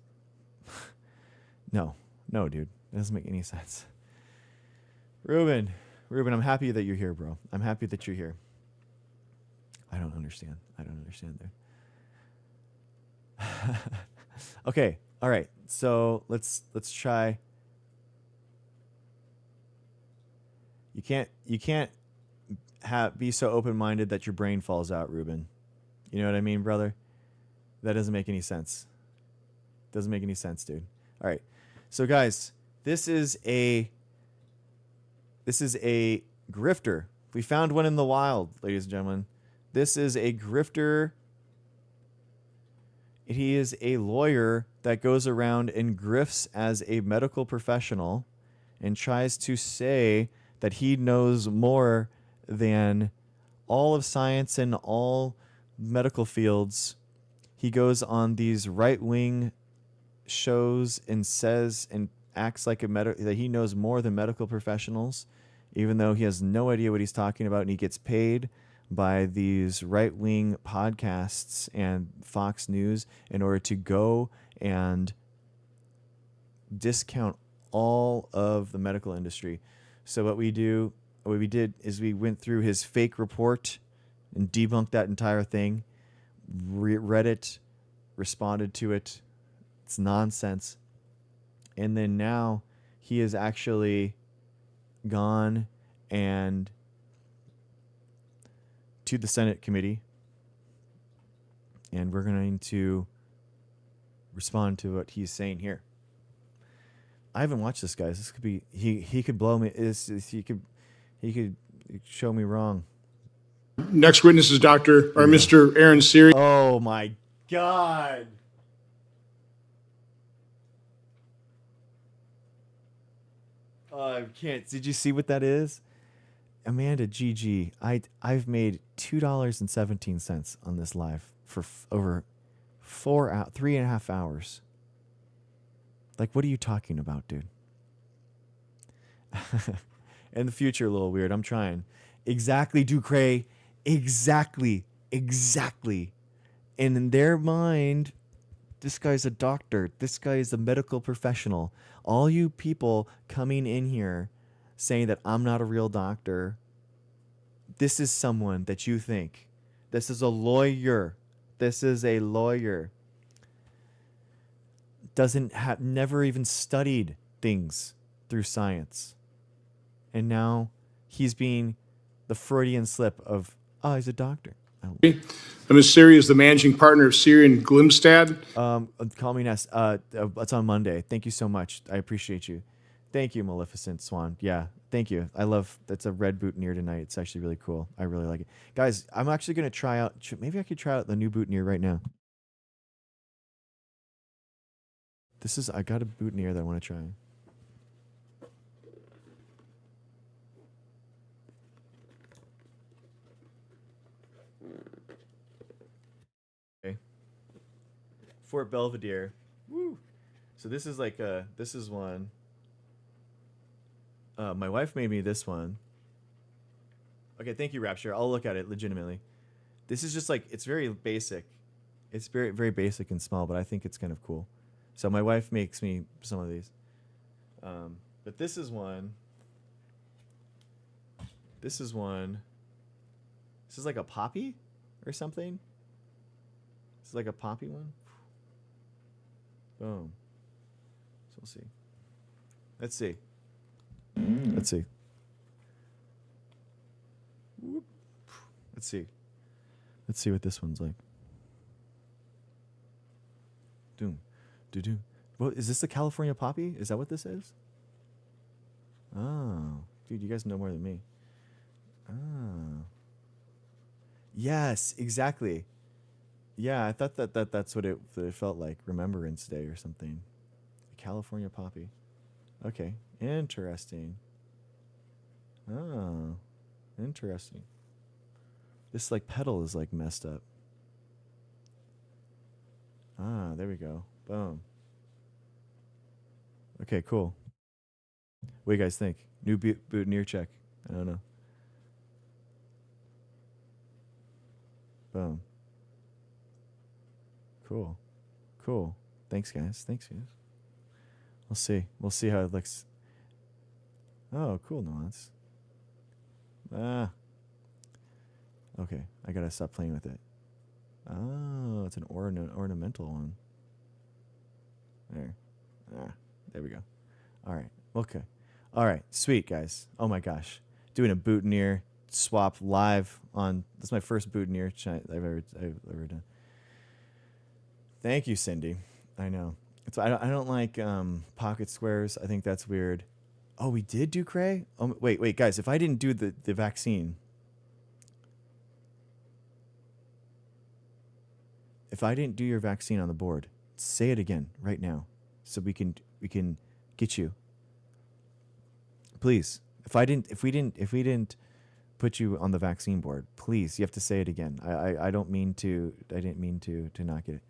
No, dude. It doesn't make any sense. Ruben, Ruben, I'm happy that you're here, bro. I'm happy that you're here. I don't understand. There. Okay. All right. So let's try. You can't be so open-minded that your brain falls out, Ruben. You know what I mean, brother? That doesn't make any sense. Doesn't make any sense, dude. All right. So guys, this is a grifter. We found one in the wild, ladies and gentlemen. This is a grifter. He is a lawyer that goes around and grifts as a medical professional and tries to say that he knows more than all of science and all medical fields. He goes on these right-wing shows and says and acts like that he knows more than medical professionals, even though he has no idea what he's talking about, and he gets paid by these right-wing podcasts and Fox News in order to go and discount all of the medical industry. So what we did is we went through his fake report and debunked that entire thing, read it, responded to it. It's nonsense. And then now he has actually gone and to the Senate committee, and we're going to respond to what he's saying here. I haven't watched this, guys. This could be he could blow me. He could show me wrong. Next witness is Mr. Aaron Siri. Oh my God. Oh, I can't. Did you see what that is? Amanda GG. I've made $2.17 on this live for over 3.5 hours. Like, what are you talking about, dude? In the future, a little weird. I'm trying. Exactly, Ducray. Exactly. And in their mind, this guy's a doctor. This guy is a medical professional. All you people coming in here saying that I'm not a real doctor, this is someone that you think. This is a lawyer. Never even studied things through science. And now he's being the Freudian slip of, oh, he's a doctor. Ms. Siri is the managing partner of Siri and Glimstad. Call me next. It's on Monday. Thank you so much. I appreciate you. Thank you, Maleficent Swan. Yeah, thank you. That's a red boutonniere tonight. It's actually really cool. I really like it. Guys, I'm actually going to try out, maybe I could try out the new boutonniere right now. I got a boutonniere that I want to try. Okay. Fort Belvedere. Woo. So this is one. My wife made me this one. Okay, thank you, Rapture. I'll look at it legitimately. This is just it's very basic. It's very, very basic and small, but I think it's kind of cool. So my wife makes me some of these. But this is one. This is like a poppy or something. This is like a poppy one. Boom. So we'll see. Let's see. Whoop. Let's see what this one's like. Doom. Do-do. Well, is this the California poppy? Is that what this is? Oh. Dude, you guys know more than me. Oh. Yes, exactly. Yeah, I thought that's what it felt like. Remembrance Day or something. The California poppy. Okay. Interesting. Oh. Interesting. This pedal is messed up. Ah, there we go. Boom. Okay, cool. What do you guys think? New boutonniere check. I don't know. Boom. Cool. Thanks, guys. We'll see how it looks. Oh, cool nuance. Ah. Okay, I gotta stop playing with it. Oh, it's an ornamental one. There. There we go. All right. Okay. All right. Sweet, guys. Oh my gosh. Doing a boutonniere swap live on. This is my first boutonniere I've ever done. Thank you, Cindy. I know. I don't like pocket squares. I think that's weird. Oh, we did do Cray? Oh, wait, guys. If I didn't do the vaccine, if I didn't do your vaccine on the board, say it again right now, so we can get you. Please. If we didn't put you on the vaccine board, please, you have to say it again. I didn't mean to not get it.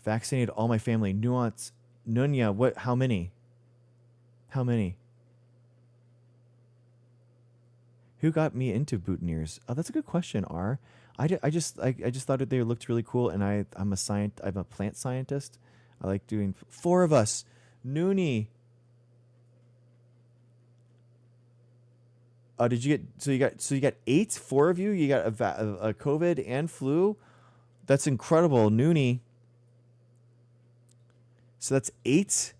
Vaccinated all my family. Nuance. Nunya, what? How many? How many? Who got me into boutonnieres? Oh, that's a good question, R. I just thought that they looked really cool, and I'm a plant scientist. I like doing 4 of us. Noonie. Did you get you got 8? 4 of you. You got a COVID and flu. That's incredible, Noonie. So that's 8.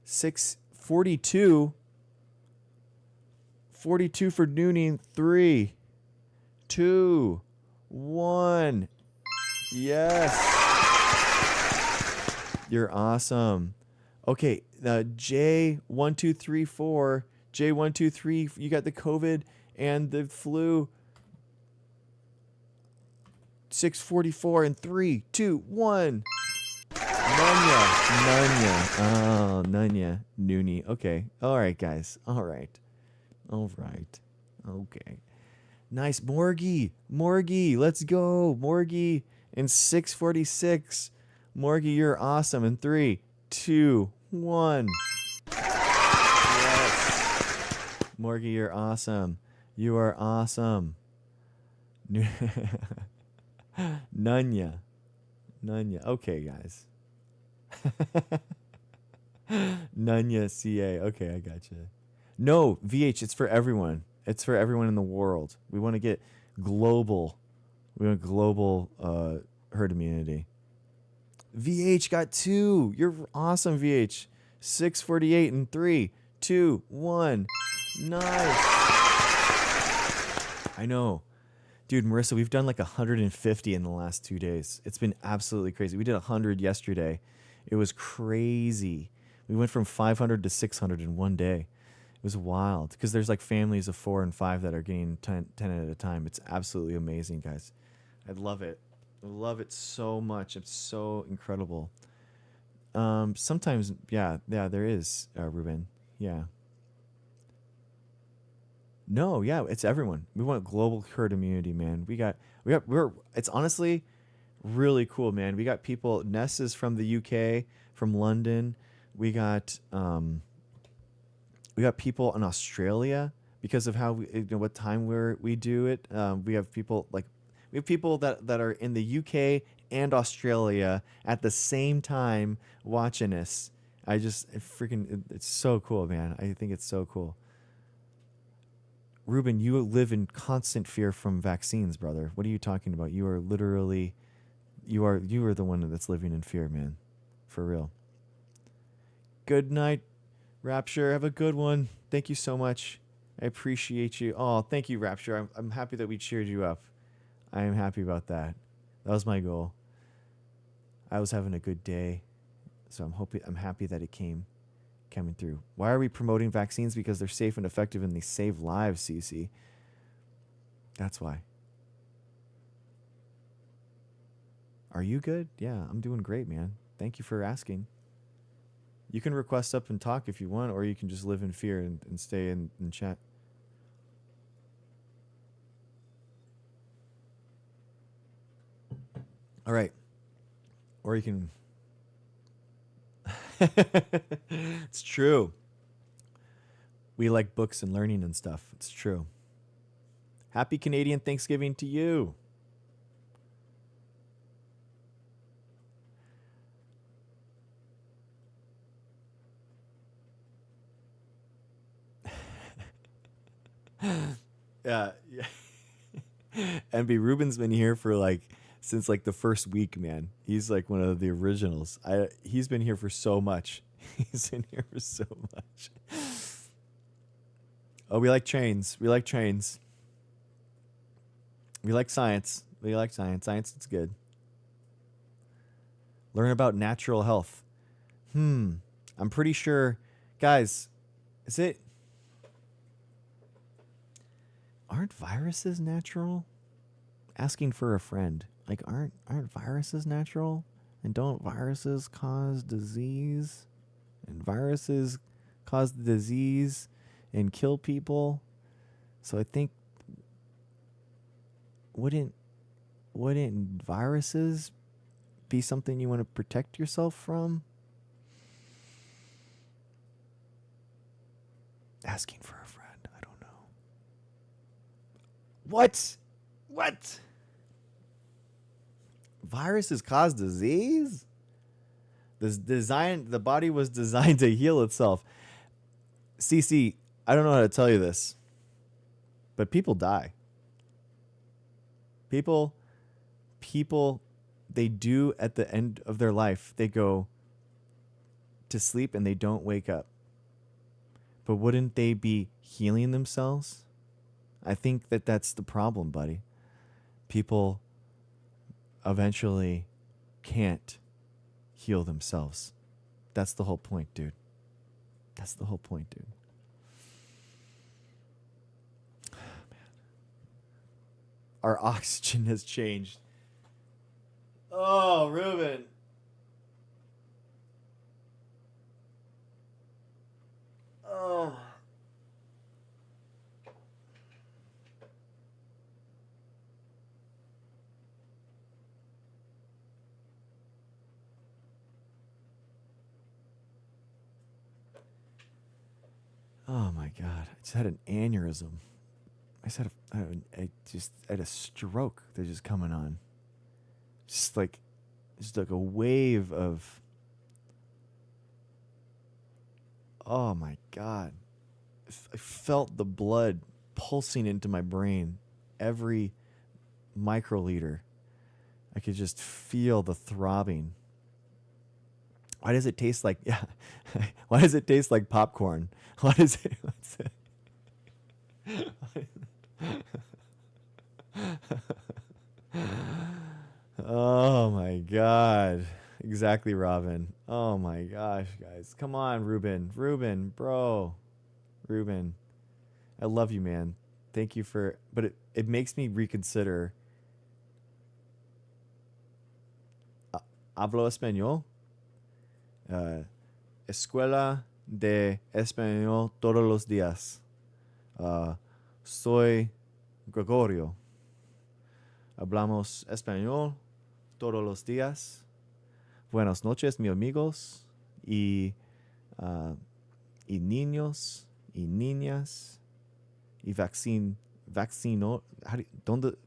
642. 42 for Noonie. 3, 2, 1. Yes. You're awesome. Okay, J1234, J123, you got the COVID and the flu. 644 and 3, 2, 1. Nunya. Oh, Nunya. Noonie. Okay. All right, guys. All right. Okay. Nice. Morgie. Let's go. Morgie and 646. Morgie, you're awesome. And 3, 2, 1. Yes. Morgie, you're awesome. You are awesome. Nunya. Okay, guys. Nunya CA. Okay, I gotcha. No, VH, it's for everyone. It's for everyone in the world. We want to get global. We want global herd immunity. VH got 2. You're awesome, VH. 648 and 3, 2, 1. Nice. I know. Dude, Marissa, we've done like 150 in the last 2 days. It's been absolutely crazy. We did 100 yesterday. It was crazy. We went from 500 to 600 in one day. It was wild because there's like families of 4 and 5 that are getting 10 at a time. It's absolutely amazing, guys. I love it. I love it so much. It's so incredible. Sometimes, yeah, there is, Ruben. Yeah. No, yeah, it's everyone. We want global herd immunity, man. It's honestly really cool, man. We got people. Ness is from the UK, from London. We got people in Australia because of how what time we do it. We have people that are in the UK and Australia at the same time watching us. It's so cool, man. I think it's so cool. Ruben, you live in constant fear from vaccines, brother. What are you talking about? You are literally, you are the one that's living in fear, man. For real. Good night, Rapture. Have a good one. Thank you so much. I appreciate you. Oh, thank you, Rapture. I'm happy that we cheered you up. I am happy about that. That was my goal. I was having a good day, so I'm happy that it coming through. Why are we promoting vaccines? Because they're safe and effective and they save lives, CC. That's why. Are you good? Yeah, I'm doing great, man. Thank you for asking. You can request up and talk if you want, or you can just live in fear and stay in chat. All right. Or you can... It's true. We like books and learning and stuff. It's true. Happy Canadian Thanksgiving to you. Yeah. MB Ruben's been here for since the first week, man. He's one of the originals. He's been here for so much. He's been here for so much. Oh, we like trains. We like trains. We like science. We like science. Science is good. Learn about natural health. I'm pretty sure, guys, aren't viruses natural? Asking for a friend. Aren't viruses natural? And don't viruses cause disease? And viruses cause disease and kill people? So I think wouldn't viruses be something you want to protect yourself from? Asking for a friend. I don't know. What? Viruses cause disease? The body was designed to heal itself. CC, I don't know how to tell you this, but people die. People, they do at the end of their life, they go to sleep and they don't wake up. But wouldn't they be healing themselves? I think that's the problem, buddy. People eventually can't heal themselves. That's the whole point, dude. That's the whole point, dude. Man. Our oxygen has changed. Oh, Ruben. Oh. Oh my God! I just had an aneurysm. I had a stroke. They're just coming on. Just like a wave of. Oh my God! I felt the blood pulsing into my brain, every microliter. I could just feel the throbbing. Why does it taste like Why does it taste like popcorn? What is it? What's it? Oh my God. Exactly, Robin. Oh my gosh, guys. Come on, Ruben, bro. Ruben. I love you, man. Thank you but it makes me reconsider. Hablo español. Escuela de español todos los días. Soy Gregorio. Hablamos español todos los días. Buenas noches, mis amigos y niños y niñas y vaccino.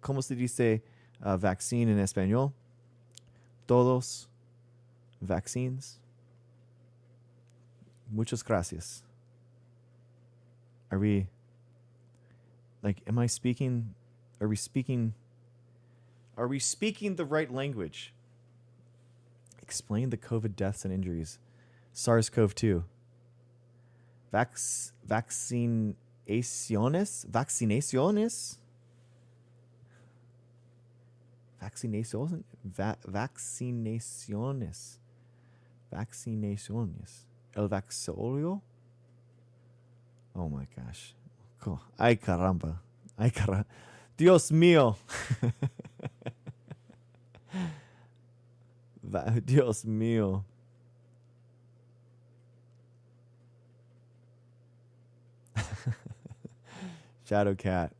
¿Cómo se dice vaccine en español? Todos vaccines. Muchas gracias. Are we speaking the right language? Explain the COVID deaths and injuries. SARS-CoV-2. Vaccinaciones? Vaccinaciones? El vaxolio? Oh my gosh. Cool. Ay caramba. Dios mío. Dios mío. Shadow Cat.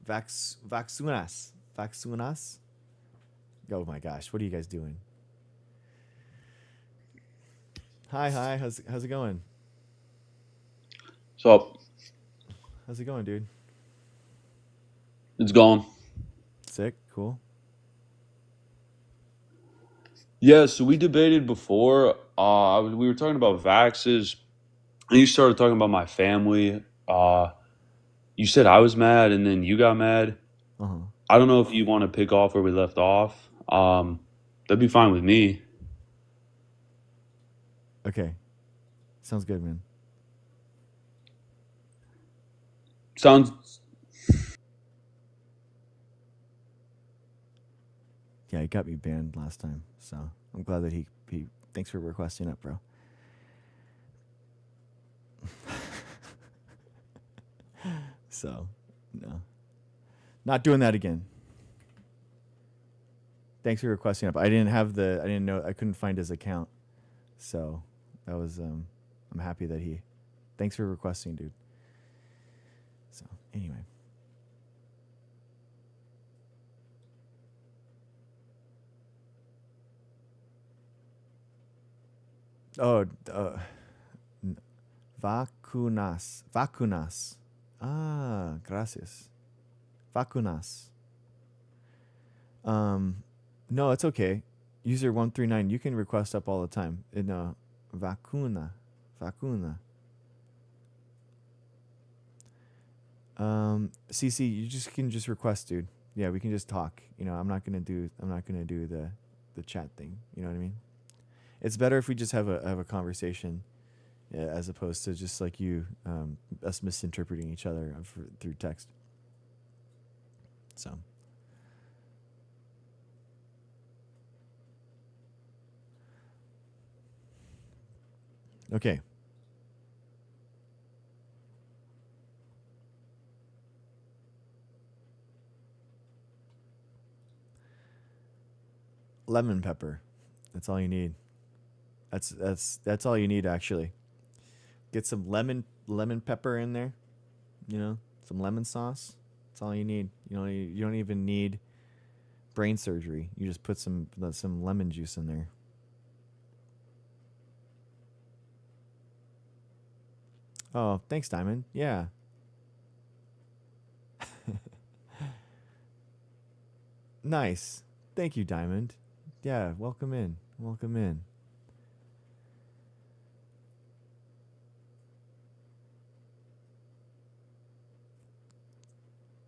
Vacunas. Oh my gosh, what are you guys doing? Hi. How's it going? So How's it going, dude? it's gone. Sick. Cool. Yeah, so we debated before. We were talking about vaxes, and you started talking about my family. you said I was mad and then you got mad. Uh-huh. I don't know if you want to pick off where we left off. That'd be fine with me. Okay. Sounds good, man. Sounds Yeah, he got me banned last time, so I'm glad that he thanks for requesting it, bro. So, no. Not doing that again. Thanks for requesting it. I didn't know, I couldn't find his account. So, that was I'm happy that thanks for requesting, dude. So, anyway. Oh, vacunas. Ah, gracias. Vacunas. No, it's okay. User 139, you can request up all the time. Vacuna. CC, you can just request, dude. Yeah, we can just talk. I'm not gonna do the chat thing. You know what I mean? It's better if we just have a conversation, as opposed to just like us misinterpreting each other through text. So. Okay. Lemon pepper. That's all you need. That's all you need, actually. Get some lemon pepper in there. Some lemon sauce. That's all you need. You don't even need brain surgery. You just put some lemon juice in there. Oh, thanks, Diamond. Yeah. Nice. Thank you, Diamond. Yeah, welcome in.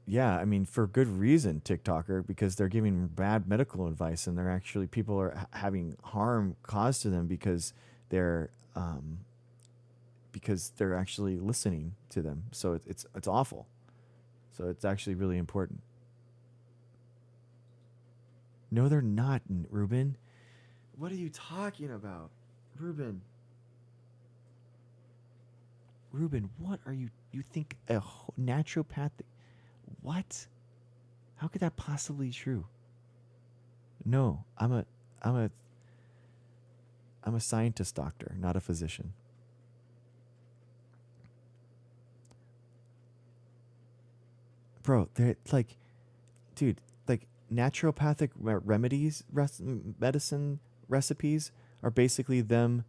Yeah, I mean, for good reason, TikToker, because they're giving bad medical advice, and people are having harm caused to them because they're actually listening to them. So it's awful. So it's actually really important. No, they're not, Ruben. What are you talking about? Ruben, what are you think a naturopathic? What? How could that possibly be true? No, I'm a scientist doctor, not a physician. Bro, they're like, dude, like naturopathic remedies, medicine recipes are basically them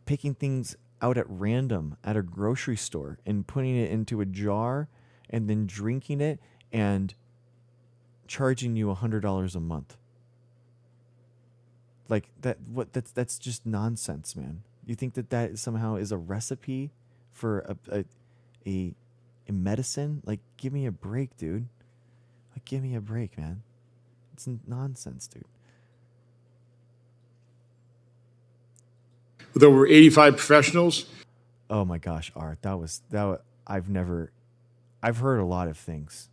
picking things out at random at a grocery store and putting it into a jar and then drinking it and charging you $100 a month. Like that's just nonsense, man. You think that somehow is a recipe for a medicine? Like, give me a break, dude. Like, give me a break, man. It's nonsense, dude. With over 85 professionals. Oh my gosh, Art, I've heard a lot of things.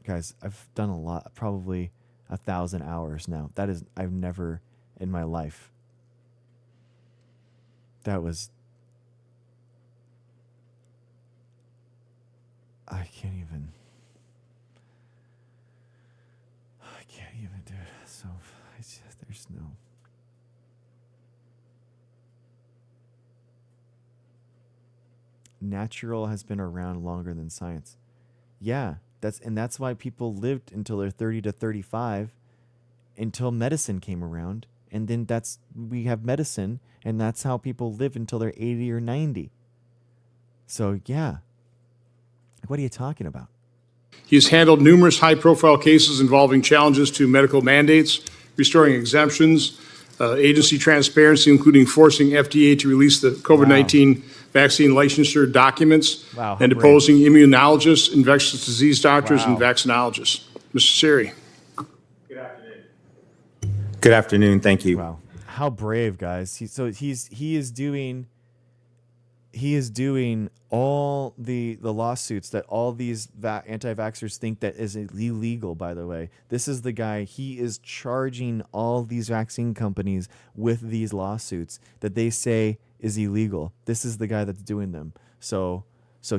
Guys, I've done a lot, probably 1,000 hours now. I've never in my life. I can't even, dude. So, there's no. Natural has been around longer than science. Yeah, that's why people lived until they're 30 to 35 until medicine came around, and then we have medicine, and that's how people live until they're 80 or 90. So, yeah. What are you talking about? He has handled numerous high-profile cases involving challenges to medical mandates, restoring exemptions, agency transparency, including forcing FDA to release the COVID-19 vaccine licensure documents, Wow, and how brave. deposing immunologists, infectious disease doctors, and Wow. vaccinologists. Mr. Siri. Good afternoon. Thank you. Wow, how brave, guys. He is doing all the lawsuits that all these anti-vaxxers think that is illegal. By the way, this is the guy. He is charging all these vaccine companies with these lawsuits that they say is illegal. This is the guy that's doing them. So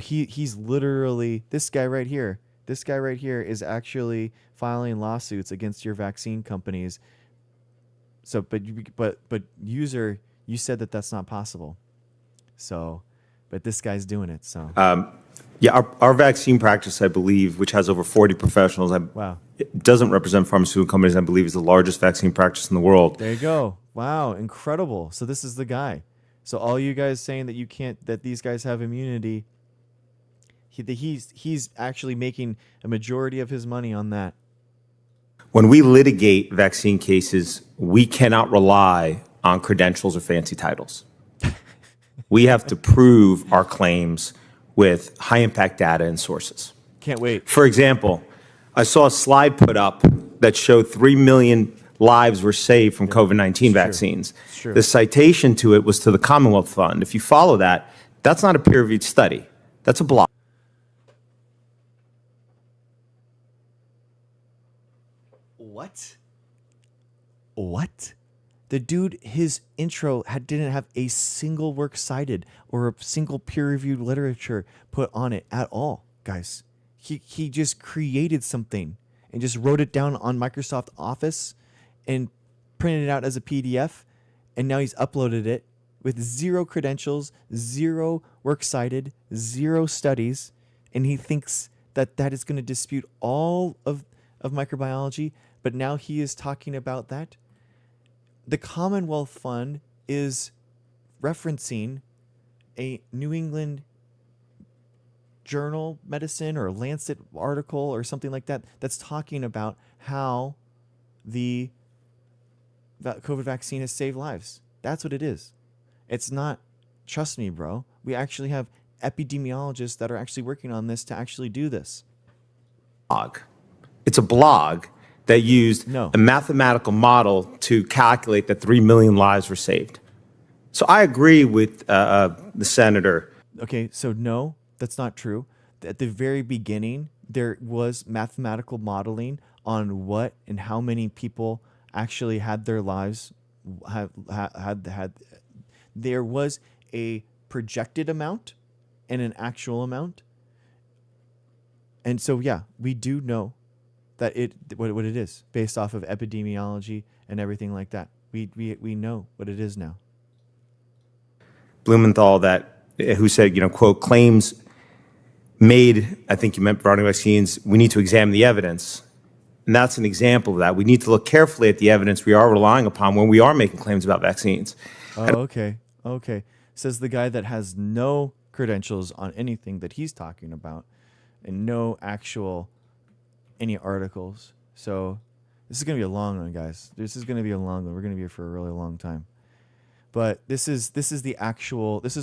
he's literally this guy right here. This guy right here is actually filing lawsuits against your vaccine companies. So, but user, you said that that's not possible. So, but this guy's doing it. So, Yeah, our vaccine practice, I believe, which has over 40 professionals, wow, it doesn't represent pharmaceutical companies. I believe is the largest vaccine practice in the world. there you go. Wow, incredible. So this is the guy. So all you guys saying that you can't, that these guys have immunity, he's actually making a majority of his money on that. When we litigate vaccine cases, we cannot rely on credentials or fancy titles. We have to prove our claims with high impact data and sources. Can't wait. For example, I saw a slide put up that showed 3 million lives were saved from COVID-19 vaccines. It's true. The citation to it was to the Commonwealth Fund. If you follow that, that's not a peer-reviewed study. That's a blog. What? The dude, his intro didn't have a single work cited or a single peer-reviewed literature put on it at all, guys. He just created something and just wrote it down on Microsoft Office and printed it out as a PDF, and now he's uploaded it with 0 credentials, 0 work cited, 0 studies, and he thinks that that is going to dispute all of microbiology, but now he is talking about that. The Commonwealth Fund is referencing a New England Journal Medicine or Lancet article or something like that that's talking about how the COVID vaccine has saved lives. That's what it is. It's not, trust me, bro. We actually have epidemiologists that are actually working on this to actually do this. It's a blog that used No. a mathematical model to calculate that 3 million lives were saved. So I agree with the senator. Okay, so no, that's not true. At the very beginning, there was mathematical modeling on what and how many people actually had their lives had. There was a projected amount and an actual amount. And so, yeah, we do know that what it is based off of epidemiology and everything like that. We know what it is now. Blumenthal, who said, quote, claims made, I think you meant regarding vaccines, we need to examine the evidence. And that's an example of that. We need to look carefully at the evidence we are relying upon when we are making claims about vaccines. Oh, okay. Says the guy that has no credentials on anything that he's talking about and no actual any articles. So this is going to be a long one, guys. This is going to be a long one. We're going to be here for a really long time. But this is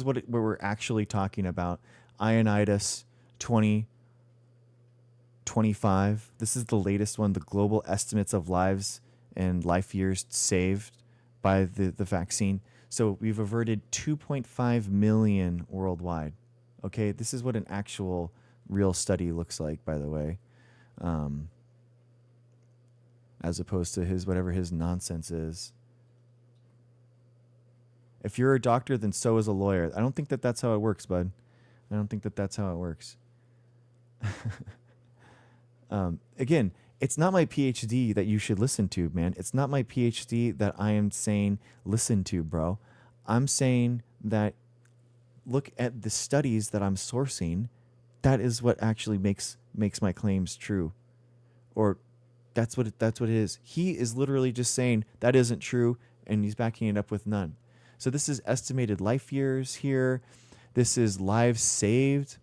what we're actually talking about. Ionitis 2025. This is the latest one, the global estimates of lives and life years saved by the vaccine. So we've averted 2.5 million worldwide. Okay, this is what an actual real study looks like, by the way. As opposed to whatever his nonsense is. If you're a doctor, then so is a lawyer. I don't think that that's how it works, bud. I don't think that that's how it works. Again, it's not my PhD that you should listen to, man. It's not my PhD that I am saying listen to, bro. I'm saying that look at the studies that I'm sourcing. That is what actually makes my claims true. Or that's what it is. He is literally just saying that isn't true, and he's backing it up with none. So this is estimated life years here. This is lives saved,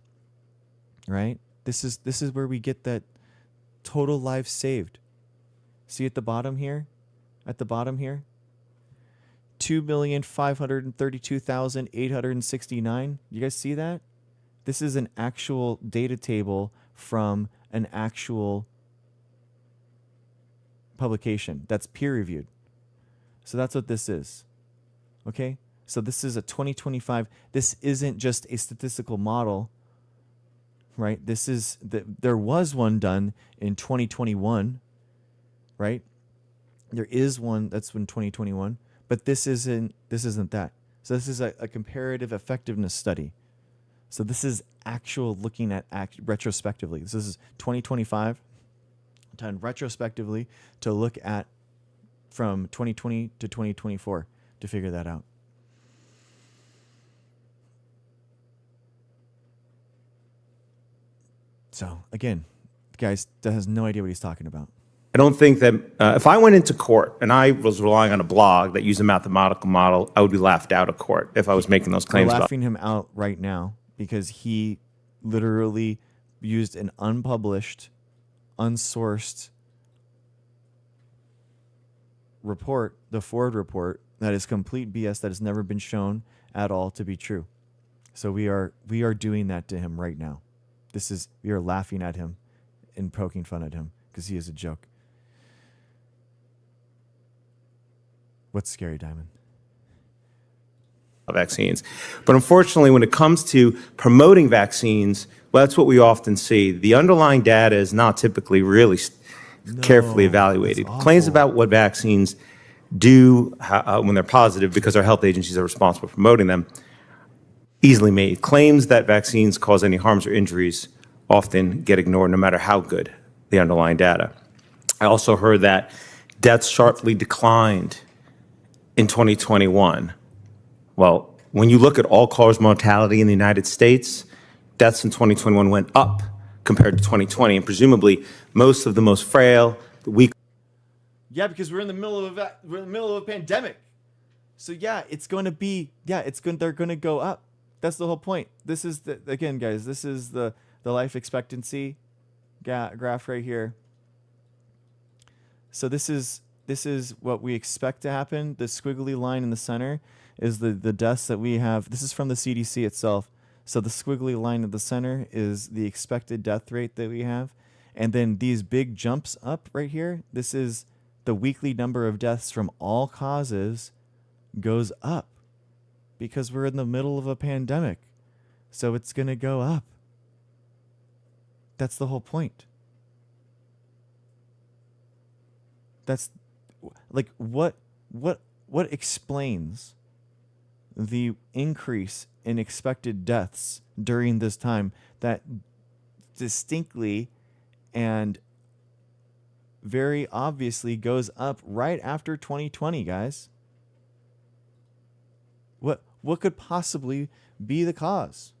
right? This is where we get that total lives saved. See at the bottom here? At the bottom here? 2,532,869. You guys see that? This is an actual data table from an actual publication that's peer reviewed. So that's what this is. Okay? So this is a 2025. This isn't just a statistical model, right? This is there was one done in 2021, right? There is one that's in 2021, but this isn't that. So this is a comparative effectiveness study. So this is actual looking at retrospectively. This is 2025 done retrospectively to look at from 2020 to 2024 to figure that out. So again, guys, that has no idea what he's talking about. I don't think that if I went into court and I was relying on a blog that used a mathematical model, I would be laughed out of court if I was making those claims. We're laughing him out right now because he literally used an unpublished, unsourced report, the Ford report, that is complete BS, that has never been shown at all to be true. So we are doing that to him right now. We are laughing at him and poking fun at him because he is a joke. What's scary, Diamond? Vaccines. But unfortunately, when it comes to promoting vaccines, well, that's what we often see. The underlying data is not typically really carefully evaluated. Claims about what vaccines do when they're positive, because our health agencies are responsible for promoting them, easily made. Claims that vaccines cause any harms or injuries often get ignored no matter how good the underlying data. I also heard that deaths sharply declined in 2021. Well, when you look at all-cause mortality in the United States, deaths in 2021 went up compared to 2020, and presumably most of the most frail, the weak. Yeah, because we're in the middle of a pandemic. So yeah, it's going to be they're going to go up. That's the whole point. This is again, guys, this is the life expectancy graph right here. So this is what we expect to happen. The squiggly line in the center is the deaths that we have. This is from the CDC itself. So the squiggly line at the center is the expected death rate that we have. And then these big jumps up right here, this is the weekly number of deaths from all causes goes up because we're in the middle of a pandemic. So it's going to go up. That's the whole point. That's like what explains the increase in expected deaths during this time that distinctly and very obviously goes up right after 2020, guys? What could possibly be the cause?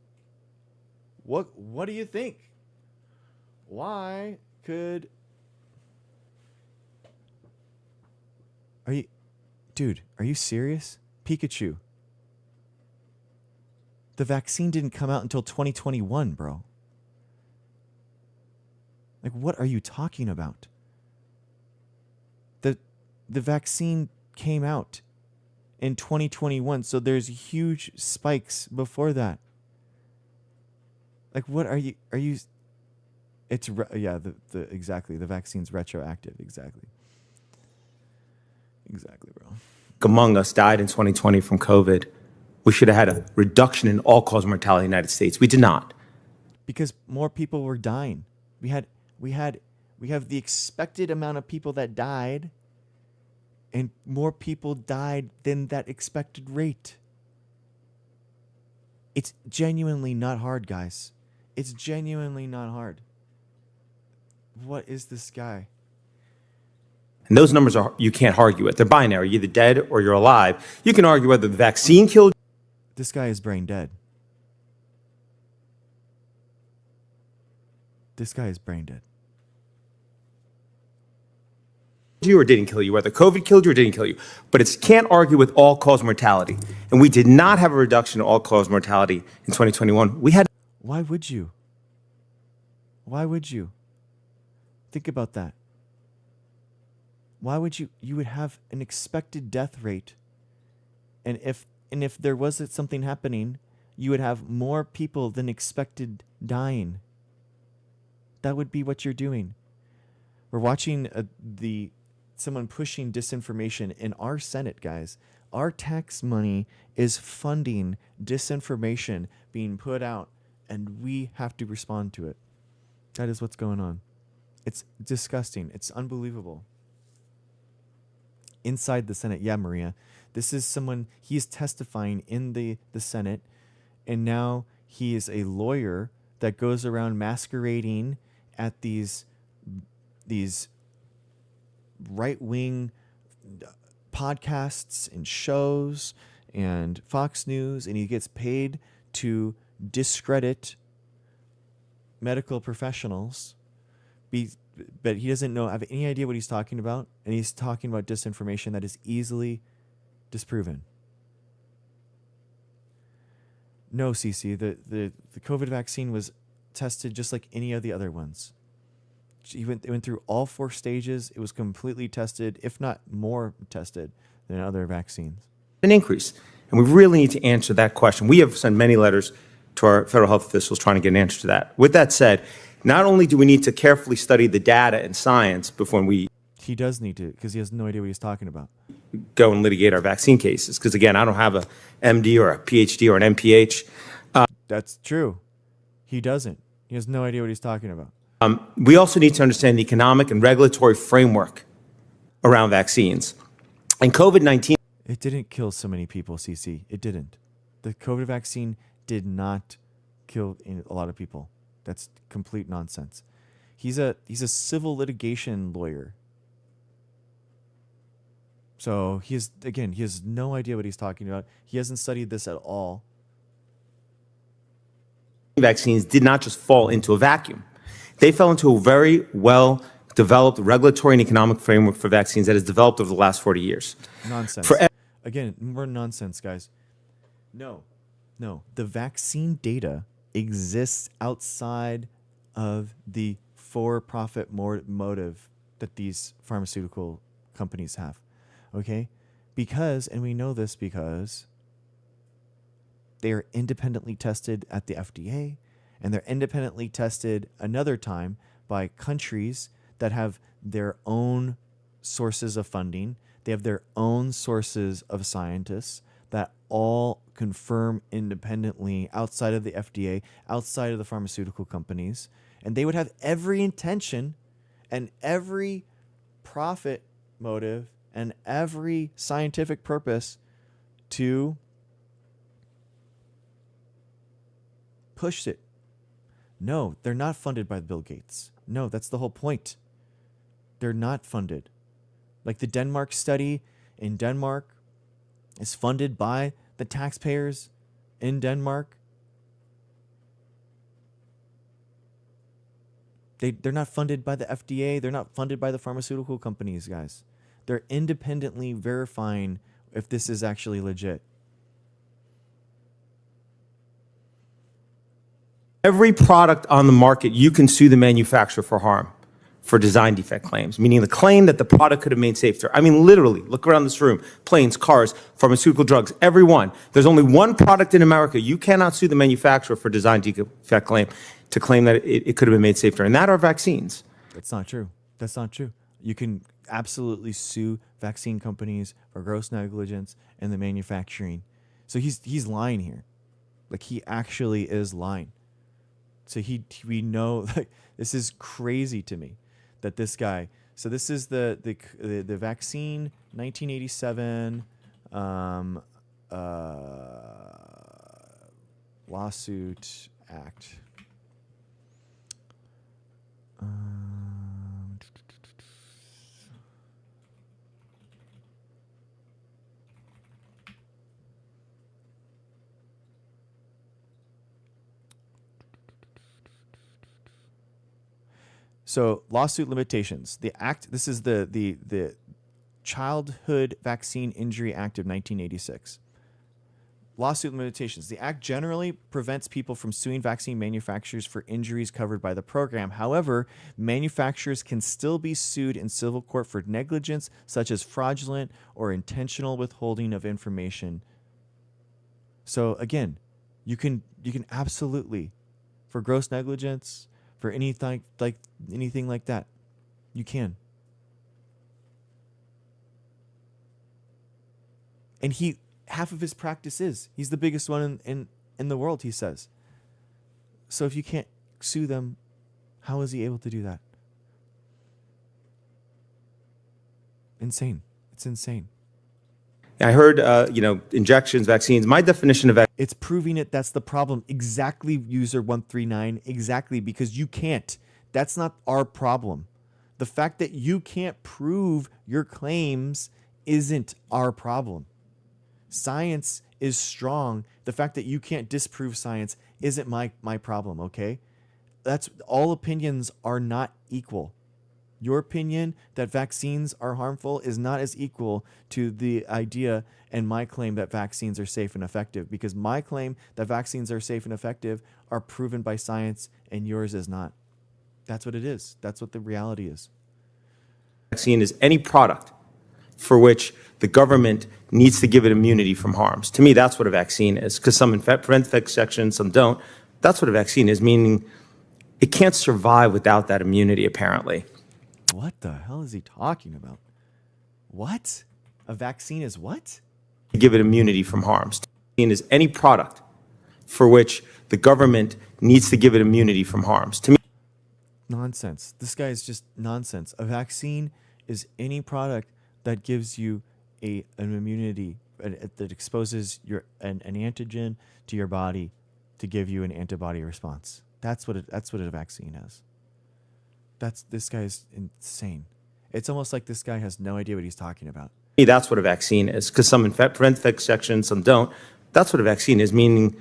What do you think? Why could... Are you serious? Pikachu. The vaccine didn't come out until 2021, bro. Like, what are you talking about? The vaccine came out in 2021, so there's huge spikes before that. Like, what are you it's exactly, the vaccine's retroactive, exactly, bro. Among us died in 2020 from COVID. We should have had a reduction in all-cause mortality in the United States. We did not. Because more people were dying. We have the expected amount of people that died, and more people died than that expected rate. It's genuinely not hard, guys. It's genuinely not hard. What is this guy? And those numbers you can't argue with. They're binary. You're either dead or you're alive. You can argue whether the vaccine killed This guy is brain dead. This guy is brain dead. you or didn't kill you, whether COVID killed you or didn't kill you. But it can't argue with all-cause mortality. And we did not have a reduction in all-cause mortality in 2021. We had... Why would you? Why would you? Think about that. Why would you? You would have an expected death rate And if there was something happening, you would have more people than expected dying. That would be what you're doing. We're watching someone pushing disinformation in our Senate, guys. Our tax money is funding disinformation being put out, and we have to respond to it. That is what's going on. It's disgusting. It's unbelievable. Inside the Senate, yeah, Maria, this is someone, he's testifying in the Senate, and now he is a lawyer that goes around masquerading at these right-wing podcasts and shows and Fox News, and he gets paid to discredit medical professionals, but he doesn't have any idea what he's talking about, and he's talking about disinformation that is easily disproven. No, Cece, the COVID vaccine was tested just like any of the other ones. It went through all 4 stages. It was completely tested, if not more tested than other vaccines. An increase. And we really need to answer that question. We have sent many letters to our federal health officials trying to get an answer to that. With that said, not only do we need to carefully study the data and science before we He does need to, because he has no idea what he's talking about. go and litigate our vaccine cases, because again, I don't have a MD or a PhD or an MPH. That's true. He doesn't. He has no idea what he's talking about. We also need to understand the economic and regulatory framework around vaccines. And COVID-19. It didn't kill so many people, CC. It didn't. The COVID vaccine did not kill a lot of people. That's complete nonsense. He's a civil litigation lawyer. So he has no idea what he's talking about. He hasn't studied this at all. Vaccines did not just fall into a vacuum. They fell into a very well-developed regulatory and economic framework for vaccines that has developed over the last 40 years. Nonsense. Again, more nonsense, guys. No. The vaccine data exists outside of the for-profit motive that these pharmaceutical companies have. Okay? And we know this because they are independently tested at the FDA, and they're independently tested another time by countries that have their own sources of funding. They have their own sources of scientists that all confirm independently outside of the FDA, outside of the pharmaceutical companies. And they would have every intention and every profit motive and every scientific purpose to push it. No, they're not funded by Bill Gates. No, that's the whole point. They're not funded. Like the Denmark study in Denmark is funded by the taxpayers in Denmark. They're not funded by the FDA. They're not funded by the pharmaceutical companies, guys. They're independently verifying if this is actually legit. Every product on the market, you can sue the manufacturer for harm, for design defect claims, meaning the claim that the product could have made safer. I mean, literally, look around this room, planes, cars, pharmaceutical drugs, every one. There's only one product in America. You cannot sue the manufacturer for design defect claim to claim that it could have been made safer, and that are vaccines. That's not true. That's not true. You can absolutely sue vaccine companies for gross negligence in the manufacturing. So he's lying here. Like, he actually is lying. So we know, like, this is crazy to me that this guy. So this is the vaccine 1987 lawsuit act. So lawsuit limitations. The act. This is the Childhood Vaccine Injury Act of 1986. Lawsuit limitations. The act generally prevents people from suing vaccine manufacturers for injuries covered by the program. However, manufacturers can still be sued in civil court for negligence, such as fraudulent or intentional withholding of information So again, you can absolutely, for gross negligence, for anything like that, you can. And half of his practice he's the biggest one in the world, he says. So if you can't sue them, how is he able to do that? Insane. It's insane. I heard, injections, vaccines. My definition of It's proving it. That's the problem. Exactly, user 139. Exactly, because you can't. That's not our problem. The fact that you can't prove your claims isn't our problem. Science is strong. The fact that you can't disprove science isn't my problem, okay? That's all. Opinions are not equal. Your opinion that vaccines are harmful is not as equal to the idea and my claim that vaccines are safe and effective, because my claim that vaccines are safe and effective are proven by science and yours is not. That's what it is. That's what the reality is. vaccine is any product for which the government needs to give it immunity from harms. To me, that's what a vaccine is, because some prevent infection, some don't. That's what a vaccine is, meaning it can't survive without that immunity, apparently. What the hell is he talking about? What? A vaccine is what? Give it immunity from harms. Vaccine is any product for which the government needs to give it immunity from harms. To me, Nonsense. This guy is just nonsense. A vaccine is any product that gives you an immunity that exposes an antigen to your body to give you an antibody response. That's what a vaccine is. This guy is insane. It's almost like this guy has no idea what he's talking about. that's what a vaccine is, because some prevent infection, some don't. That's what a vaccine is, meaning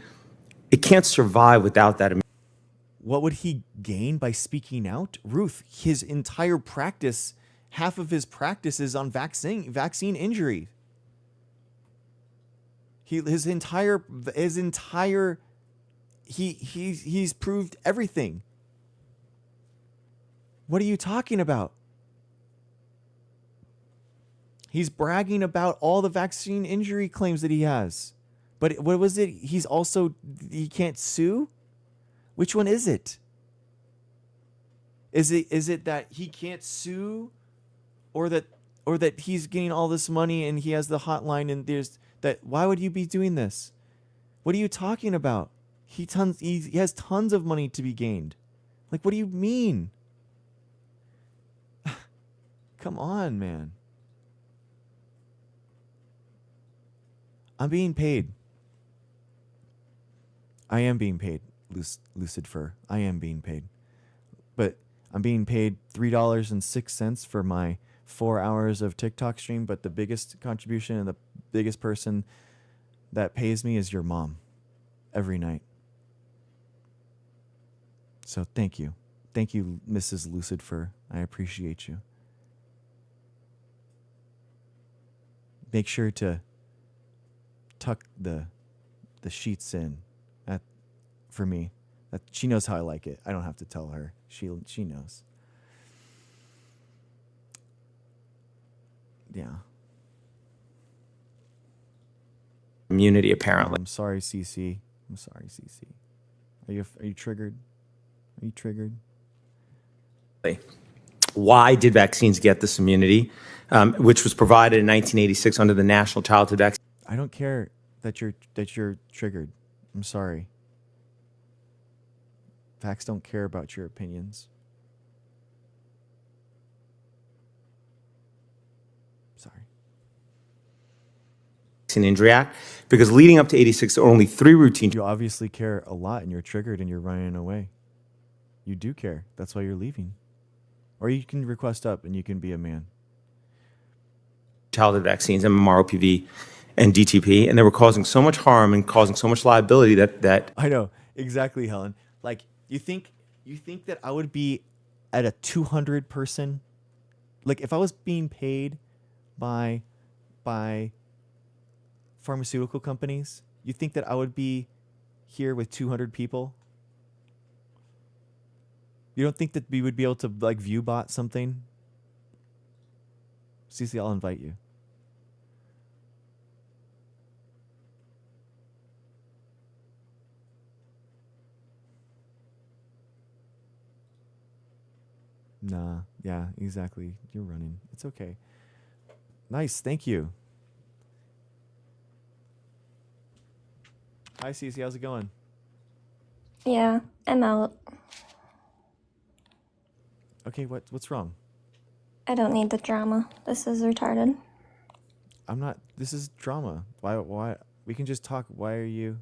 it can't survive without that immunity. What would he gain by speaking out? Ruth, his entire practice, half of his practice is on vaccine injury. He's proved everything. What are you talking about? He's bragging about all the vaccine injury claims that he has. But what was it? He can't sue? Which one is it? Is it that he can't sue, or that he's getting all this money and he has the hotline and there's that? Why would you be doing this? What are you talking about? He has tons of money to be gained. Like, what do you mean? Come on, man. I'm being paid. I am being paid, Lucid Fur. I am being paid. But I'm being paid $3.06 for my 4 hours of TikTok stream, but the biggest contribution and the biggest person that pays me is your mom every night. So thank you. Thank you, Mrs. Lucid Fur. I appreciate you. Make sure to tuck the sheets in for me. She knows how I like it. I don't have to tell her. She knows. Yeah. Immunity, apparently. I'm sorry, CC. I'm sorry, CC. Are you triggered? Are you triggered? Why did vaccines get this immunity, which was provided in 1986 under the National Childhood Vaccine? I don't care that you're triggered. I'm sorry. Facts don't care about your opinions. Sorry. Vaccine Injury Act, because leading up to 86, there were only 3 routine. You obviously care a lot, and you're triggered, and you're running away. You do care. That's why you're leaving. Or you can request up, and you can be a man. Childhood vaccines, MMR, OPV, and DTP, and they were causing so much harm and causing so much liability that I know exactly, Helen. Like, you think that I would be at a 200 person? Like, if I was being paid by pharmaceutical companies, you think that I would be here with 200 people? You don't think that we would be able to, like, view bot something? Cece, I'll invite you. Nah, yeah, exactly. You're running. It's okay. Nice, thank you. Hi, Cece, how's it going? Yeah, I'm out. Okay, what's wrong? I don't need the drama. This is retarded. I'm not. This is drama. Why? We can just talk. Why are you?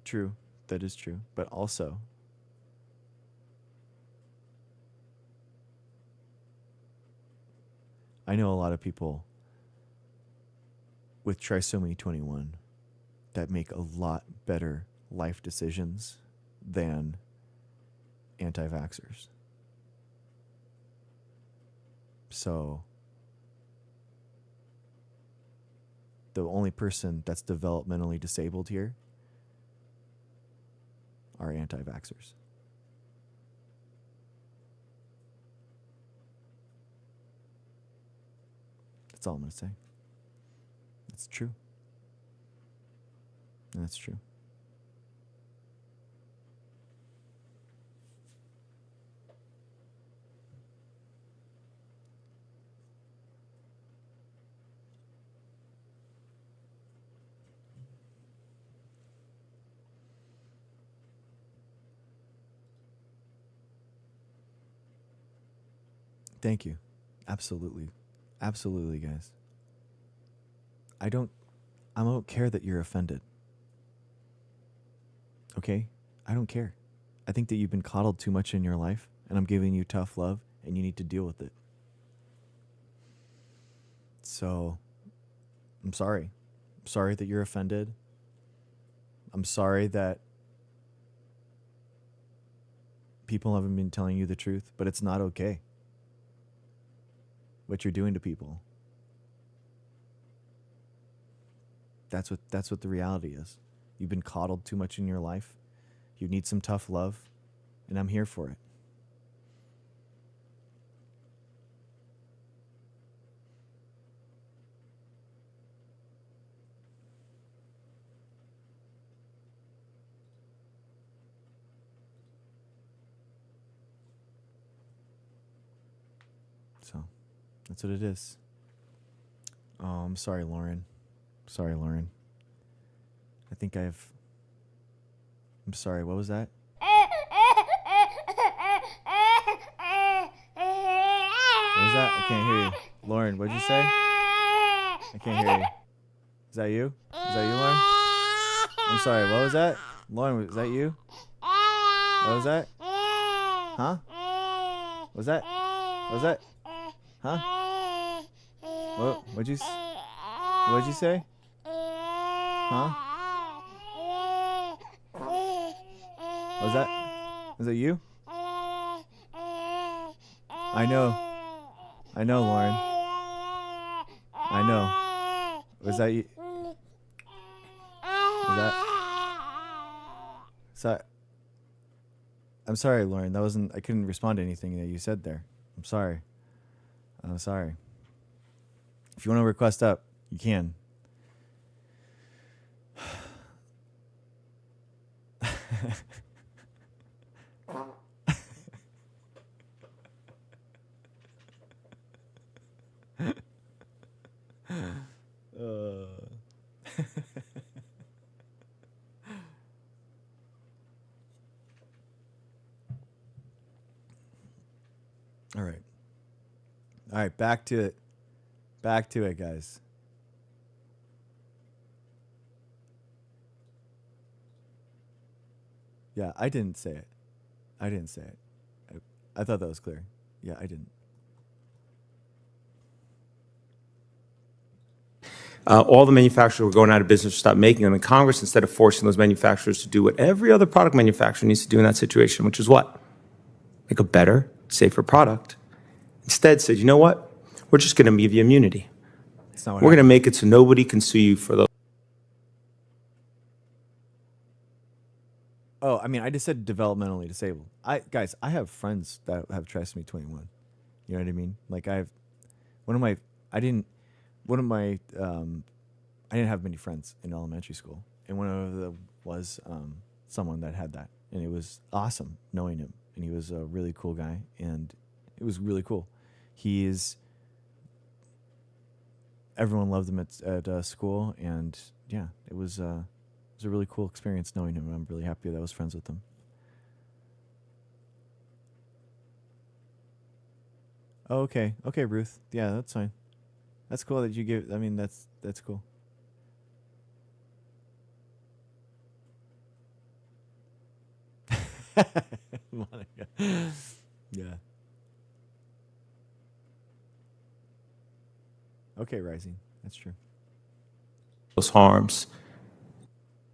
True, that is true. But also, I know a lot of people with trisomy 21 that make a lot better life decisions than anti-vaxxers. So the only person that's developmentally disabled here are anti-vaxxers. That's all I'm going to say. It's true. And that's true. Thank you. Absolutely. Absolutely, guys. I don't care that you're offended. Okay? I don't care. I think that you've been coddled too much in your life, and I'm giving you tough love, and you need to deal with it. So, I'm sorry. I'm sorry that you're offended. I'm sorry that people haven't been telling you the truth, but it's not okay what you're doing to people. That's what the reality is. You've been coddled too much in your life. You need some tough love, and I'm here for it. So, that's what it is. Oh, I'm sorry, Lauren. Sorry, Lauren. I think I'm sorry, what was that? What was that? I can't hear you. Lauren, what'd you say? I can't hear you. Is that you? Is that you, Lauren? I'm sorry, what was that? Lauren, was that you? What was that? Huh? What was that? What was that? Huh? What'd you say? Huh? Was that you? I know, Lauren. I know. Was that you? So, I'm sorry, Lauren. I couldn't respond to anything that you said there. I'm sorry. If you want to request up, you can. All right, back to it, guys. Yeah, I didn't say it. I thought that was clear. Yeah, I didn't. All the manufacturers were going out of business to stop making them. And Congress, instead of forcing those manufacturers to do what every other product manufacturer needs to do in that situation, which is what? Make a better, safer product. Instead said, you know what? We're just going to give you immunity. That's not what We're going to happened. make it so nobody can sue you for those. Oh, I mean, I just said developmentally disabled. Guys, I have friends that have trisomy 21. You know what I mean? Like I didn't have many friends in elementary school, and one of them was someone that had that, and it was awesome knowing him, and he was a really cool guy, and it was really cool. Everyone loved him at school, and yeah, it was a really cool experience knowing him. I'm really happy that I was friends with him. Oh, okay, Ruth. Yeah, that's fine. That's cool that you give. I mean, that's cool. Monica. Yeah. Okay, Rising. That's true. Those harms.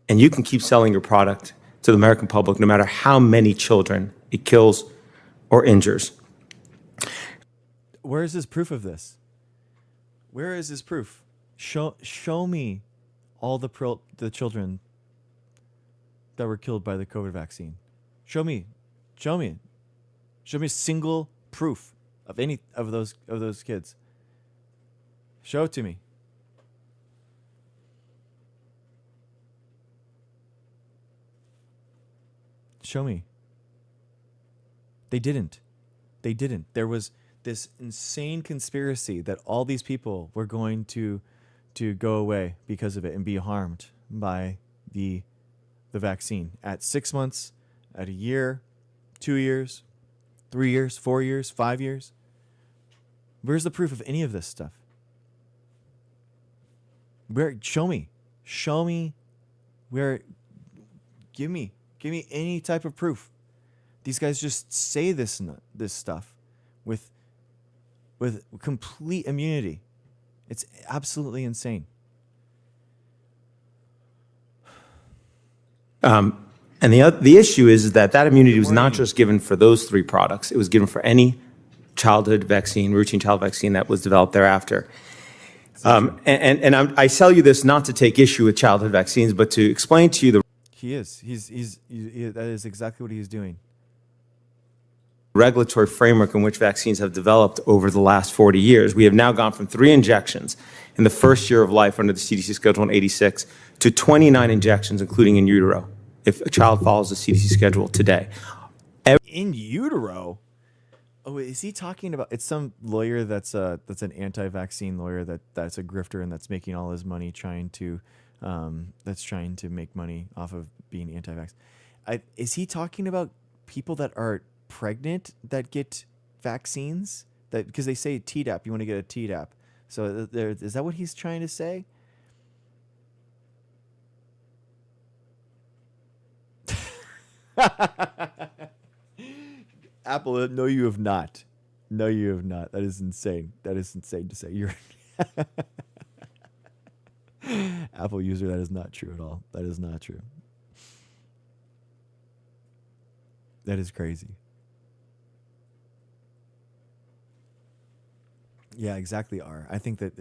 And you can keep selling your product to the American public no matter how many children it kills or injures. Where is this proof of this? Where is this proof? Show me all the children that were killed by the COVID vaccine. Show me single proof of any of those kids. Show it to me. Show me. They didn't. There was this insane conspiracy that all these people were going to go away because of it and be harmed by the vaccine at 6 months, at a year, 2 years, 3 years, 4 years, 5 years. Where's the proof of any of this stuff? Show me where. Give me any type of proof. These guys just say this stuff with complete immunity. It's absolutely insane. And the issue is that immunity was not just given for those 3 products. It was given for any childhood vaccine, routine child vaccine that was developed thereafter. I tell you this not to take issue with childhood vaccines, but to explain to you the that is exactly what he's doing. Regulatory framework in which vaccines have developed over the last 40 years. We have now gone from 3 injections in the first year of life under the CDC Schedule 186 to 29 injections, including in utero, if a child follows the CDC schedule today. In utero? Oh, is he talking about? It's some lawyer that's an anti-vaccine lawyer that's a grifter and that's making all his money trying to make money off of being anti-vax. Is he talking about people that are pregnant that get vaccines? That because they say Tdap, you want to get a Tdap. So is that what he's trying to say? Apple, no, you have not. No, you have not. That is insane. That is insane to say. You're Apple user. That is not true at all. That is not true. That is crazy. Yeah, exactly. I think that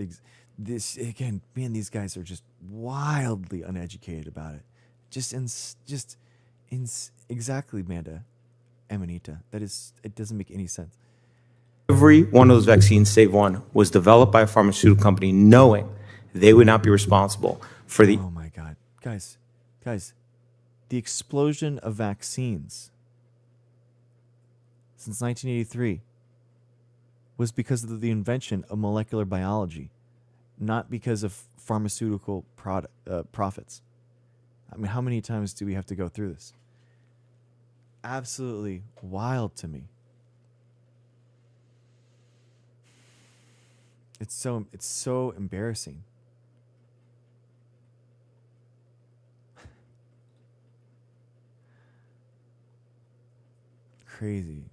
this again, man, these guys are just wildly uneducated about it. Exactly, Amanda. Amanita. It doesn't make any sense. Every one of those vaccines, save one, was developed by a pharmaceutical company knowing they would not be responsible for the... Oh my God. Guys, the explosion of vaccines since 1983 was because of the invention of molecular biology, not because of pharmaceutical profits. I mean, how many times do we have to go through this? Absolutely wild to me. It's so embarrassing. Crazy.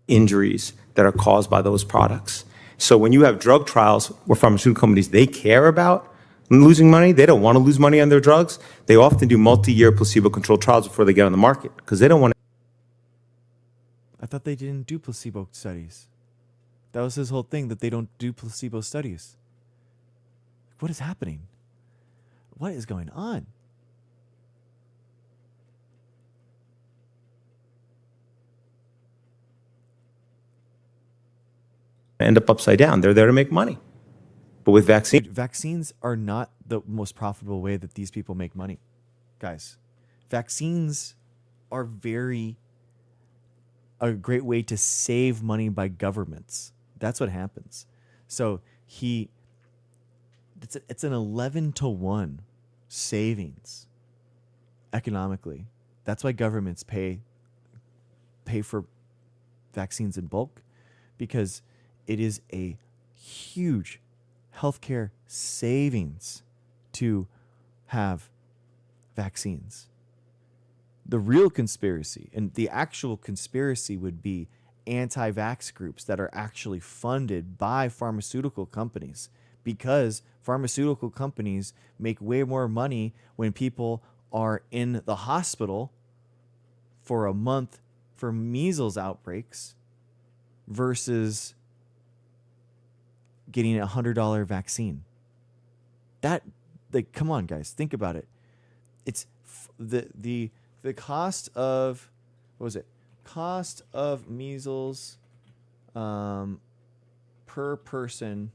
Injuries that are caused by those products. So when you have drug trials where pharmaceutical companies, they care about losing money, they don't want to lose money on their drugs, they often do multi-year placebo-controlled trials before they get on the market because they don't want to. I thought they didn't do placebo studies. That was his whole thing, that they don't do placebo studies. What is happening? What is going on? end up upside down. They're there to make money. But with vaccine, Vaccines are not the most profitable way that these people make money, guys. Vaccines are a great way to save money by governments. That's what happens. So it's an 11-to-1 savings economically. That's why governments pay for vaccines in bulk, because it is a huge healthcare savings to have vaccines. The real conspiracy, and the actual conspiracy, would be anti-vax groups that are actually funded by pharmaceutical companies, because pharmaceutical companies make way more money when people are in the hospital for a month for measles outbreaks versus getting a $100 vaccine. That, like, come on, guys, think about it. It's the cost of, what was it? Cost of measles per person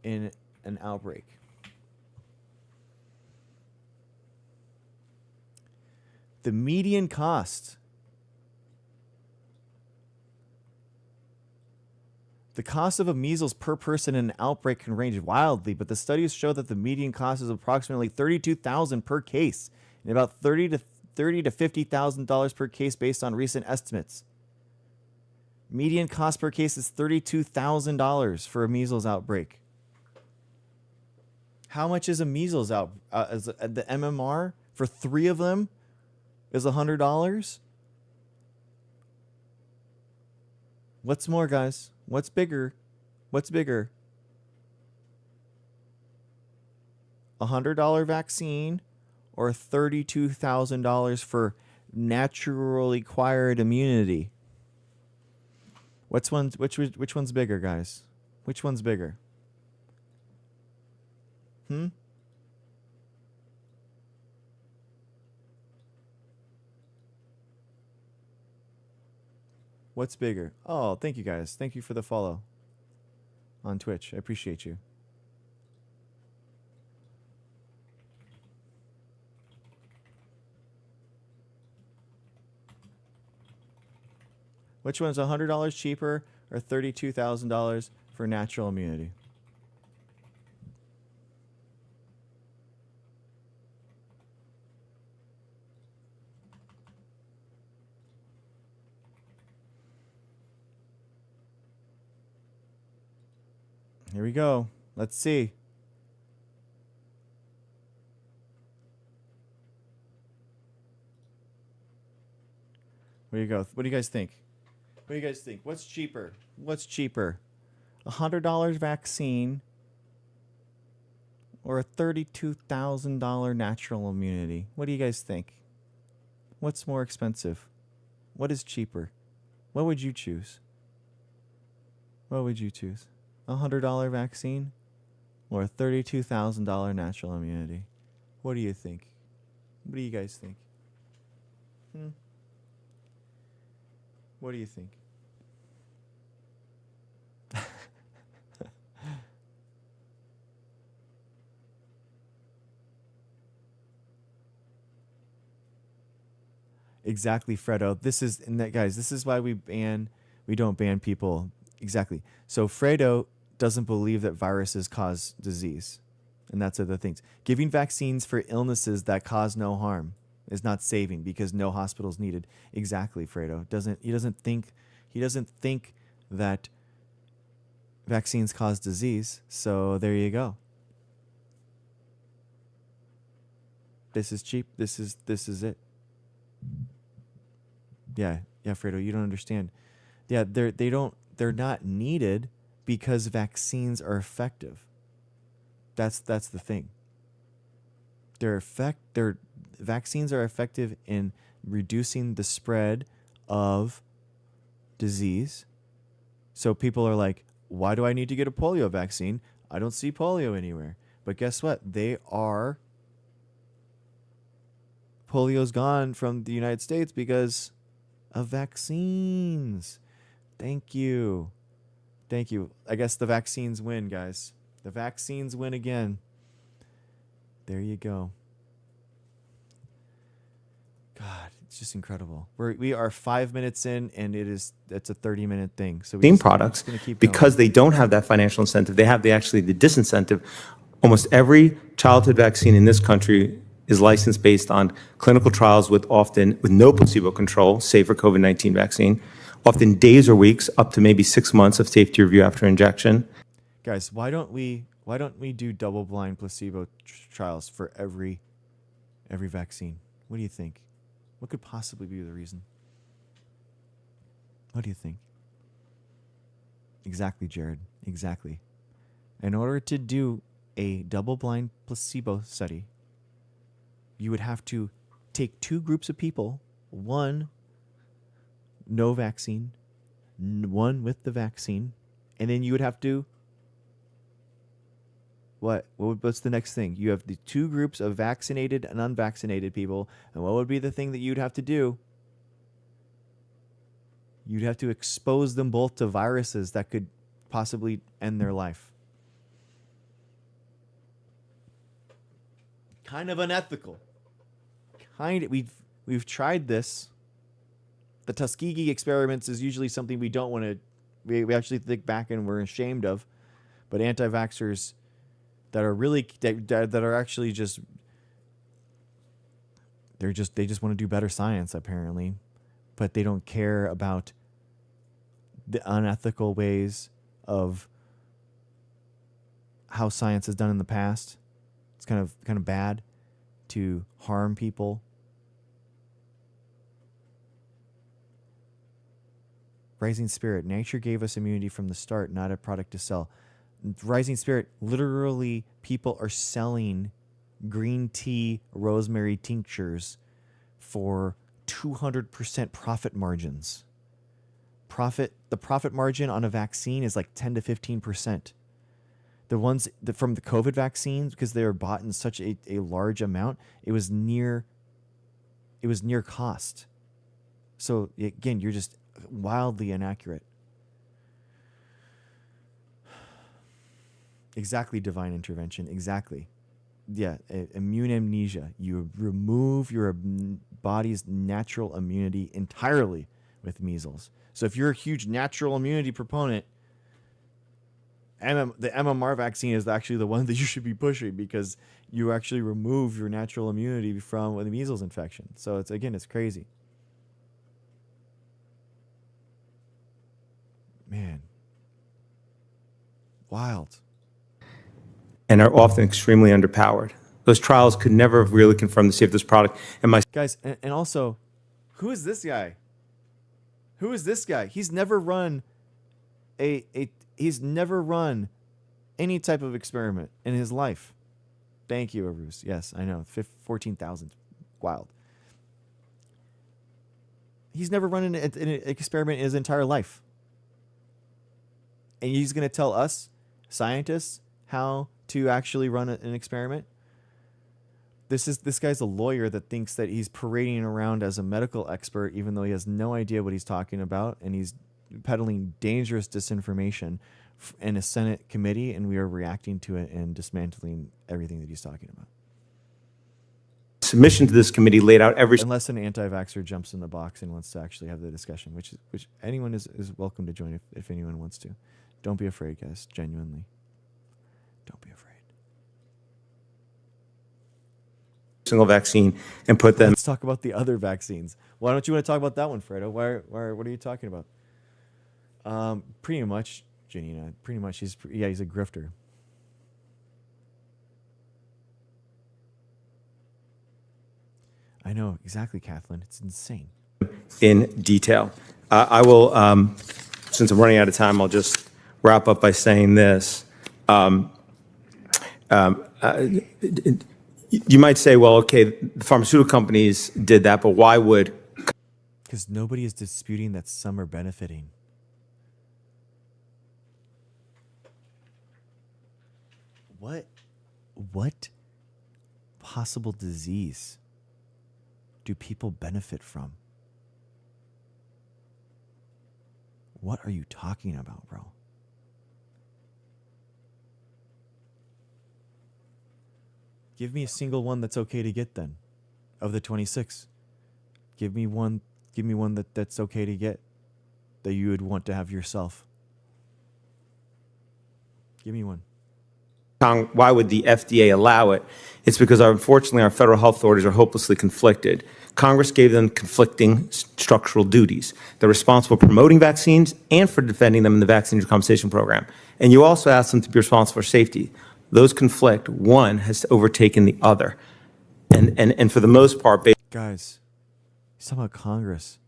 in an outbreak. The median cost. The cost of a measles per person in an outbreak can range wildly, but the studies show that the median cost is approximately $32,000 per case, and about $30,000 to $50,000 per case based on recent estimates. Median cost per case is $32,000 for a measles outbreak. How much is a measles out? The MMR for 3 of them is $100. What's more, guys? What's bigger? What's bigger? $100 vaccine or $32,000 for naturally acquired immunity? Which one's bigger, guys? Which one's bigger? What's bigger? Oh, thank you, guys. Thank you for the follow on Twitch. I appreciate you. Which one's $100 cheaper or $32,000 for natural immunity? Here we go. Let's see. Where you go? What do you guys think? What do you guys think? What's cheaper? What's cheaper? $100 vaccine or a $32,000 natural immunity? What do you guys think? What's more expensive? What is cheaper? What would you choose? What would you choose? $100 vaccine or a $32,000 natural immunity? What do you think? What do you guys think? What do you think? Exactly, Fredo. Guys, this is why we don't ban people. Exactly. So Fredo doesn't believe that viruses cause disease. And that's other things. Giving vaccines for illnesses that cause no harm is not saving because no hospital's needed. Exactly, Fredo. He doesn't think that vaccines cause disease. So there you go. This is cheap. This is it. Yeah, Fredo, you don't understand. Yeah, they're not needed because vaccines are effective. That's the thing. Vaccines are effective in reducing the spread of disease. So people are like, why do I need to get a polio vaccine? I don't see polio anywhere. But guess what? Polio's gone from the United States because of vaccines. Thank you. Thank you. I guess the vaccines win, guys. The vaccines win again. There you go. God, it's just incredible. We are 5 minutes in, and it's a 30-minute thing. So Vaccine we're products, just keep because going. they don't have that financial incentive, they have the disincentive. Almost every childhood vaccine in this country is licensed based on clinical trials with no placebo control, save for COVID-19 vaccine, often days or weeks, up to maybe 6 months of safety review after injection. Guys, why don't we do double-blind placebo trials for every vaccine? What do you think? What could possibly be the reason? What do you think? Exactly, Jared. Exactly. In order to do a double-blind placebo study, you would have to take two groups of people, one no vaccine, one with the vaccine, and then you would have to what's the next thing? You have the two groups of vaccinated and unvaccinated people, and what would be the thing that you'd have to do? You'd have to expose them both to viruses that could possibly end their life. Kind of unethical. We've tried this. The Tuskegee experiments is usually something we don't want to. We actually think back and we're ashamed of, but anti-vaxxers that are really that are actually just they just want to do better science apparently, but they don't care about the unethical ways of how science is done in the past. It's kind of bad to harm people. Rising Spirit, nature gave us immunity from the start, not a product to sell. Rising Spirit, literally people are selling green tea rosemary tinctures for 200% profit margins. The profit margin on a vaccine is like 10 to 15%. The ones from the COVID vaccines, because they were bought in such a large amount, it was near cost. So again, you're just wildly inaccurate. Exactly, divine intervention. Exactly. Yeah, immune amnesia. You remove your body's natural immunity entirely with measles. So if you're a huge natural immunity proponent, the MMR vaccine is actually the one that you should be pushing, because you actually remove your natural immunity from the measles infection. So it's crazy. Man. Wild. And are often extremely underpowered. Those trials could never have really confirmed the safety of this product. And guys, and also, who is this guy? Who is this guy? He's never run he's never run any type of experiment in his life. Thank you, Arus. Yes, I know. 14,000. Wild. He's never run an experiment in his entire life. And he's going to tell us, scientists, how to actually run an experiment? This guy's a lawyer that thinks that he's parading around as a medical expert, even though he has no idea what he's talking about, and he's peddling dangerous disinformation in a Senate committee, and we are reacting to it and dismantling everything that he's talking about. Submission to this committee laid out unless an anti-vaxxer jumps in the box and wants to actually have the discussion, which anyone is welcome to join if anyone wants to. Don't be afraid, guys. Genuinely. Don't be afraid. Single vaccine and put them. Let's talk about the other vaccines. Why don't you want to talk about that one, Fredo? What are you talking about? Pretty much, Janina. Pretty much, he's a grifter. I know exactly, Kathleen. It's insane. In detail, I will. Since I'm running out of time, I'll just wrap up by saying this. You might say, well, okay, the pharmaceutical companies did that, but why would? Because nobody is disputing that some are benefiting. What possible disease do people benefit from? What are you talking about, bro? Give me a single one that's okay to get then, of the 26. Give me one that's okay to get, that you would want to have yourself. Give me one. Why would the FDA allow it? It's because, unfortunately, our federal health authorities are hopelessly conflicted. Congress gave them conflicting structural duties. They're responsible for promoting vaccines and for defending them in the Vaccine Compensation Program. And you also ask them to be responsible for safety. Those conflict. One has overtaken the other. And for the most part, Guys, he's talking about Congress.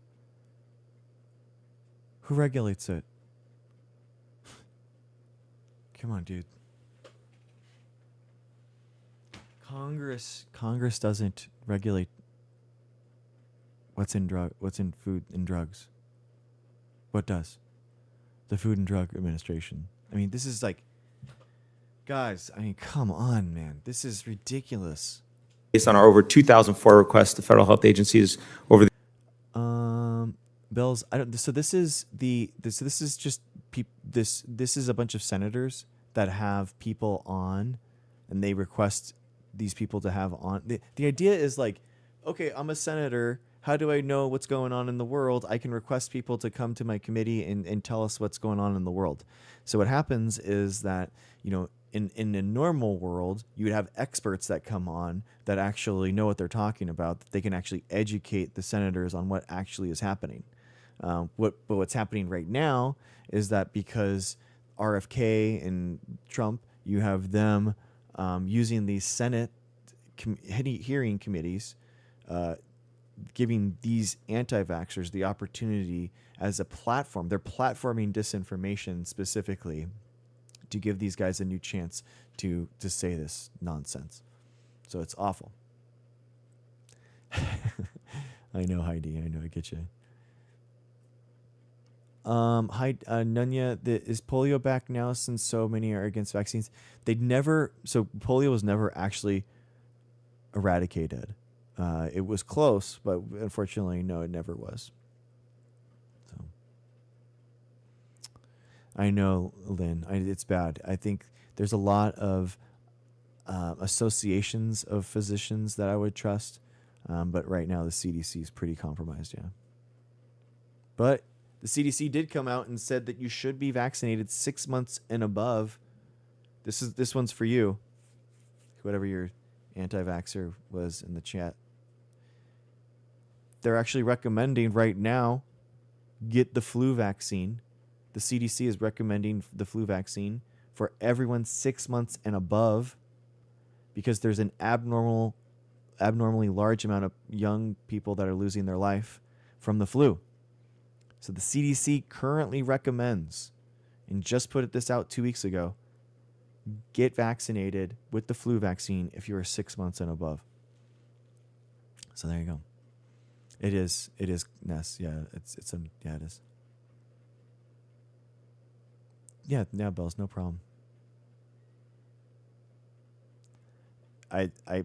Who regulates it? Come on, dude. Congress doesn't regulate what's in food and drugs. What does? The Food and Drug Administration. I mean, this is like, guys, I mean, come on, man. This is ridiculous. based on our over 2,004 requests to federal health agencies over the Bills. I don't. So this is this is just this is a bunch of senators that have people on, and they request these people to have on. The idea is like, okay, I'm a senator. How do I know what's going on in the world? I can request people to come to my committee and tell us what's going on in the world. So what happens is that, you know, in a normal world, you would have experts that come on that actually know what they're talking about, that they can actually educate the senators on what actually is happening. But what's happening right now is that because RFK and Trump, you have them using these Senate hearing committees, giving these anti-vaxxers the opportunity as a platform. They're platforming disinformation specifically to give these guys a new chance to say this nonsense. So it's awful. I know, Heidi. I know, I get you. Hi, Nunya, is polio back now since so many are against vaccines? So polio was never actually eradicated. It was close, but unfortunately, no, it never was. So I know, Lynn, it's bad. I think there's a lot of associations of physicians that I would trust, but right now the CDC is pretty compromised, yeah. But the CDC did come out and said that you should be vaccinated 6 months and above. This one's for you, whatever your anti-vaxxer was in the chat. They're actually recommending right now, get the flu vaccine. The CDC is recommending the flu vaccine for everyone 6 months and above, because there's an abnormally large amount of young people that are losing their life from the flu. So the CDC currently recommends, and just put this out 2 weeks ago, get vaccinated with the flu vaccine if you are 6 months and above. So there you go. It is Ness. Yeah, it is. Yeah, Bells, no problem.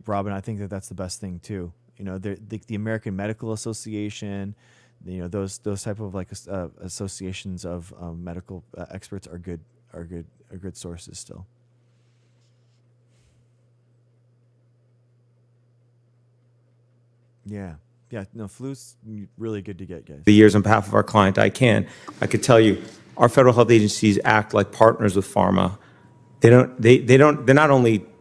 Robin, I think that's the best thing too. You know, the American Medical Association, you know, those type of like associations of medical experts are good sources still. Yeah. No, flu's really good to get, guys. the years on behalf of our client, I could tell you, our federal health agencies act like partners with pharma. They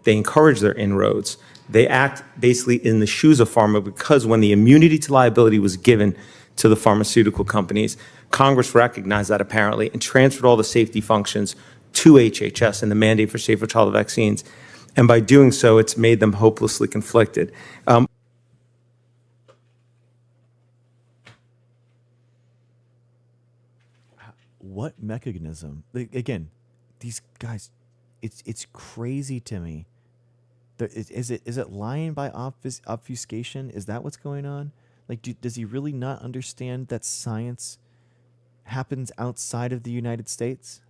encourage their inroads. They act basically in the shoes of pharma, because when the immunity to liability was given to the pharmaceutical companies, Congress recognized that apparently and transferred all the safety functions to HHS and the mandate for safer childhood vaccines. And by doing so, it's made them hopelessly conflicted. What mechanism? Again, these guys, it's crazy to me. Is it lying by obfuscation? Is that what's going on? Like, does he really not understand that science happens outside of the United States?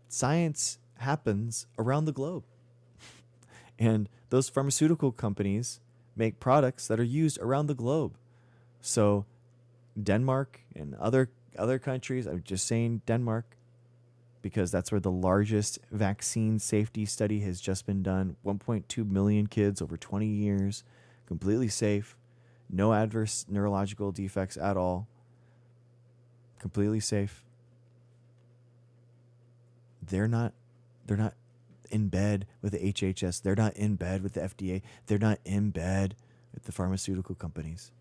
Science happens around the globe. And those pharmaceutical companies make products that are used around the globe. So Denmark and other countries, I'm just saying Denmark, because that's where the largest vaccine safety study has just been done. 1.2 million kids over 20 years, completely safe, no adverse neurological defects at all, completely safe. They're not in bed with the HHS. They're not in bed with the FDA. They're not in bed with the pharmaceutical companies.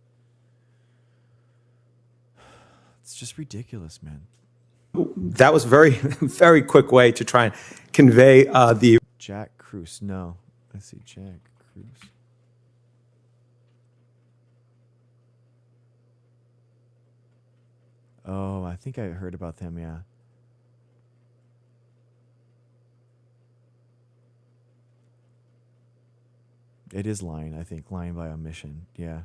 It's just ridiculous, man. That was a very, very quick way to try and convey the... Jack Cruz. No. I see Jack Cruz. Oh, I think I heard about them, yeah. It is lying, I think. Lying by omission. Yeah.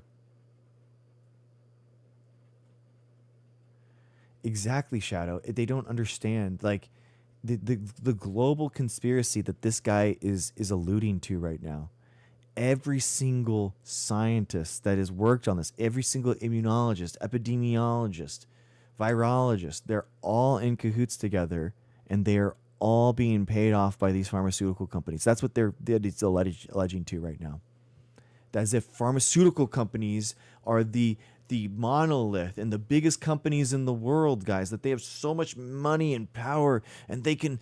Exactly, Shadow. They don't understand, like, the global conspiracy that this guy is alluding to right now. Every single scientist that has worked on this, every single immunologist, epidemiologist, virologist, they're all in cahoots together, and they are all being paid off by these pharmaceutical companies. That's what they're alleging to right now. As if pharmaceutical companies are the monolith and the biggest companies in the world, guys, that they have so much money and power, and they can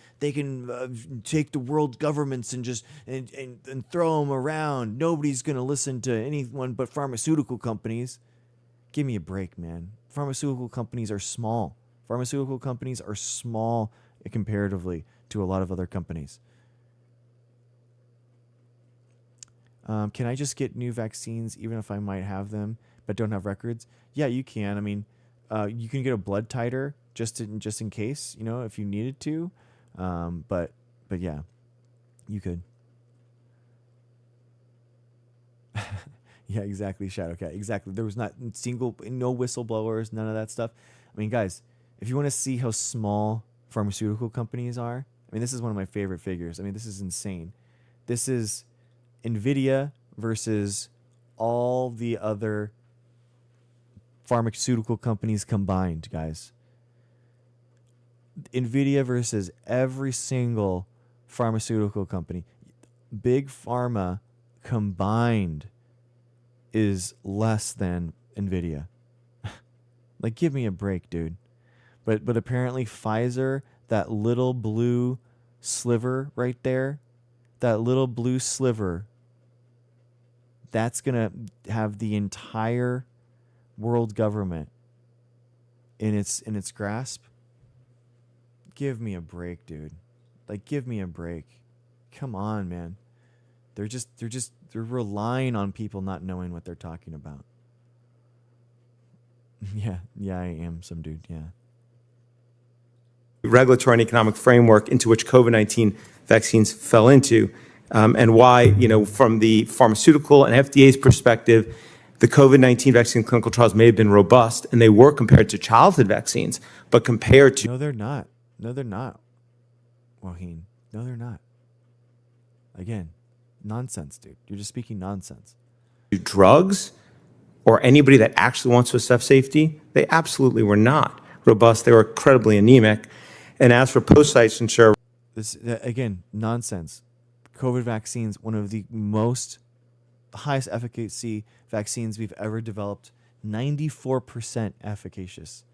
take the world governments and just and throw them around. Nobody's going to listen to anyone but pharmaceutical companies. Give me a break, man. Pharmaceutical companies are small. Pharmaceutical companies are small comparatively to a lot of other companies. Can I just get new vaccines even if I might have them but don't have records? Yeah, you can. I mean, you can get a blood titer just in case, you know, if you needed to. But yeah, you could. Yeah, exactly, Shadowcat. Exactly. There was no whistleblowers, none of that stuff. I mean, guys, if you want to see how small pharmaceutical companies are, I mean, this is one of my favorite figures. I mean, this is insane. This is NVIDIA versus all the other pharmaceutical companies combined, guys. NVIDIA versus every single pharmaceutical company. Big Pharma combined is less than NVIDIA. Like, give me a break, dude. But apparently Pfizer, that little blue sliver right there, that little blue sliver, that's going to have the entire world government in its grasp. Give me a break, dude. Like, give me a break. Come on, man. They're relying on people not knowing what they're talking about. Yeah, I am some dude, yeah. Regulatory and economic framework into which COVID-19 vaccines fell into, and why, you know, from the pharmaceutical and FDA's perspective, the COVID-19 vaccine clinical trials may have been robust, and they were compared to childhood vaccines, but compared to... No, they're not. No, they're not, Waheen. No, they're not. Again, nonsense, dude. You're just speaking nonsense. Drugs or anybody that actually wants to assess safety, they absolutely were not robust. They were incredibly anemic. And as for post-licensure... This, again, nonsense. COVID vaccines, one of the highest efficacy vaccines we've ever developed, 94% efficacious.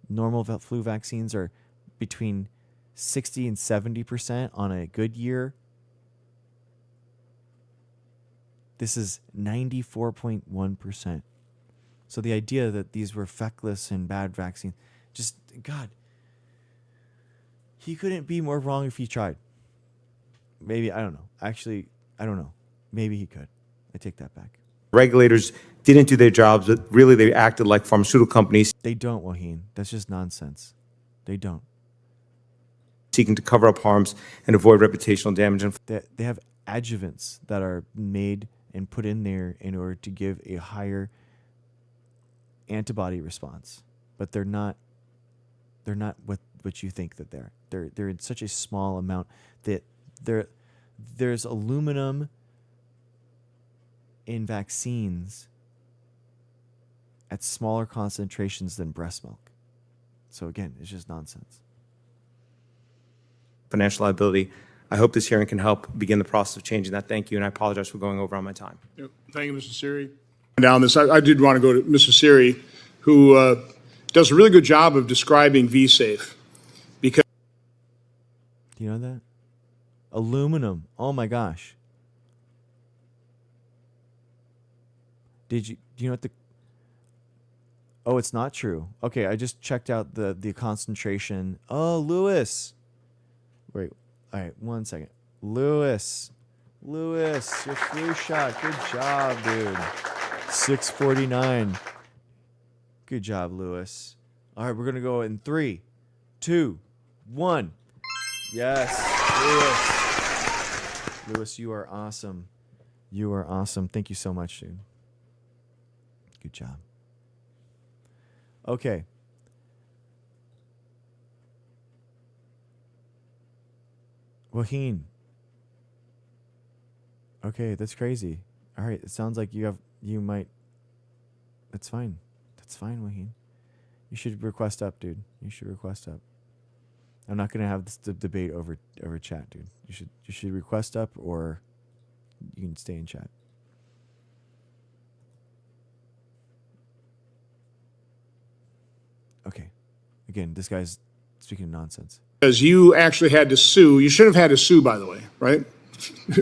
Normal flu vaccines are between 60 and 70% on a good year. This is 94.1%. So the idea that these were feckless and bad vaccines, just, God, he couldn't be more wrong if he tried. Maybe, I don't know. Actually, I don't know. Maybe he could. I take that back. Regulators didn't do their jobs, but really they acted like pharmaceutical companies. They don't, Waheen. That's just nonsense. They don't. Seeking to cover up harms and avoid reputational damage. They have adjuvants that are made and put in there in order to give a higher antibody response. But they're not what you think that they're. They're in such a small amount that there's aluminum in vaccines at smaller concentrations than breast milk. So again, it's just nonsense. financial liability. I hope this hearing can help begin the process of changing that. Thank you, and I apologize for going over on my time. Yep. Thank you, Mr. Siri. Down this, I did want to go to Mr. Siri, who does a really good job of describing vSafe. Because Do you know that? Aluminum. Oh my gosh. Do you know what the... Oh, it's not true. Okay, I just checked out the concentration. Oh, Lewis. Wait. All right, 1 second. Lewis, your flu shot. Good job, dude. 649. Good job, Lewis. All right, we're going to go in 3, 2, 1. Yes, Lewis. Lewis, you are awesome. You are awesome. Thank you so much, dude. Good job. Okay. Waheen. Okay, that's crazy. All right, it sounds like you might. That's fine. That's fine, Waheen. You should request up, dude. You should request up. I'm not gonna have this debate over chat, dude. You should request up, or you can stay in chat. Okay. Again, this guy's speaking nonsense. Because you actually had to sue. You shouldn't have had to sue, by the way, right?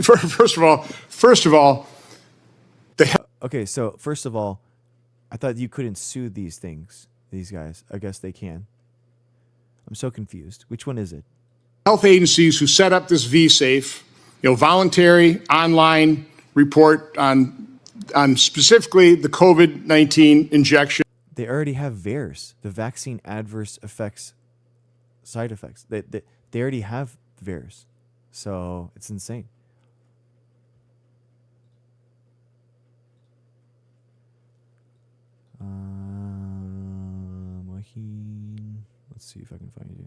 First of all, okay, so first of all, I thought you couldn't sue these guys. I guess they can. I'm so confused. Which one is it? health agencies who set up this vSafe, voluntary online report on specifically the COVID-19 injection. They already have VAERS, the vaccine adverse effects, side effects. They already have VAERS, so it's insane. Waheen. Let's see if I can find you.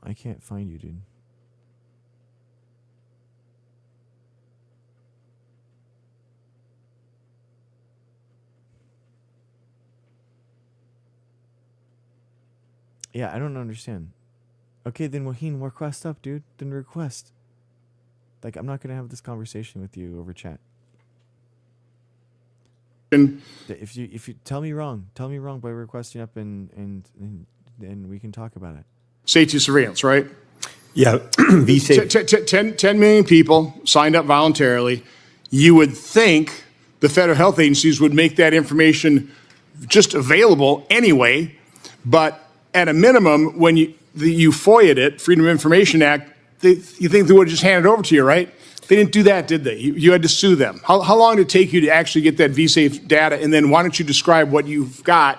I can't find you, dude. Yeah, I don't understand. Okay, then Waheen, request up, dude. Then request. Like, I'm not gonna have this conversation with you over chat. If you tell me wrong by requesting up, and we can talk about it. Safety surveillance, right? Yeah, vSafe. 10 million people signed up voluntarily. You would think the federal health agencies would make that information just available anyway, but at a minimum, when you FOIA'd it, Freedom of Information Act, you think they would have just handed it over to you, right? They didn't do that, did they? You had to sue them. How long did it take you to actually get that vSafe data? And then why don't you describe what you've got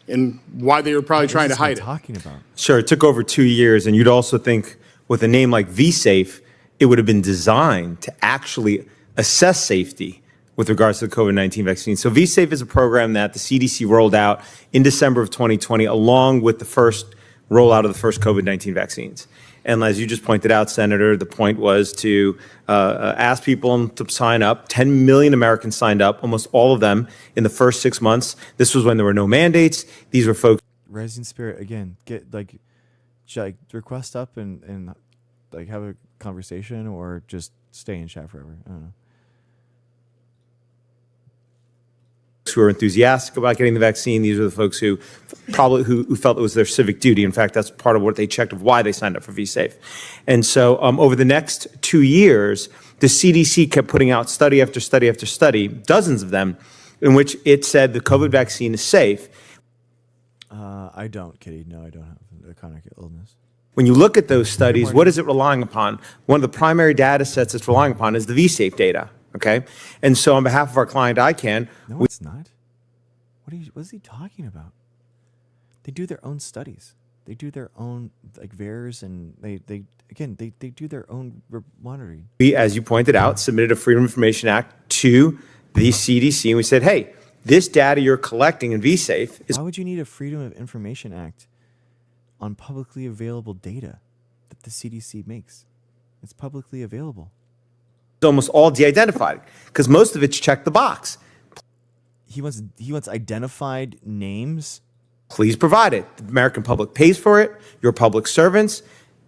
and why they were probably trying to hide it? Talking about? Sure, it took over 2 years, and you'd also think with a name like vSafe, it would have been designed to actually assess safety with regards to the COVID-19 vaccine. So vSafe is a program that the CDC rolled out in December of 2020, along with the first rollout of the first COVID-19 vaccines. And as you just pointed out, Senator, the point was to ask people to sign up. 10 million Americans signed up, almost all of them in the first 6 months. This was when there were no mandates. These were folks. Rising Spirit, again, get request up and like have a conversation, or just stay in chat forever. I don't know. Who are enthusiastic about getting the vaccine. These are the folks who probably who felt it was their civic duty. In fact, that's part of what they checked of why they signed up for vSafe. And so over the next 2 years, the CDC kept putting out study after study after study, dozens of them, in which it said the COVID vaccine is safe. I don't, Kitty. No, I don't have a chronic illness. When you look at those studies, what is it relying upon? One of the primary data sets it's relying upon is the vSafe data. Okay, and so on behalf of our client ICANN, no, it's not. What is he talking about? They do their own studies. They do their own VAERS, and they do their own monitoring. We, as you pointed out, submitted a Freedom of Information Act to the CDC, and we said, hey, this data you're collecting in vSafe is Why would you need a Freedom of Information Act on publicly available data that the CDC makes? It's publicly available. almost all de-identified because most of it's checked the box. He wants identified names. Please provide it. The American public pays for it. You're public servants.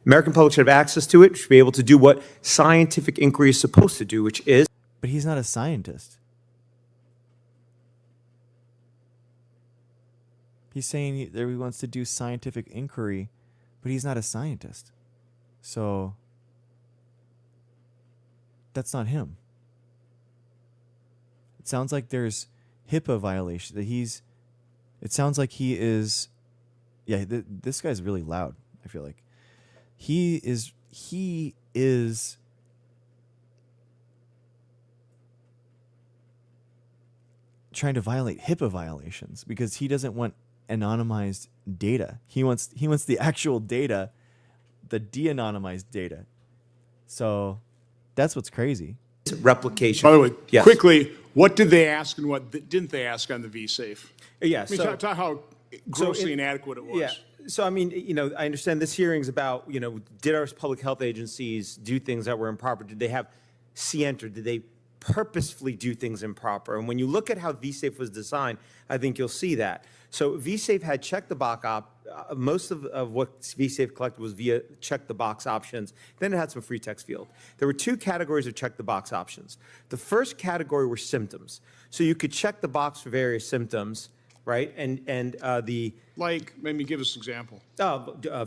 American public should have access to it, should be able to do what scientific inquiry is supposed to do, which is. But he's not a scientist. He's saying that he wants to do scientific inquiry, but he's not a scientist. So that's not him. It sounds like there's HIPAA violation. It sounds like he is. Yeah, this guy's really loud. I feel like he is trying to violate HIPAA violations because he doesn't want anonymized data. He wants the actual data, the de-anonymized data. So that's what's crazy. Replication. By the way, Yes. quickly, what did they ask and what didn't they ask on the vSafe? Yeah. I mean, talk how grossly inadequate it was. Yeah. So, I mean, I understand this hearing's about, did our public health agencies do things that were improper? Did they have scienter? Did they purposefully do things improper? And when you look at how vSafe was designed, I think you'll see that. So vSafe had check the box most of what vSafe collected was via check the box options. Then it had some free text field. There were two categories of check the box options. The first category were symptoms. So you could check the box for various symptoms, right? And the Like, maybe give us an example.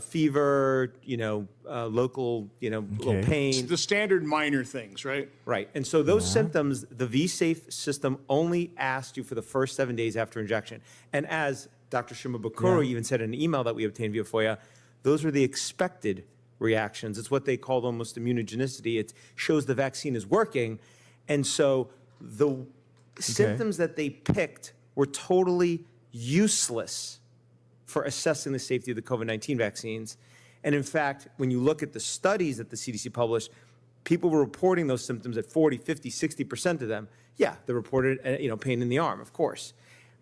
fever, local, little pain. The standard minor things, right? Right. And so those symptoms, the vSafe system only asked you for the first 7 days after injection. And as Dr. Shimabukuro even said in an email that we obtained via FOIA, those are the expected reactions. It's what they call almost immunogenicity. It shows the vaccine is working. And so the symptoms that they picked were totally useless for assessing the safety of the COVID-19 vaccines. And in fact, when you look at the studies that the CDC published, people were reporting those symptoms at 40, 50, 60% of them. Yeah, they reported, pain in the arm, of course.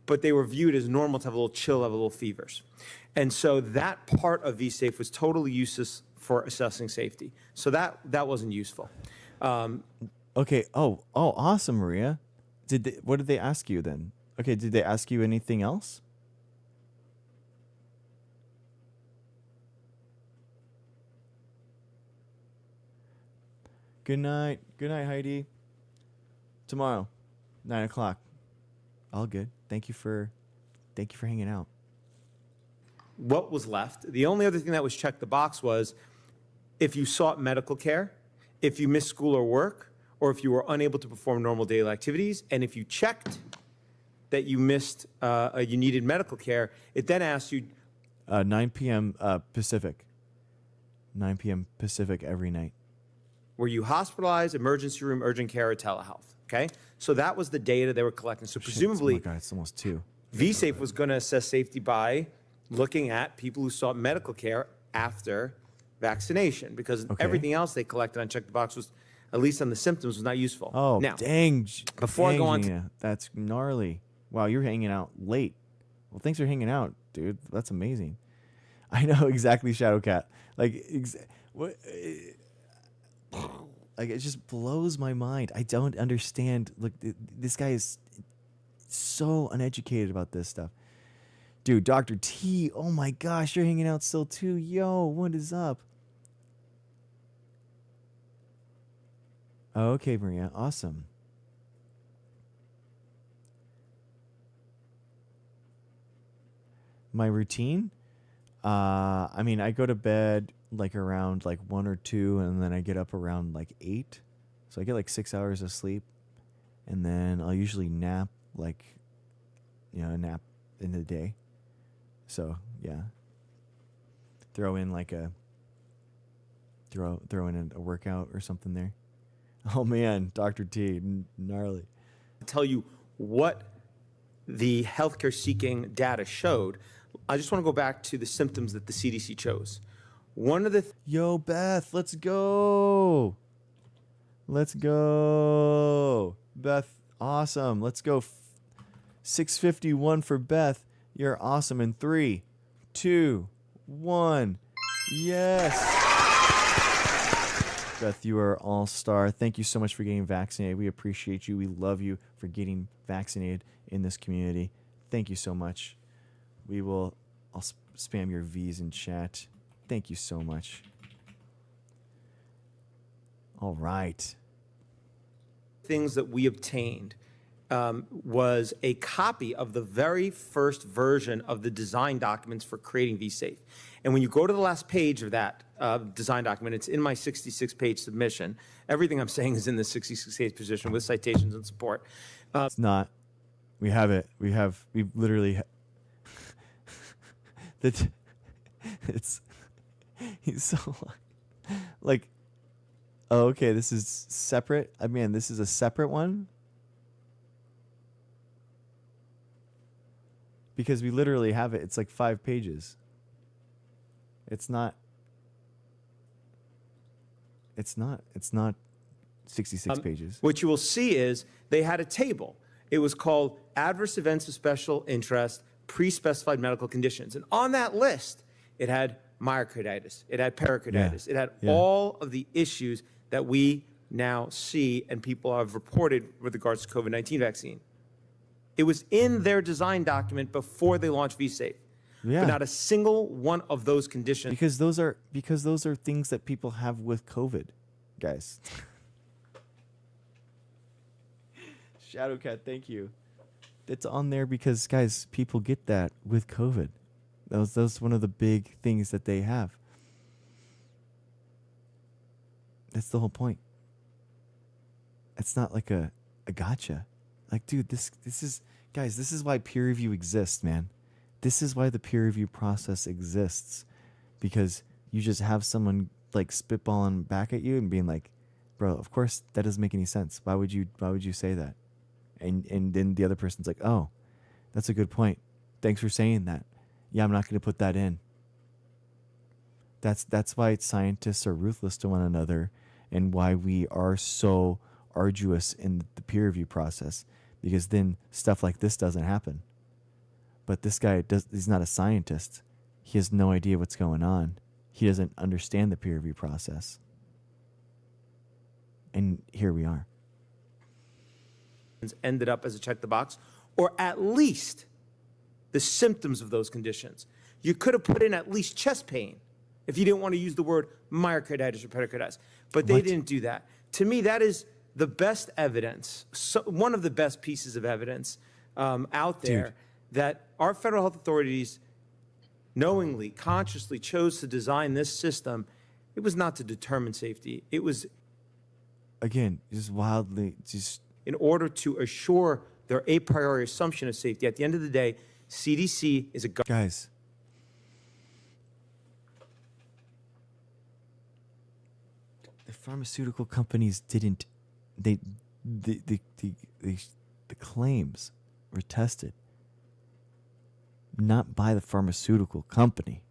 But they were viewed as normal to have a little chill, have a little fevers. And so that part of vSafe was totally useless for assessing safety. So that wasn't useful. Okay. Oh, awesome, Maria. What did they ask you then? Okay, did they ask you anything else? Good night. Good night, Heidi. Tomorrow, 9:00. All good. Thank you for hanging out. What was left? The only other thing that was checked the box was if you sought medical care, if you missed school or work, or if you were unable to perform normal daily activities, and if you checked that you missed, you needed medical care, it then asked you. 9 p.m. Pacific. 9 p.m. Pacific every night. Were you hospitalized, emergency room, urgent care, or telehealth? Okay, so that was the data they were collecting. So presumably, oh my God, it's almost 2. vSafe was going to assess safety by looking at people who sought medical care after vaccination, because everything else they collected on check the box was, at least on the symptoms, was not useful. Oh, now, dang! Before I go on, that's gnarly. Wow, you're hanging out late. Well, thanks for hanging out, dude. That's amazing. I know exactly, Shadowcat. What? Like, it just blows my mind. I don't understand. Look, this guy is so uneducated about this stuff. Dude, Dr. T, oh my gosh, you're hanging out still too. Yo, what is up? Okay, Maria, awesome. My routine? I mean, I go to bed around 1 or 2, and then I get up around 8. So I get 6 hours of sleep, and then I'll usually nap a nap in the day. So yeah, throw in a workout or something there. Oh man, Dr. T, gnarly. Tell you what the healthcare seeking data showed. I just want to go back to the symptoms that the CDC chose. One of the Yo, Beth, let's go. Let's go. Beth, awesome. Let's go. 651 for Beth. You're awesome. In 3, 2, 1. Yes. Beth, you are all-star. Thank you so much for getting vaccinated. We appreciate you. We love you for getting vaccinated in this community. Thank you so much. I'll spam your V's in chat. Thank you so much. All right. Things that we obtained was a copy of the very first version of the design documents for creating vSafe. And when you go to the last page of that design document, it's in my 66-page submission. Everything I'm saying is in the 66-page position with citations and support. It's not. We have it. We literally. It's. He's so like. Oh, okay. This is separate. I mean, this is a separate one. Because we literally have it. It's like 5 pages. It's not 66 pages. What you will see is they had a table. It was called Adverse Events of Special Interest, Pre-Specified Medical Conditions. And on that list, it had myocarditis, it had pericarditis, it had all of the issues that we now see and people have reported with regards to COVID-19 vaccine. It was in their design document before they launched vSafe. Yeah. But not a single one of those conditions. Because those are things that people have with COVID, guys. Shadowcat, thank you. It's on there because, guys, people get that with COVID. That's one of the big things that they have. That's the whole point. It's not like a gotcha. Like, dude, this is, guys, this is why peer review exists, man. This is why the peer review process exists, because you just have someone like spitballing back at you and being like, bro, of course that doesn't make any sense. Why would you say that? And then the other person's like, oh, that's a good point. Thanks for saying that. Yeah, I'm not going to put that in. That's why scientists are ruthless to one another and why we are so arduous in the peer review process, because then stuff like this doesn't happen. But this guy he's not a scientist. He has no idea what's going on. He doesn't understand the peer review process. And here we are. Ended up as a check the box, or at least the symptoms of those conditions. You could have put in at least chest pain if you didn't want to use the word myocarditis or pericarditis. But they didn't do that. To me, that is the best evidence, one of the best pieces of evidence out there, that our federal health authorities knowingly, consciously chose to design this system. It was not to determine safety. It was, again, just wildly, just in order to assure their a priori assumption of safety. At the end of the day, CDC is a guys. The pharmaceutical companies didn't. The claims were tested not by the pharmaceutical company.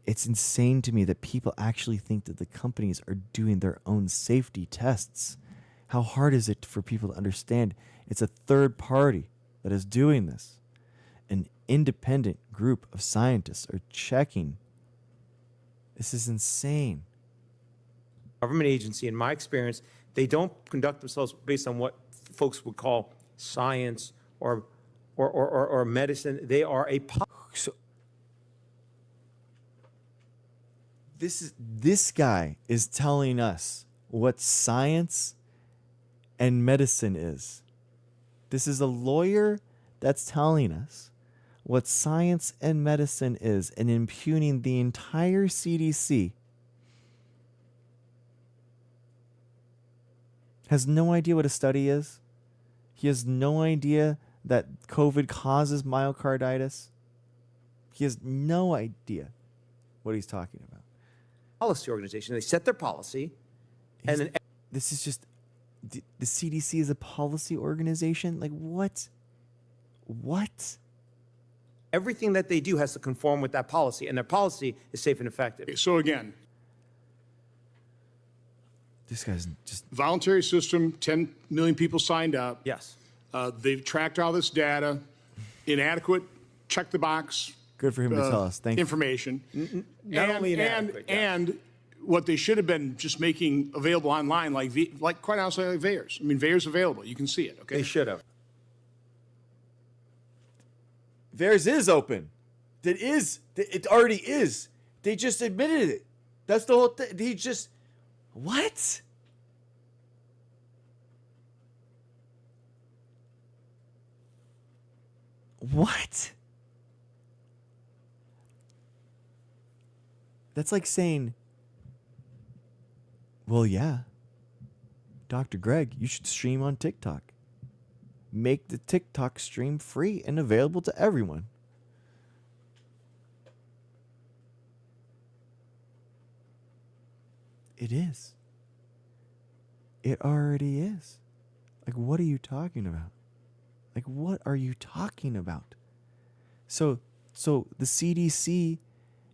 It's insane to me that people actually think that the companies are doing their own safety tests. How hard is it for people to understand? It's a third party that is doing this. An independent group of scientists are checking. This is insane. Government agency, in my experience, they don't conduct themselves based on what folks would call science or medicine. They are a This guy is telling us what science and medicine is. This is a lawyer that's telling us what science and medicine is and impugning the entire CDC. Has no idea what a study is. He has no idea that COVID causes myocarditis. He has no idea what he's talking about. Policy organization. They set their policy, and then this is just the CDC is a policy organization. Like what? What? Everything that they do has to conform with that policy, and their policy is safe and effective. So again, this guy's just voluntary system. 10 million people signed up. Yes. They've tracked all this data, inadequate, check the box. Good for him to tell us. Thank you. Information. Not only inadequate, and what they should have been just making available online, like quite honestly, like VAERS. I mean, VAERS available. You can see it. Okay. They should have. Theirs is open. It already is. They just admitted it. That's the whole thing. He just, what? What? That's like saying, well, yeah, Dr. Greg, you should stream on TikTok. Make the TikTok stream free and available to everyone. It is. It already is. Like, what are you talking about? Like, what are you talking about? So the CDC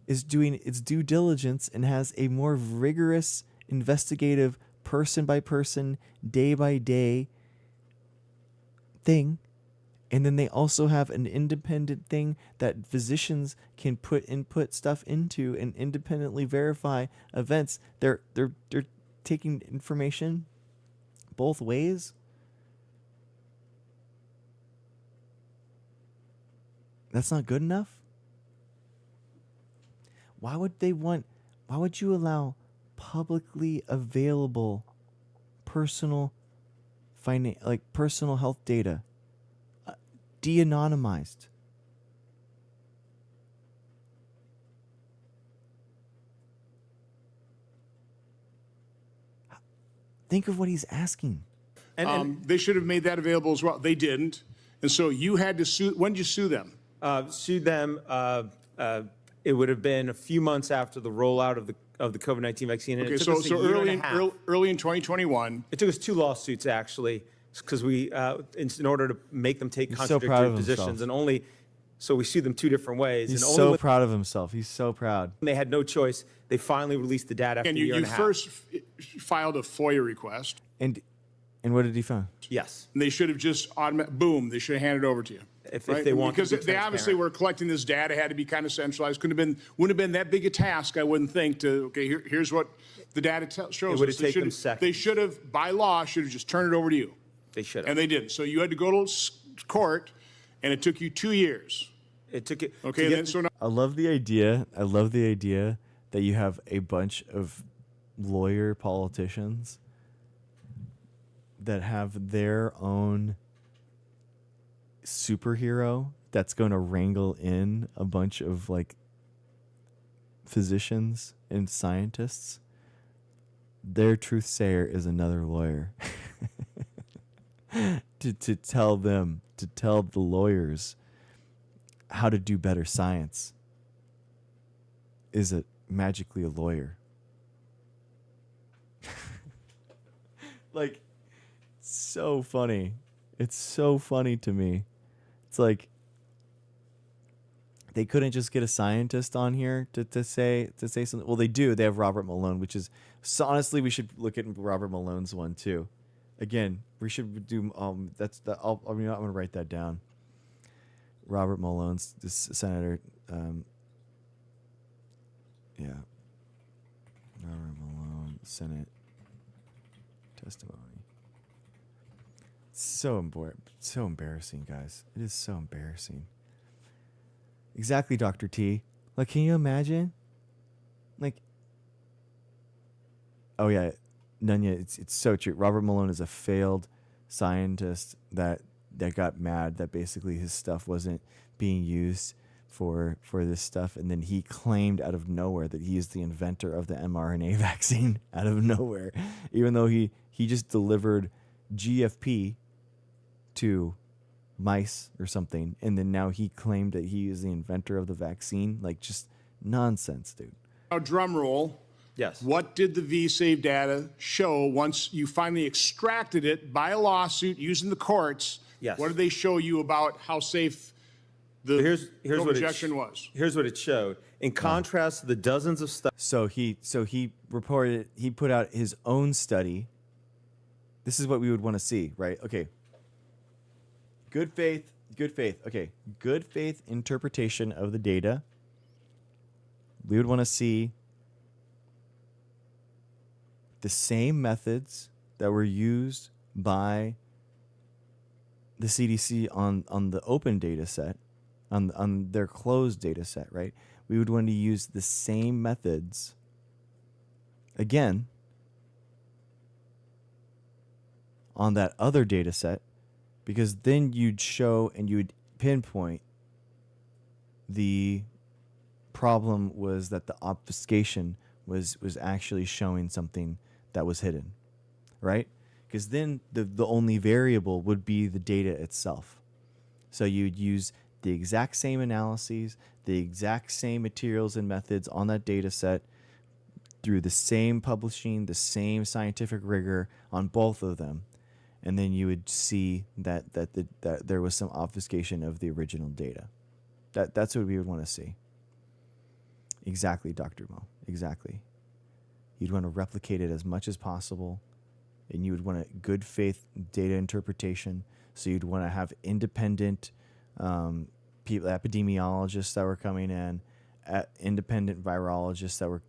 is doing its due diligence and has a more rigorous investigative person by person, day by day thing. And then they also have an independent thing that physicians can input stuff into and independently verify events. They're taking information both ways. That's not good enough. Why would you allow publicly available personal health data de-anonymized? Think of what he's asking. And they should have made that available as well. They didn't. And so you had to sue. When did you sue them? Sued them. It would have been a few months after the rollout of the COVID-19 vaccine. And Okay, it took us a year early and a half. early in 2021. It took us 2 lawsuits actually, because we in order to make them take He's so proud contradictory of positions, himself. so we sued them 2 different ways. He's and only so when proud of himself. He's so proud. they had no choice, they finally released the data after And a year you and a half. first filed a FOIA request. And what did he find? Yes. And they should have just boom. They should have handed it over to you. If they want because to be they obviously transparent. were collecting this data, had to be kind of centralized. Wouldn't have been that big a task, I wouldn't think. Here's what the data shows. It would us. have taken them seconds. They should have, by law, should have just turned it over to you. They should have. And they didn't. So you had to go to court, and it took you 2 years. It took it. Okay, and then so now, I love the idea that you have a bunch of lawyer politicians that have their own superhero that's going to wrangle in a bunch of like physicians and scientists. Their truth sayer is another lawyer to tell the lawyers how to do better science. Is it magically a lawyer? Like, so funny. It's so funny to me. It's like they couldn't just get a scientist on here to say something. Well, they do. They have Robert Malone, which is, so honestly, we should look at Robert Malone's one too. Again, we should do I'm going to write that down. Robert Malone's this senator. Yeah. Robert Malone, Senate testimony. So embarrassing, guys. It is so embarrassing. Exactly, Dr. T. Like, can you imagine? Like, oh yeah, Nunya, it's so true. Robert Malone is a failed scientist that got mad that basically his stuff wasn't being used for this stuff, and then he claimed out of nowhere that he is the inventor of the mRNA vaccine out of nowhere, even though he just delivered GFP to mice or something, and then now he claimed that he is the inventor of the vaccine. Like, just nonsense, dude. now drum roll. Yes. What did the V-Save data show once you finally extracted it by a lawsuit using the courts? Yes. What did they show you about how safe the Here's what injection was? Here's what it showed. In contrast to the dozens of studies. So he reported, he put out his own study. This is what we would want to see, right? Okay. Good faith. Okay. Good faith interpretation of the data. We would want to see the same methods that were used by the CDC on the open data set, on their closed data set, right? We would want to use the same methods again on that other data set, because then you'd show and you'd pinpoint the problem was that the obfuscation was actually showing something that was hidden, right? Because then the only variable would be the data itself. So you'd use the exact same analyses, the exact same materials and methods on that data set through the same publishing, the same scientific rigor on both of them. And then you would see that there was some obfuscation of the original data. That's what we would want to see. Exactly, Dr. Mo. Exactly. You'd want to replicate it as much as possible, and you would want a good faith data interpretation. So you'd want to have independent people, epidemiologists that were coming in, independent virologists that were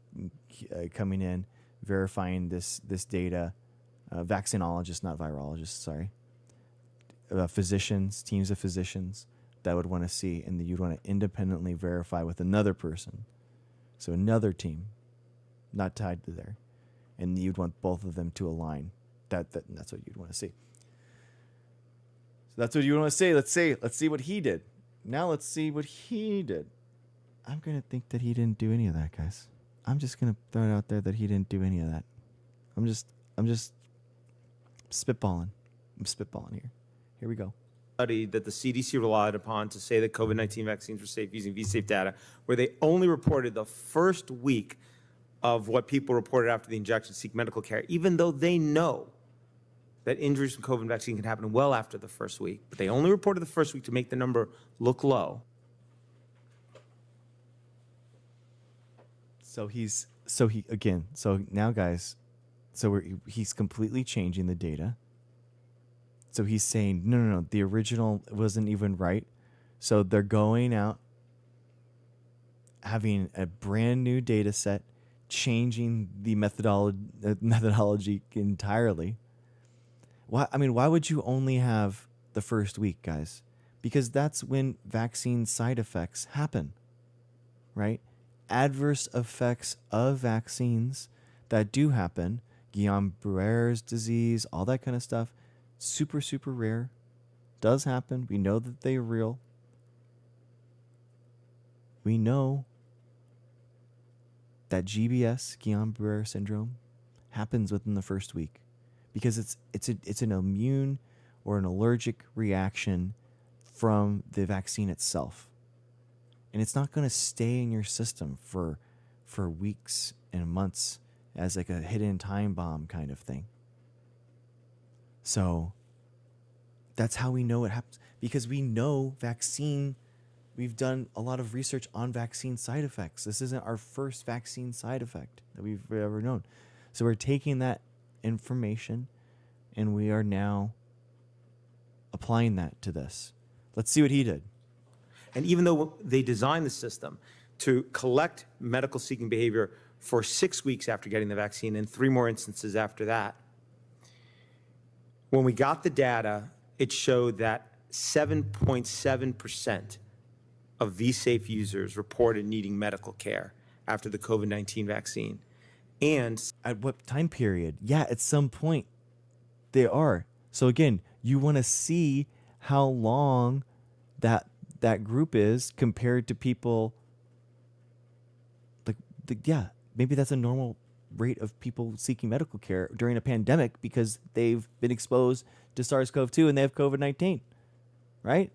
coming in, verifying this data. Vaccinologists, not virologists, sorry. Physicians, teams of physicians that would want to see, and you'd want to independently verify with another person. So another team, not tied to there. And you'd want both of them to align. That's what you'd want to see. So that's what you want to say. Let's see what he did. Now let's see what he did. I'm going to think that he didn't do any of that, guys. I'm just going to throw it out there that he didn't do any of that. I'm just spitballing. I'm spitballing here. Here we go. Study that the CDC relied upon to say that COVID-19 vaccines were safe using vSafe data, where they only reported the first week of what people reported after the injection seek medical care, even though they know that injuries from COVID vaccine can happen well after the first week. But they only reported the first week to make the number look low. So now guys, he's completely changing the data. So he's saying, no, the original wasn't even right. So they're going out, having a brand new data set, changing the methodology entirely. Why would you only have the first week, guys? Because that's when vaccine side effects happen, right? Adverse effects of vaccines that do happen, Guillain-Barré's disease, all that kind of stuff, super, super rare, does happen. We know that they're real. We know that GBS, Guillain-Barré syndrome, happens within the first week because it's an immune or an allergic reaction from the vaccine itself. And it's not going to stay in your system for weeks and months as like a hidden time bomb kind of thing. So that's how we know it happens, because we know we've done a lot of research on vaccine side effects. This isn't our first vaccine side effect that we've ever known. So we're taking that information and we are now applying that to this. Let's see what he did. And even though they designed the system to collect medical seeking behavior for 6 weeks after getting the vaccine and 3 more instances after that, when we got the data, it showed that 7.7% of vSafe users reported needing medical care after the COVID-19 vaccine. And at what time period? Yeah, at some point they are. So again, you want to see how long that group is compared to people. Maybe that's a normal rate of people seeking medical care during a pandemic because they've been exposed to SARS-CoV-2 and they have COVID-19, right?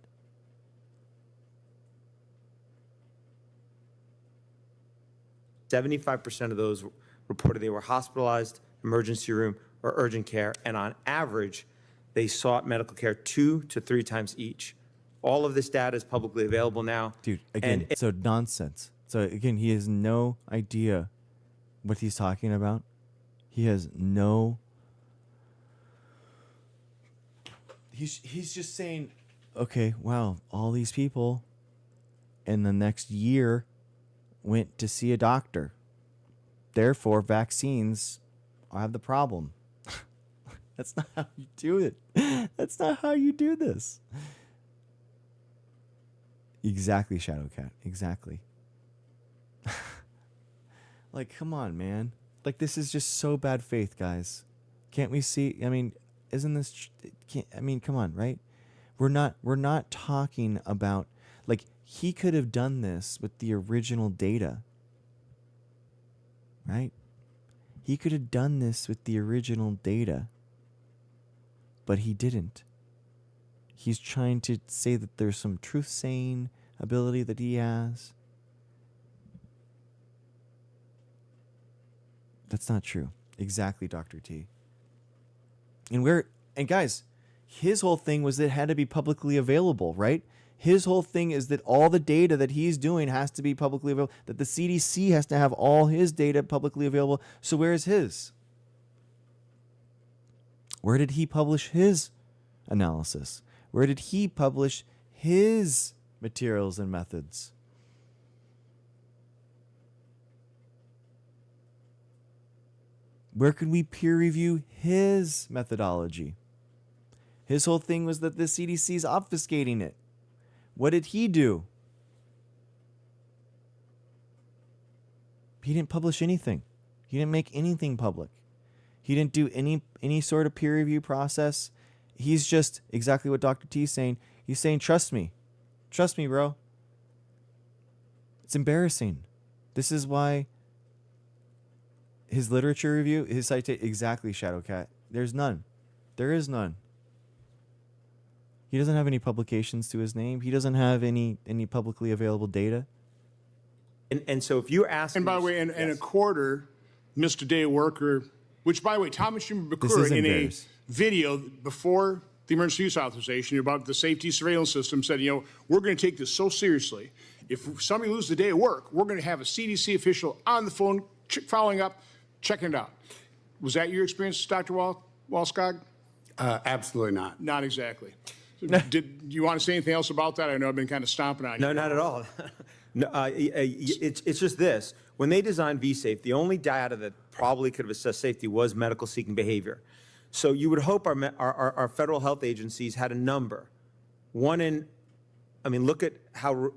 %75% of those reported they were hospitalized, emergency room, or urgent care, and on average, they sought medical care 2 to 3 times each. All of this data is publicly available now. Dude, again, so nonsense. So again, he has no idea what he's talking about. He has no... He's just saying, okay, wow, all these people in the next year went to see a doctor. Therefore, vaccines have the problem. That's not how you do it. That's not how you do this. Exactly, Shadowcat. Exactly. Like, come on, man. Like, this is just so bad faith, guys. Can't we see? I mean, isn't this? I mean, come on, right? We're not talking about, like, he could have done this with the original data, right? He could have done this with the original data, but he didn't. He's trying to say that there's some truth-saying ability that he has. That's not true. Exactly, Dr. T. And guys, his whole thing was that it had to be publicly available, right? His whole thing is that all the data that he's doing has to be publicly available, that the CDC has to have all his data publicly available. So where is his? Where did he publish his analysis? Where did he publish his materials and methods? Where could we peer review his methodology? His whole thing was that the CDC is obfuscating it. What did he do? He didn't publish anything. He didn't make anything public. He didn't do any sort of peer review process. He's just exactly what Dr. T is saying. He's saying, trust me. Trust me, bro. It's embarrassing. This is why his literature review, his citation, exactly, Shadowcat. There's none. There is none. He doesn't have any publications to his name. He doesn't have any publicly available data. And so if you're asking... And by the way, and a quarter missed a day of work, which, by the way, Thomas Schumer Bakura in a video before the emergency use authorization about the safety surveillance system said, we're going to take this so seriously. If somebody loses a day of work, we're going to have a CDC official on the phone following up, checking it out. Was that your experience, Dr. Walskog? Absolutely not. Not exactly. Do you want to say anything else about that? I know I've been kind of stomping on you. No, not at all. No, it's just this. When they designed VSafe, the only data that probably could have assessed safety was medical seeking behavior. So you would hope our federal health agencies had a number. Look at how,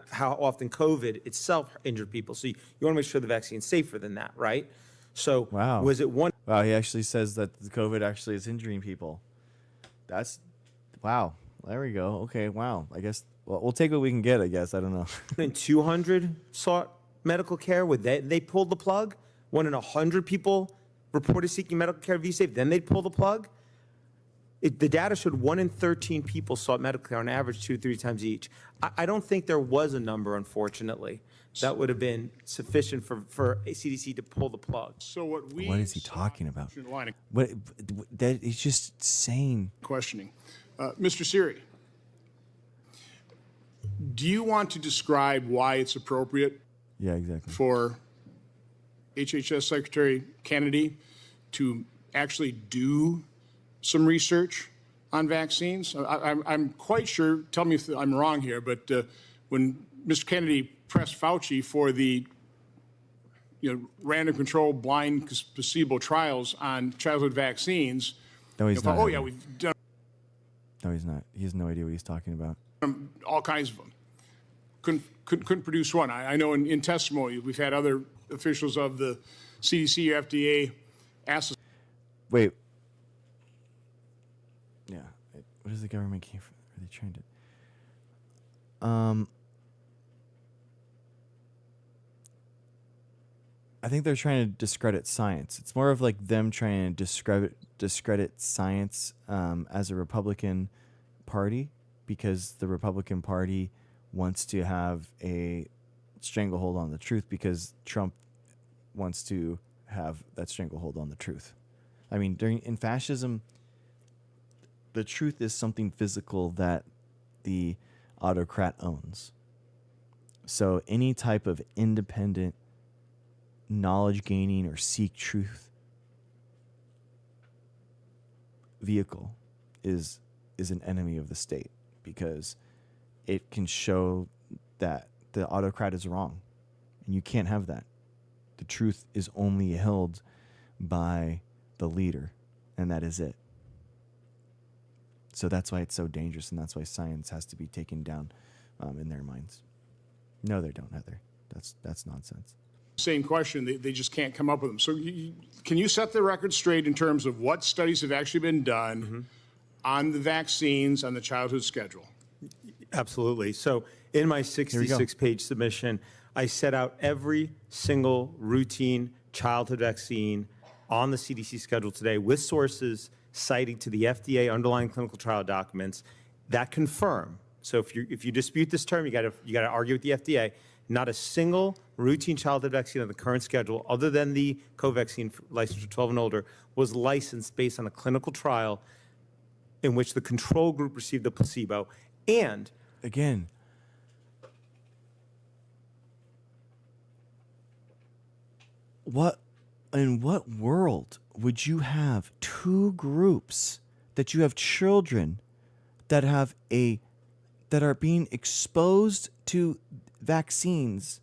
how often COVID itself injured people. So you want to make sure the vaccine's safer than that, right? So wow. Was it one? Wow, he actually says that the COVID actually is injuring people. That's, wow. There we go. Okay, wow. I guess, well, we'll take what we can get, I guess. I don't know. And 200 sought medical care. They pulled the plug. 1 in 100 people reported seeking medical care VSafe. Then they'd pull the plug. The data showed 1 in 13 people sought medical care on average 2 to 3 times each. I don't think there was a number, unfortunately, that would have been sufficient for a CDC to pull the plug. So what is he talking about? That he's just saying. Questioning. Mr. Siri, do you want to describe why it's appropriate for HHS Secretary Kennedy to actually do some research on vaccines? I'm quite sure, tell me if I'm wrong here, but when Mr. Kennedy pressed Fauci for the random control blind placebo trials on childhood vaccines, no, he's not. Oh yeah, we've done. No, he's not. He has no idea what he's talking about. All kinds of them. Couldn't produce one. I know in testimony we've had other officials of the CDC or FDA ask us. Wait. Yeah. What is the government came from? Are they trying to? I think they're trying to discredit science. It's more of like them trying to discredit science as a Republican Party, because the Republican Party wants to have a stranglehold on the truth, because Trump wants to have that stranglehold on the truth. I mean, in fascism, the truth is something physical that the autocrat owns. So any type of independent knowledge gaining or seek truth vehicle is an enemy of the state. because it can show that the autocrat is wrong. And you can't have that. The truth is only held by the leader, and that is it. So that's why it's so dangerous, and that's why science has to be taken down in their minds. No, they don't, Heather. That's nonsense. Same question. They just can't come up with them. So can you set the record straight in terms of what studies have actually been done on the vaccines on the childhood schedule? Absolutely. So in my 66-page submission, I set out every single routine childhood vaccine on the CDC schedule today with sources citing to the FDA underlying clinical trial documents that confirm. So if you dispute this term, you got to argue with the FDA. Not a single routine childhood vaccine on the current schedule, other than the Covaxin licensed for 12 and older, was licensed based on a clinical trial in which the control group received the placebo. And again, in what world would you have two groups that you have children that are being exposed to vaccines,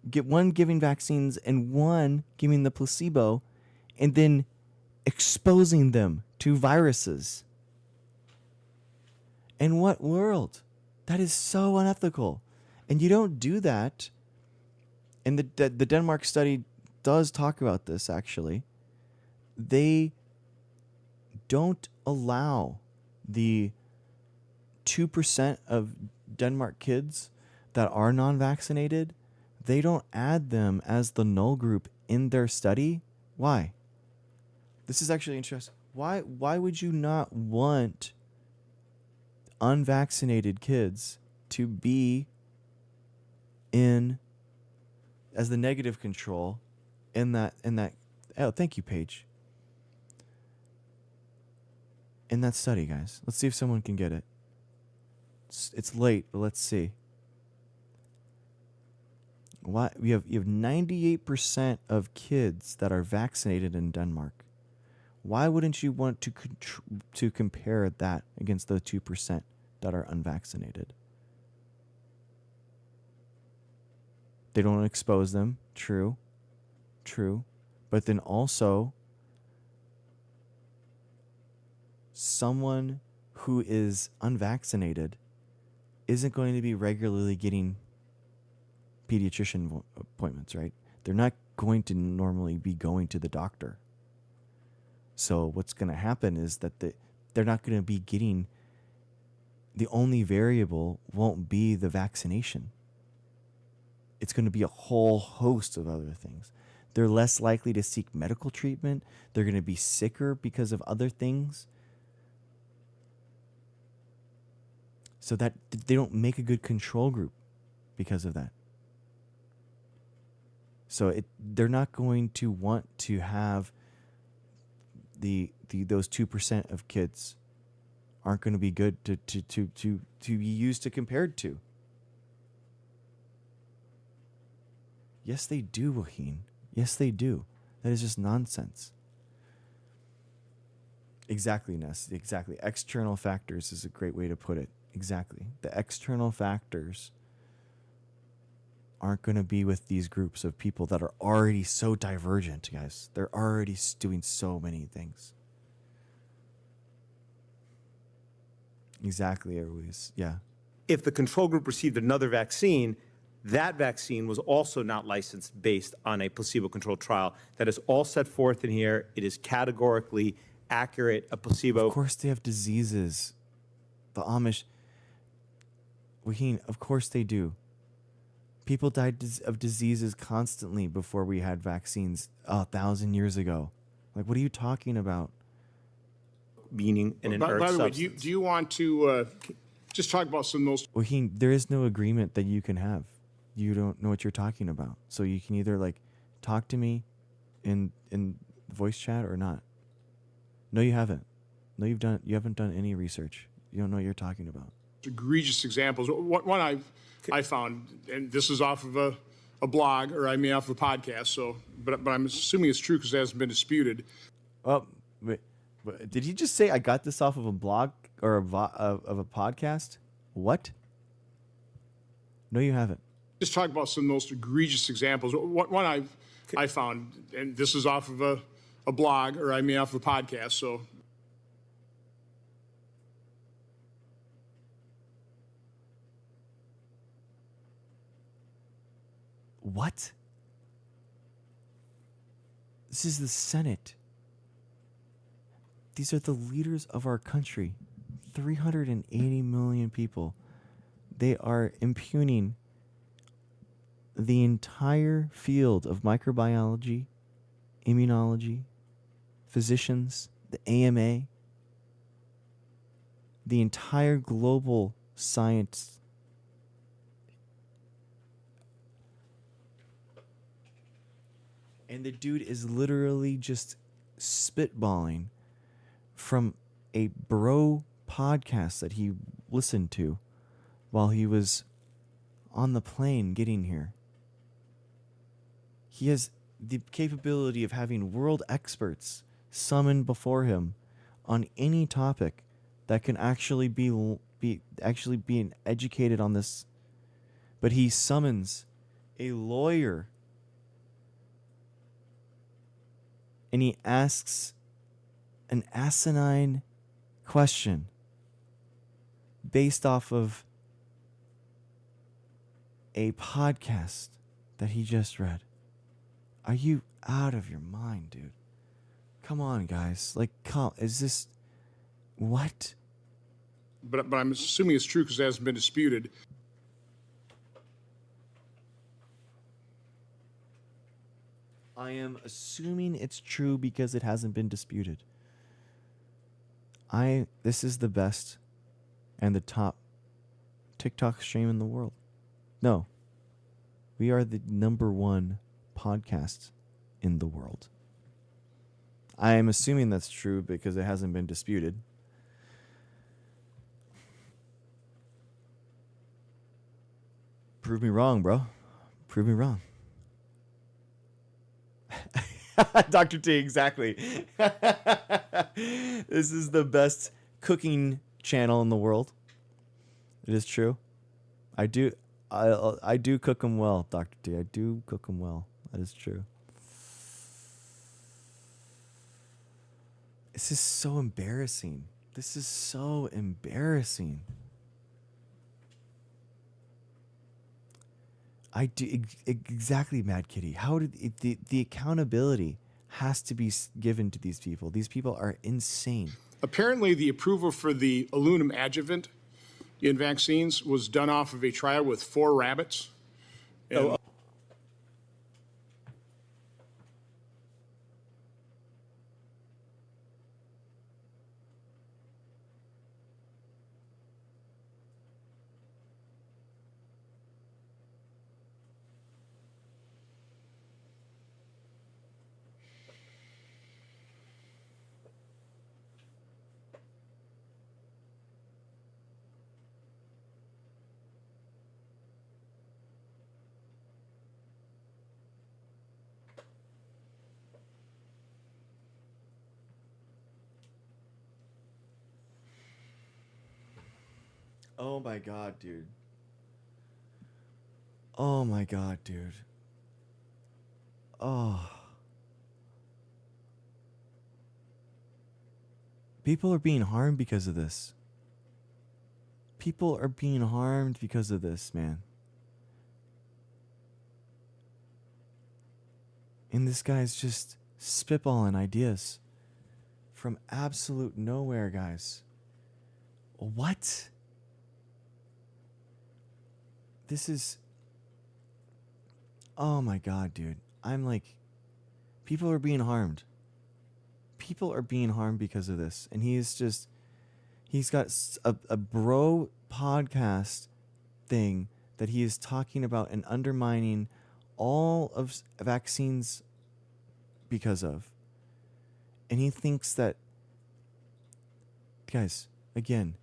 get one giving vaccines and one giving the placebo, and then exposing them to viruses? In what world? That is so unethical. And you don't do that. And the Denmark study does talk about this, actually. They don't allow the 2% of Denmark kids that are non-vaccinated, they don't add them as the null group in their study. Why? This is actually interesting. Why would you not want unvaccinated kids to be in as the negative control in that oh, thank you, Paige. In that study, guys. Let's see if someone can get it. It's late, but let's see. Why you have 98% of kids that are vaccinated in Denmark. Why wouldn't you want to compare that against the 2% that are unvaccinated? They don't expose them. True. But then also, someone who is unvaccinated isn't going to be regularly getting pediatrician appointments, right? They're not going to normally be going to the doctor. So what's going to happen is that they're not going to be getting, the only variable won't be the vaccination. It's going to be a whole host of other things. They're less likely to seek medical treatment. They're going to be sicker because of other things. So that they don't make a good control group because of that. So they're not going to want to have those 2% of kids aren't going to be good to be used to compared to. Yes, they do, Waheen. Yes, they do. That is just nonsense. Exactly, Ness. Exactly. External factors is a great way to put it. Exactly. The external factors aren't going to be with these groups of people that are already so divergent, guys. They're already doing so many things. Exactly, Erodes. Yeah. if the control group received another vaccine, that vaccine was also not licensed based on a placebo-controlled trial. That is all set forth in here. It is categorically accurate. A placebo. Of course they have diseases. The Amish. Waheen, of course they do. People died of diseases constantly before we had vaccines 1,000 years ago. Like, what are you talking about? Meaning an inert By the way, substance. do you want to just talk about some of those? Waheen, there is no agreement that you can have. You don't know what you're talking about. So you can either like talk to me in voice chat or not. No, you haven't. No, you haven't done any research. You don't know what you're talking about. Egregious examples. One I found, and this is off of a blog, or I mean off of a podcast. So, but I'm assuming it's true because it hasn't been disputed. Oh, wait, did he just say I got this off of a blog or of a podcast? What? No, you haven't. Just talk about some of the most egregious examples. One I found, and this is off of a blog, or I mean off of a podcast, so. What? This is the Senate. These are the leaders of our country. 380 million people. They are impugning the entire field of microbiology, immunology, physicians, the AMA, the entire global science. And the dude is literally just spitballing from a bro podcast that he listened to while he was on the plane getting here. He has the capability of having world experts summoned before him on any topic that can actually be being educated on this. But he summons a lawyer and he asks an asinine question based off of a podcast that he just read. Are you out of your mind, dude? Come on, guys. Like, is this... What? But I'm assuming it's true because it hasn't been disputed. I am assuming it's true because it hasn't been disputed. This is the best and the top TikTok stream in the world. No. We are the number one podcast in the world. I am assuming that's true because it hasn't been disputed. Prove me wrong, bro. Prove me wrong. Dr. T, exactly. This is the best cooking channel in the world. It is true. I do cook them well, Dr. T. I do cook them well. That is true. This is so embarrassing. This is so embarrassing. I do exactly, Mad Kitty. How did the accountability has to be given to these people? These people are insane. Apparently, the approval for the aluminum adjuvant in vaccines was done off of a trial with 4 rabbits. And Oh my god, dude. Oh my god, dude. Oh. People are being harmed because of this. People are being harmed because of this, man. And this guy's just spitballing ideas from absolute nowhere, guys. What? This is... Oh my god, dude. I'm like... People are being harmed. People are being harmed because of this. And he's just... He's got a bro podcast thing that he is talking about and undermining all of vaccines because of. And he thinks that... Guys, again...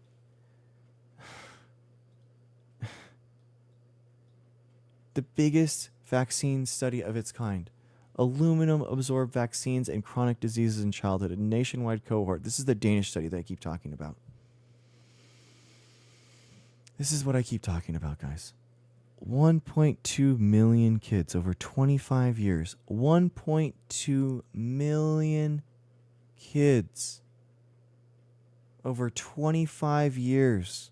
The biggest vaccine study of its kind. Aluminum absorbed vaccines and chronic diseases in childhood. A nationwide cohort. This is the Danish study that I keep talking about. This is what I keep talking about, guys. 1.2 million kids over 25 years. 1.2 million kids over 25 years.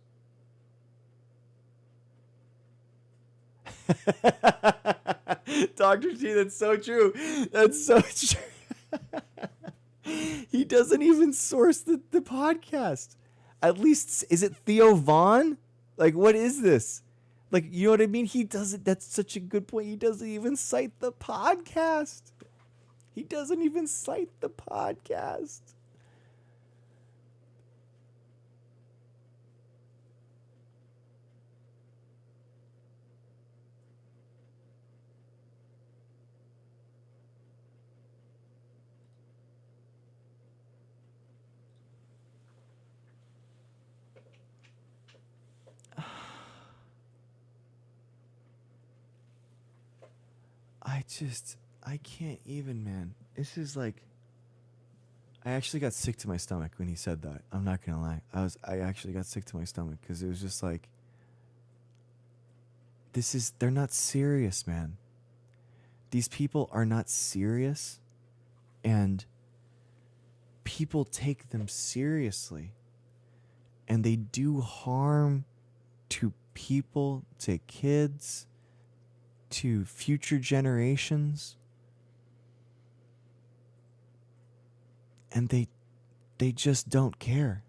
Dr. T, that's so true. That's so true. He doesn't even source the podcast. At least, is it Theo Vaughn? Like, what is this? Like, you know what I mean? He doesn't, that's such a good point. He doesn't even cite the podcast. He doesn't even cite the podcast. I can't even, man. This is like, I actually got sick to my stomach when he said that. I'm not gonna lie. I actually got sick to my stomach because it was just like, they're not serious, man. These people are not serious, and people take them seriously, and they do harm to people, to kids, to future generations, and they just don't care.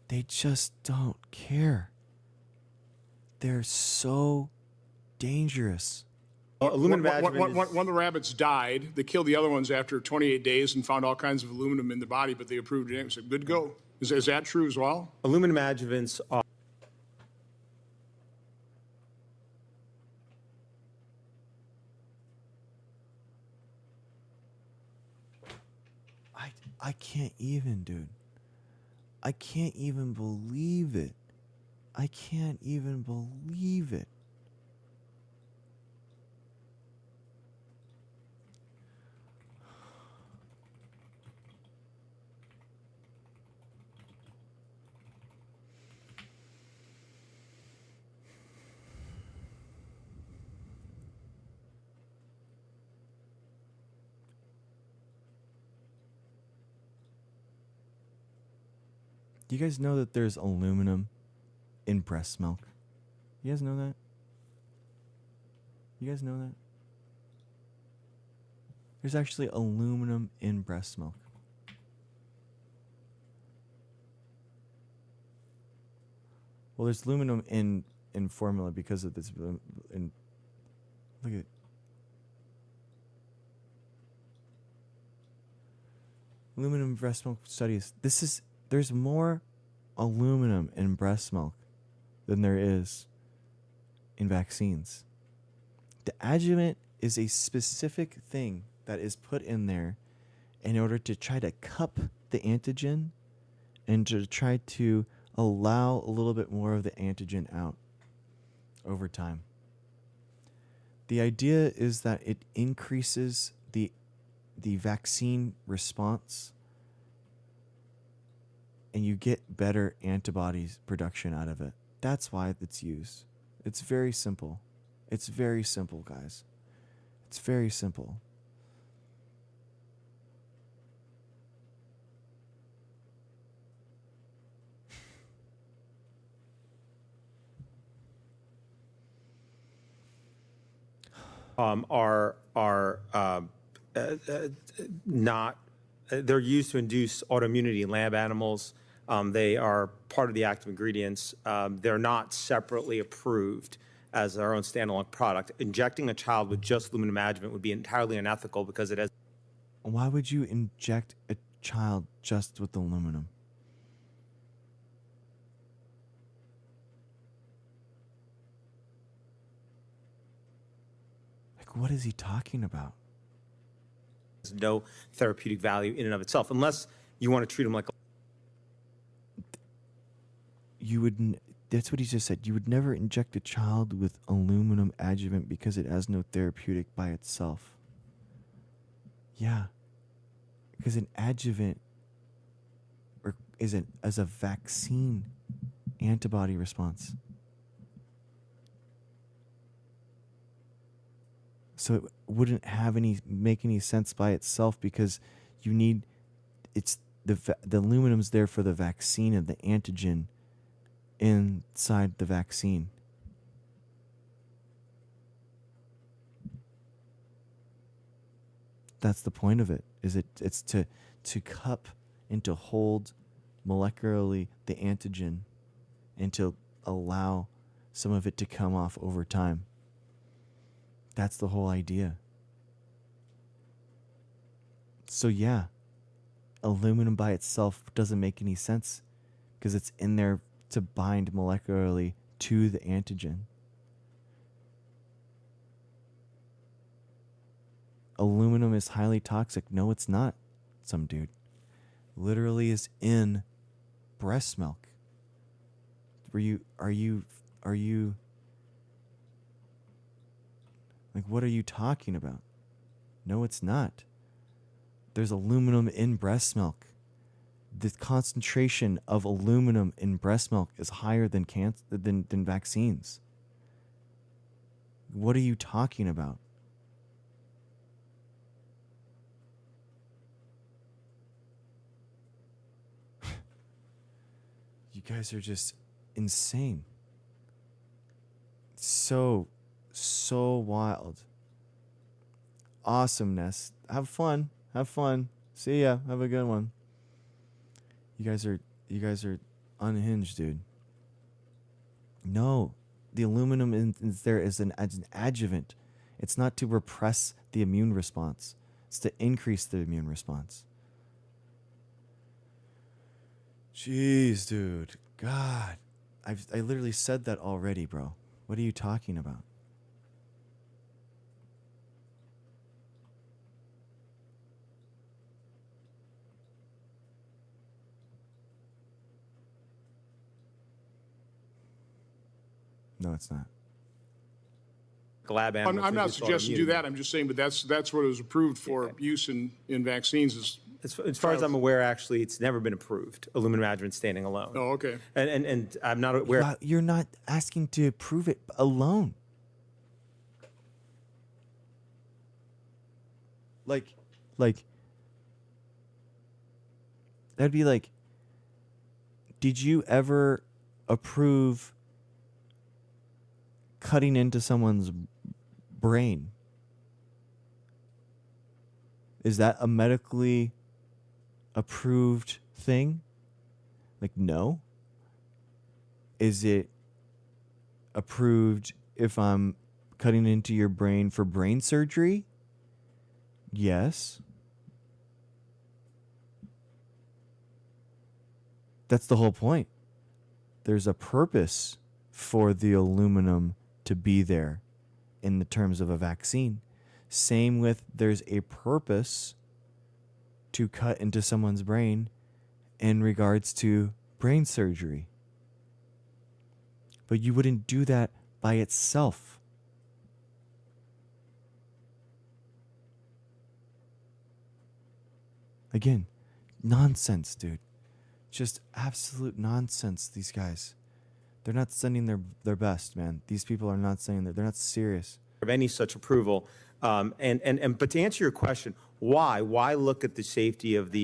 They just don't care. They're so dangerous. One of the rabbits died. They killed the other ones after 28 days and found all kinds of aluminum in the body, but they approved it. So good to go. Is that true as well? Aluminum adjuvants are I can't even, dude. I can't even believe it. I can't even believe it. Do you guys know that there's aluminum in breast milk? You guys know that? You guys know that? There's actually aluminum in breast milk. Well, there's aluminum in formula because of this. In look at aluminum breast milk studies. There's more aluminum in breast milk than there is in vaccines. The adjuvant is a specific thing that is put in there in order to try to cup the antigen and to try to allow a little bit more of the antigen out over time. The idea is that it increases the vaccine response, and you get better antibodies production out of it. That's why it's used. It's very simple. It's very simple, guys. It's very simple. are not, they're used to induce autoimmunity in lab animals. They are part of the active ingredients. They're not separately approved as their own standalone product. Injecting a child with just aluminum adjuvant would be entirely unethical because it has. Why would you inject a child just with aluminum? Like, what is he talking about? There's no therapeutic value in and of itself, unless you want to treat them like a. You would. That's what he just said. You would never inject a child with aluminum adjuvant because it has no therapeutic by itself. Yeah. Because an adjuvant as a vaccine antibody response. So it wouldn't make any sense by itself, because you need, it's the aluminum's there for the vaccine and the antigen inside the vaccine. That's the point of it. It's to cup and to hold molecularly the antigen and to allow some of it to come off over time. That's the whole idea. So yeah, aluminum by itself doesn't make any sense because it's in there to bind molecularly to the antigen. Aluminum is highly toxic. No, it's not. Some dude literally is in breast milk. Are you like, what are you talking about? No, it's not. There's aluminum in breast milk. The concentration of aluminum in breast milk is higher than than vaccines. What are you talking about? You guys are just insane. So wild. Awesomeness. Have fun. See ya. Have a good one. You guys are unhinged, dude. No, the aluminum is there as an adjuvant. It's not to repress the immune response. It's to increase the immune response. Jeez, dude. God. I literally said that already, bro. What are you talking about? No, it's not. Lab animals, I'm not suggesting do that. I'm just saying, but that's what it was approved for use in vaccines. Is as far as I'm aware, actually, it's never been approved. Aluminum adjuvant standing alone. Oh, okay. And I'm not aware. You're not asking to approve it alone. Like, that'd be like, did you ever approve cutting into someone's brain? Is that a medically approved thing? Like, no. Is it approved if I'm cutting into your brain for brain surgery? Yes. That's the whole point. There's a purpose for the aluminum to be there in the terms of a vaccine. Same with there's a purpose to cut into someone's brain in regards to brain surgery. But you wouldn't do that by itself. Again, nonsense, dude. Just absolute nonsense, these guys. They're not sending their best, man. These people are not saying that. They're not serious. Of any such approval. But to answer your question, why look at the safety of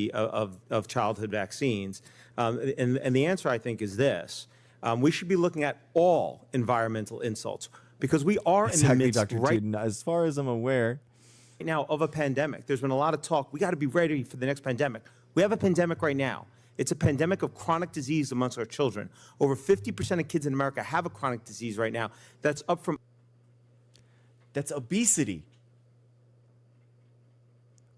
of childhood vaccines? And the answer, I think, is this. We should be looking at all environmental insults because we are in the midst Dr. right Tuden. As far as I'm aware now of a pandemic. There's been a lot of talk. We got to be ready for the next pandemic. We have a pandemic right now. It's a pandemic of chronic disease amongst our children. Over 50% of kids in America have a chronic disease right now. That's up from... That's obesity.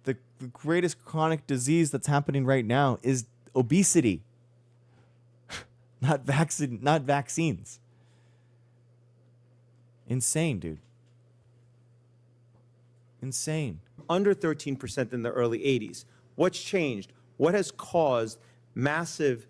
The greatest chronic disease that's happening right now is obesity. Not vaccines. Insane, dude. Insane. Under 13% in the early 80s. What's changed? What has caused massive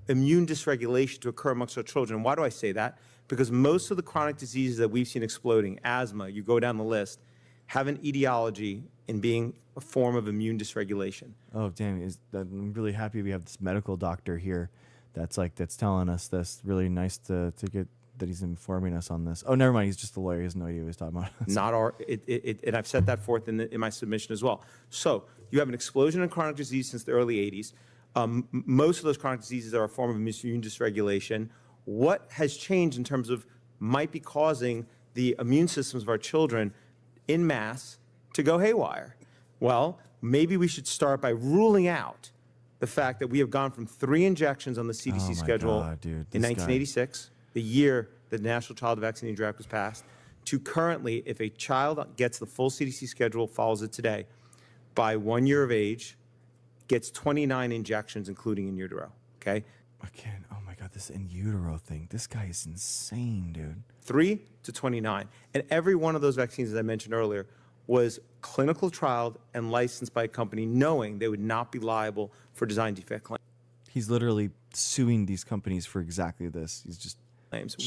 immune dysregulation to occur amongst our children? Why do I say that? Because most of the chronic diseases that we've seen exploding, asthma, you go down the list, have an etiology in being a form of immune dysregulation. Oh, damn. I'm really happy we have this medical doctor here that's telling us this. Really nice to get that he's informing us on this. Oh, never mind. He's just a lawyer. He has no idea what he's talking about. Not our, and I've set that forth in my submission as well. So you have an explosion in chronic disease since the early 80s. Most of those chronic diseases are a form of immune dysregulation. What has changed in terms of might be causing the immune systems of our children in mass to go haywire? Well, maybe we should start by ruling out the fact that we have gone from 3 injections on the CDC schedule in 1986, the year the National Child Vaccine Draft was passed, to currently, if a child gets the full CDC schedule, follows it today, by 1 year of age, gets 29 injections, including in utero, okay? Again, oh my God, this in utero thing. This guy is insane, dude. 3 to 29. And every one of those vaccines, as I mentioned earlier, was clinical trialed and licensed by a company knowing they would not be liable for design defect claims. He's literally suing these companies for exactly this. He's just...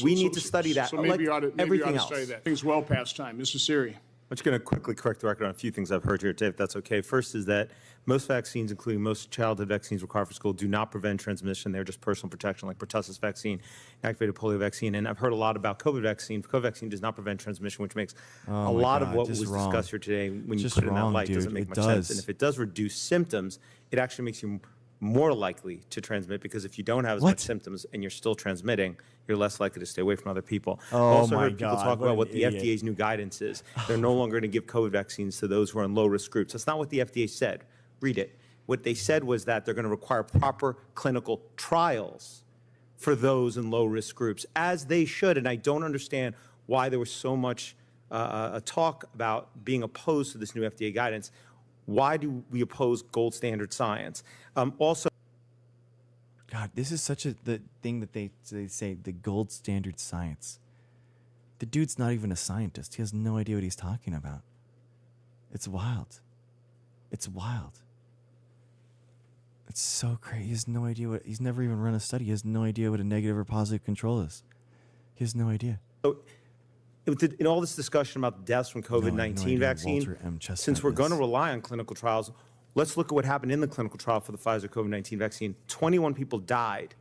We need to study that. So maybe you ought to everything else. study that. Things well past time. Mr. Siri. I'm just going to quickly correct the record on a few things I've heard here today, if that's okay. First is that most vaccines, including most childhood vaccines required for school, do not prevent transmission. They're just personal protection, like pertussis vaccine, activated polio vaccine. And I've heard a lot about COVID vaccine. COVID vaccine does not prevent transmission, which makes a lot of what was discussed here today, when you put it in that light, doesn't make much sense. And if it does reduce symptoms, it actually makes you more likely to transmit, because if you don't have as much symptoms and you're still transmitting, you're less likely to stay away from other people. Oh, also my heard people God, talk what about an what the idiot. FDA's new guidance is. They're no longer going to give COVID vaccines to those who are in low-risk groups. That's not what the FDA said. Read it. What they said was that they're going to require proper clinical trials for those in low-risk groups, as they should. And I don't understand why there was so much talk about being opposed to this new FDA guidance. Why do we oppose gold standard science? Also, God, this is such the thing that they say, the gold standard science. The dude's not even a scientist. He has no idea what he's talking about. It's wild. It's wild. It's so crazy. He has no idea he's never even run a study. He has no idea what a negative or positive control is. He has no idea. So, in all this discussion about deaths from COVID-19 vaccine, since we're going to rely on clinical trials, let's look at what happened in the clinical trial for the Pfizer COVID-19 vaccine. 21 people died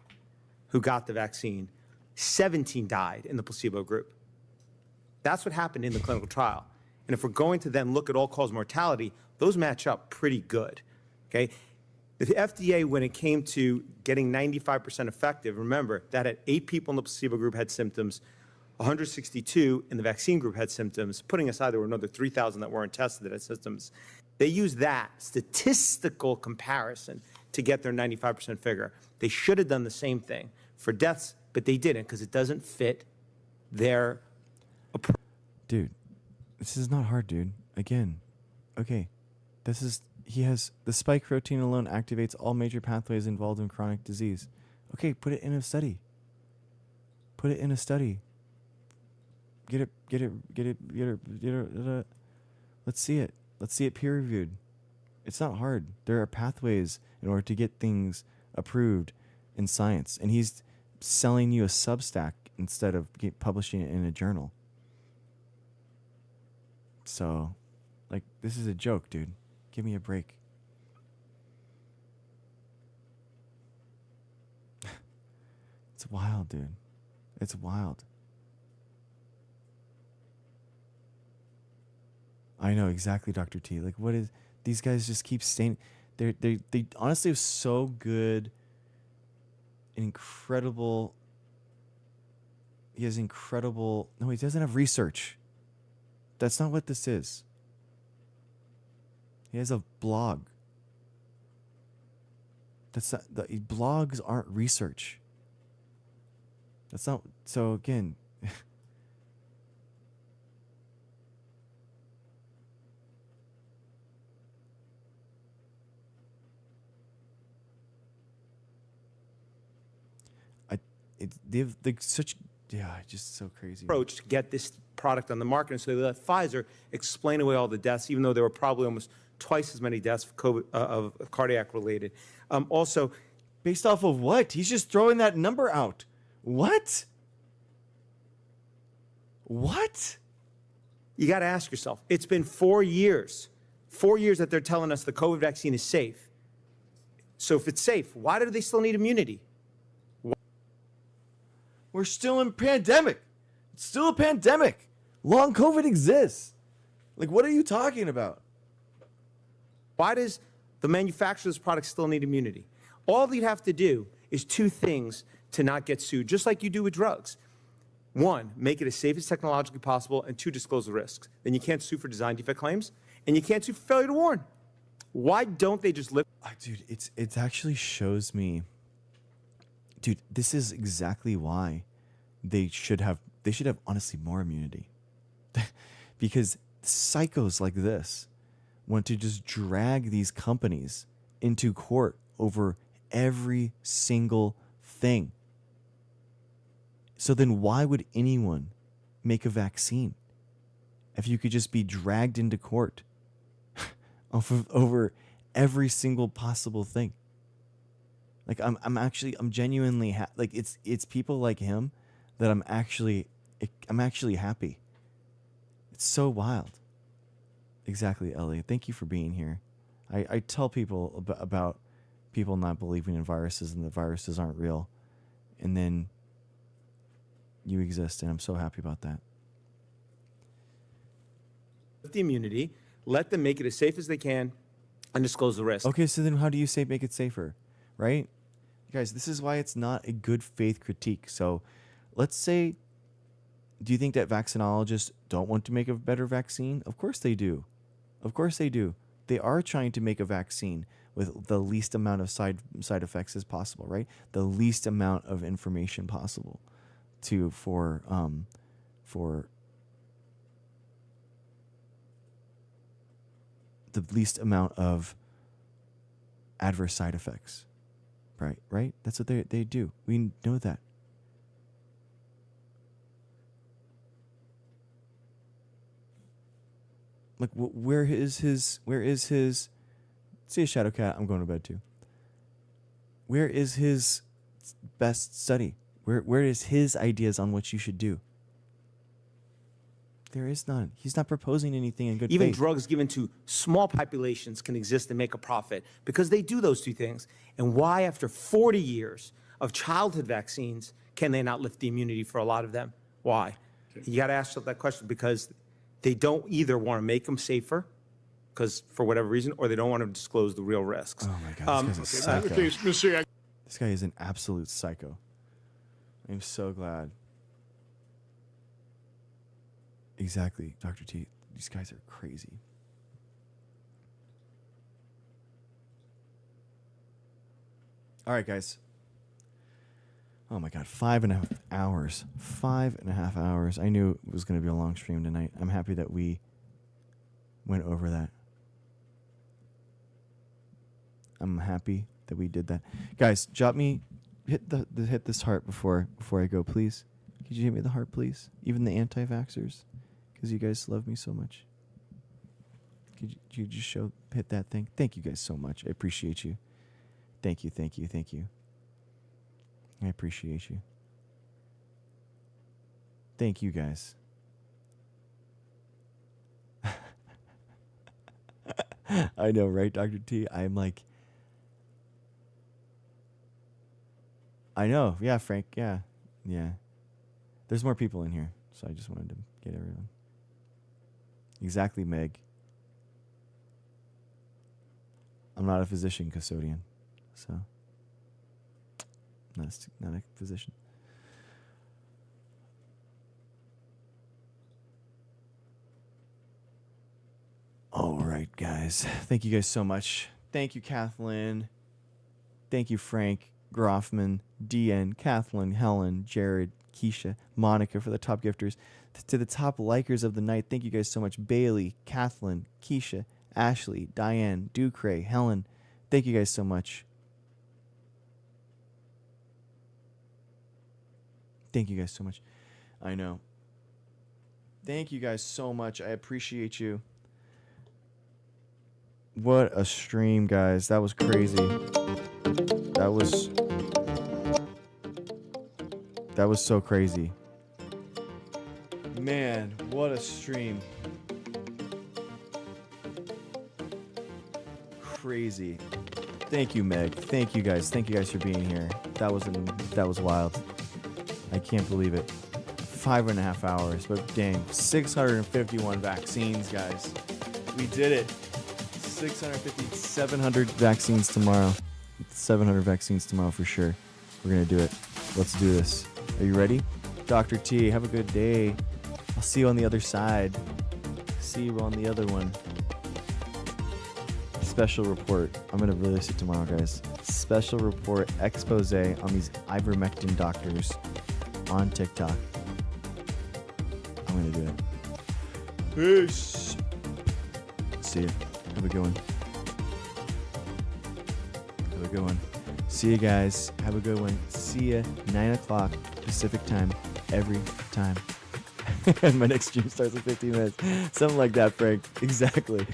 who got the vaccine. 17 died in the placebo group. That's what happened in the clinical trial. And if we're going to then look at all-cause mortality, those match up pretty good, okay? The FDA, when it came to getting 95% effective, remember that had 8 people in the placebo group had symptoms, 162 in the vaccine group had symptoms, putting aside there were another 3,000 that weren't tested that had symptoms. They used that statistical comparison to get their 95% figure. They should have done the same thing for deaths, but they didn't, because it doesn't fit their approach. Dude, this is not hard, dude. Again, okay, he has the spike protein alone activates all major pathways involved in chronic disease. Okay, put it in a study. Put it in a study. Get it. Let's see it. Let's see it peer reviewed. It's not hard. There are pathways in order to get things approved in science. And he's selling you a Substack instead of publishing it in a journal. So, like, this is a joke, dude. Give me a break. It's wild, dude. It's wild. I know exactly, Dr. T. Like, what is... These guys just keep staying... They honestly have so good... Incredible... He has incredible... No, he doesn't have research. That's not what this is. He has a blog. That's not... blogs aren't research. That's not... So, again... They've such just so crazy approach to get this product on the market, and so they let Pfizer explain away all the deaths, even though there were probably almost twice as many deaths of COVID, of cardiac related. Also, based off of what? He's just throwing that number out. What? You got to ask yourself. It's been 4 years. 4 years that they're telling us the COVID vaccine is safe. So if it's safe, why do they still need immunity? We're still in pandemic. It's still a pandemic. Long COVID exists. Like, what are you talking about? Why does the manufacturer of this product still need immunity? All you'd have to do is two things to not get sued, just like you do with drugs. One, make it as safe as technologically possible, and two, disclose the risks. Then you can't sue for design defect claims, and you can't sue for failure to warn. Why don't they just live? Dude, it actually shows me. Dude, this is exactly why they should have honestly more immunity. Because psychos like this want to just drag these companies into court over every single thing. So then why would anyone make a vaccine if you could just be dragged into court over every single possible thing? Like I'm genuinely like it's people like him that I'm actually happy. It's so wild. Exactly, Ellie. Thank you for being here. I tell people about people not believing in viruses and that viruses aren't real, and then you exist, and I'm so happy about that. The immunity, let them make it as safe as they can, and disclose the risk. Okay, so then how do you say make it safer, right? Guys, this is why it's not a good faith critique. So let's say, do you think that vaccinologists don't want to make a better vaccine? Of course they do. Of course they do. They are trying to make a vaccine with the least amount of side effects as possible, right? The least amount of information possible for the least amount of adverse side effects. Right? That's what they do. We know that. Like, where is his? See a shadow cat. I'm going to bed too. Where is his best study? Where is his ideas on what you should do? There is none. He's not proposing anything in good faith. Even drugs given to small populations can exist and make a profit because they do those two things. And why, after 40 years of childhood vaccines, can they not lift the immunity for a lot of them? Why? You got to ask yourself that question, because they don't either want to make them safer, because for whatever reason, or they don't want to disclose the real risks. Oh my God, this guy's a psycho. This guy is an absolute psycho. I'm so glad. Exactly, Dr. T. These guys are crazy. All right, guys. Oh my God, 5.5 hours. 5.5 hours. I knew it was going to be a long stream tonight. I'm happy that we went over that. I'm happy that we did that. Guys, drop me, hit this heart before I go, please. Could you hit me the heart, please? Even the anti-vaxxers, because you guys love me so much. Could you just hit that thing? Thank you guys so much. I appreciate you. Thank you. I appreciate you. Thank you, guys. I know, right, Dr. T? I'm like... I know. Yeah, Frank. Yeah. There's more people in here, so I just wanted to get everyone. Exactly, Meg. I'm not a physician custodian, so not a physician. All right, guys. Thank you guys so much. Thank you, Kathleen. Thank you, Frank, Groffman, DN, Kathleen, Helen, Jared, Keisha, Monica for the top gifters. To the top likers of the night, thank you guys so much. Bailey, Kathleen, Keisha, Ashley, Diane, Ducray, Helen. Thank you guys so much. Thank you guys so much. I know. Thank you guys so much. I appreciate you. What a stream, guys. That was crazy. That was so crazy. Man, what a stream. Crazy. Thank you, Meg. Thank you guys for being here. That was wild. I can't believe it. 5.5 hours, but dang, 651 vaccines, guys. We did it. 650, 700 vaccines tomorrow. 700 vaccines tomorrow for sure. We're gonna do it. Let's do this. Are you ready? Dr. T, have a good day. I'll see you on the other side. See you on the other one. Special report. I'm gonna release it tomorrow, guys. Special report expose on these ivermectin doctors on TikTok. I'm gonna do it. Peace. See you. Have a good one. Have a good one. See you guys. Have a good one. See ya. 9 o'clock Pacific time every time. And my next stream starts in 15 minutes. Something like that, Frank. Exactly.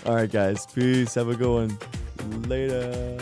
All right, guys. Peace. Have a good one. Later.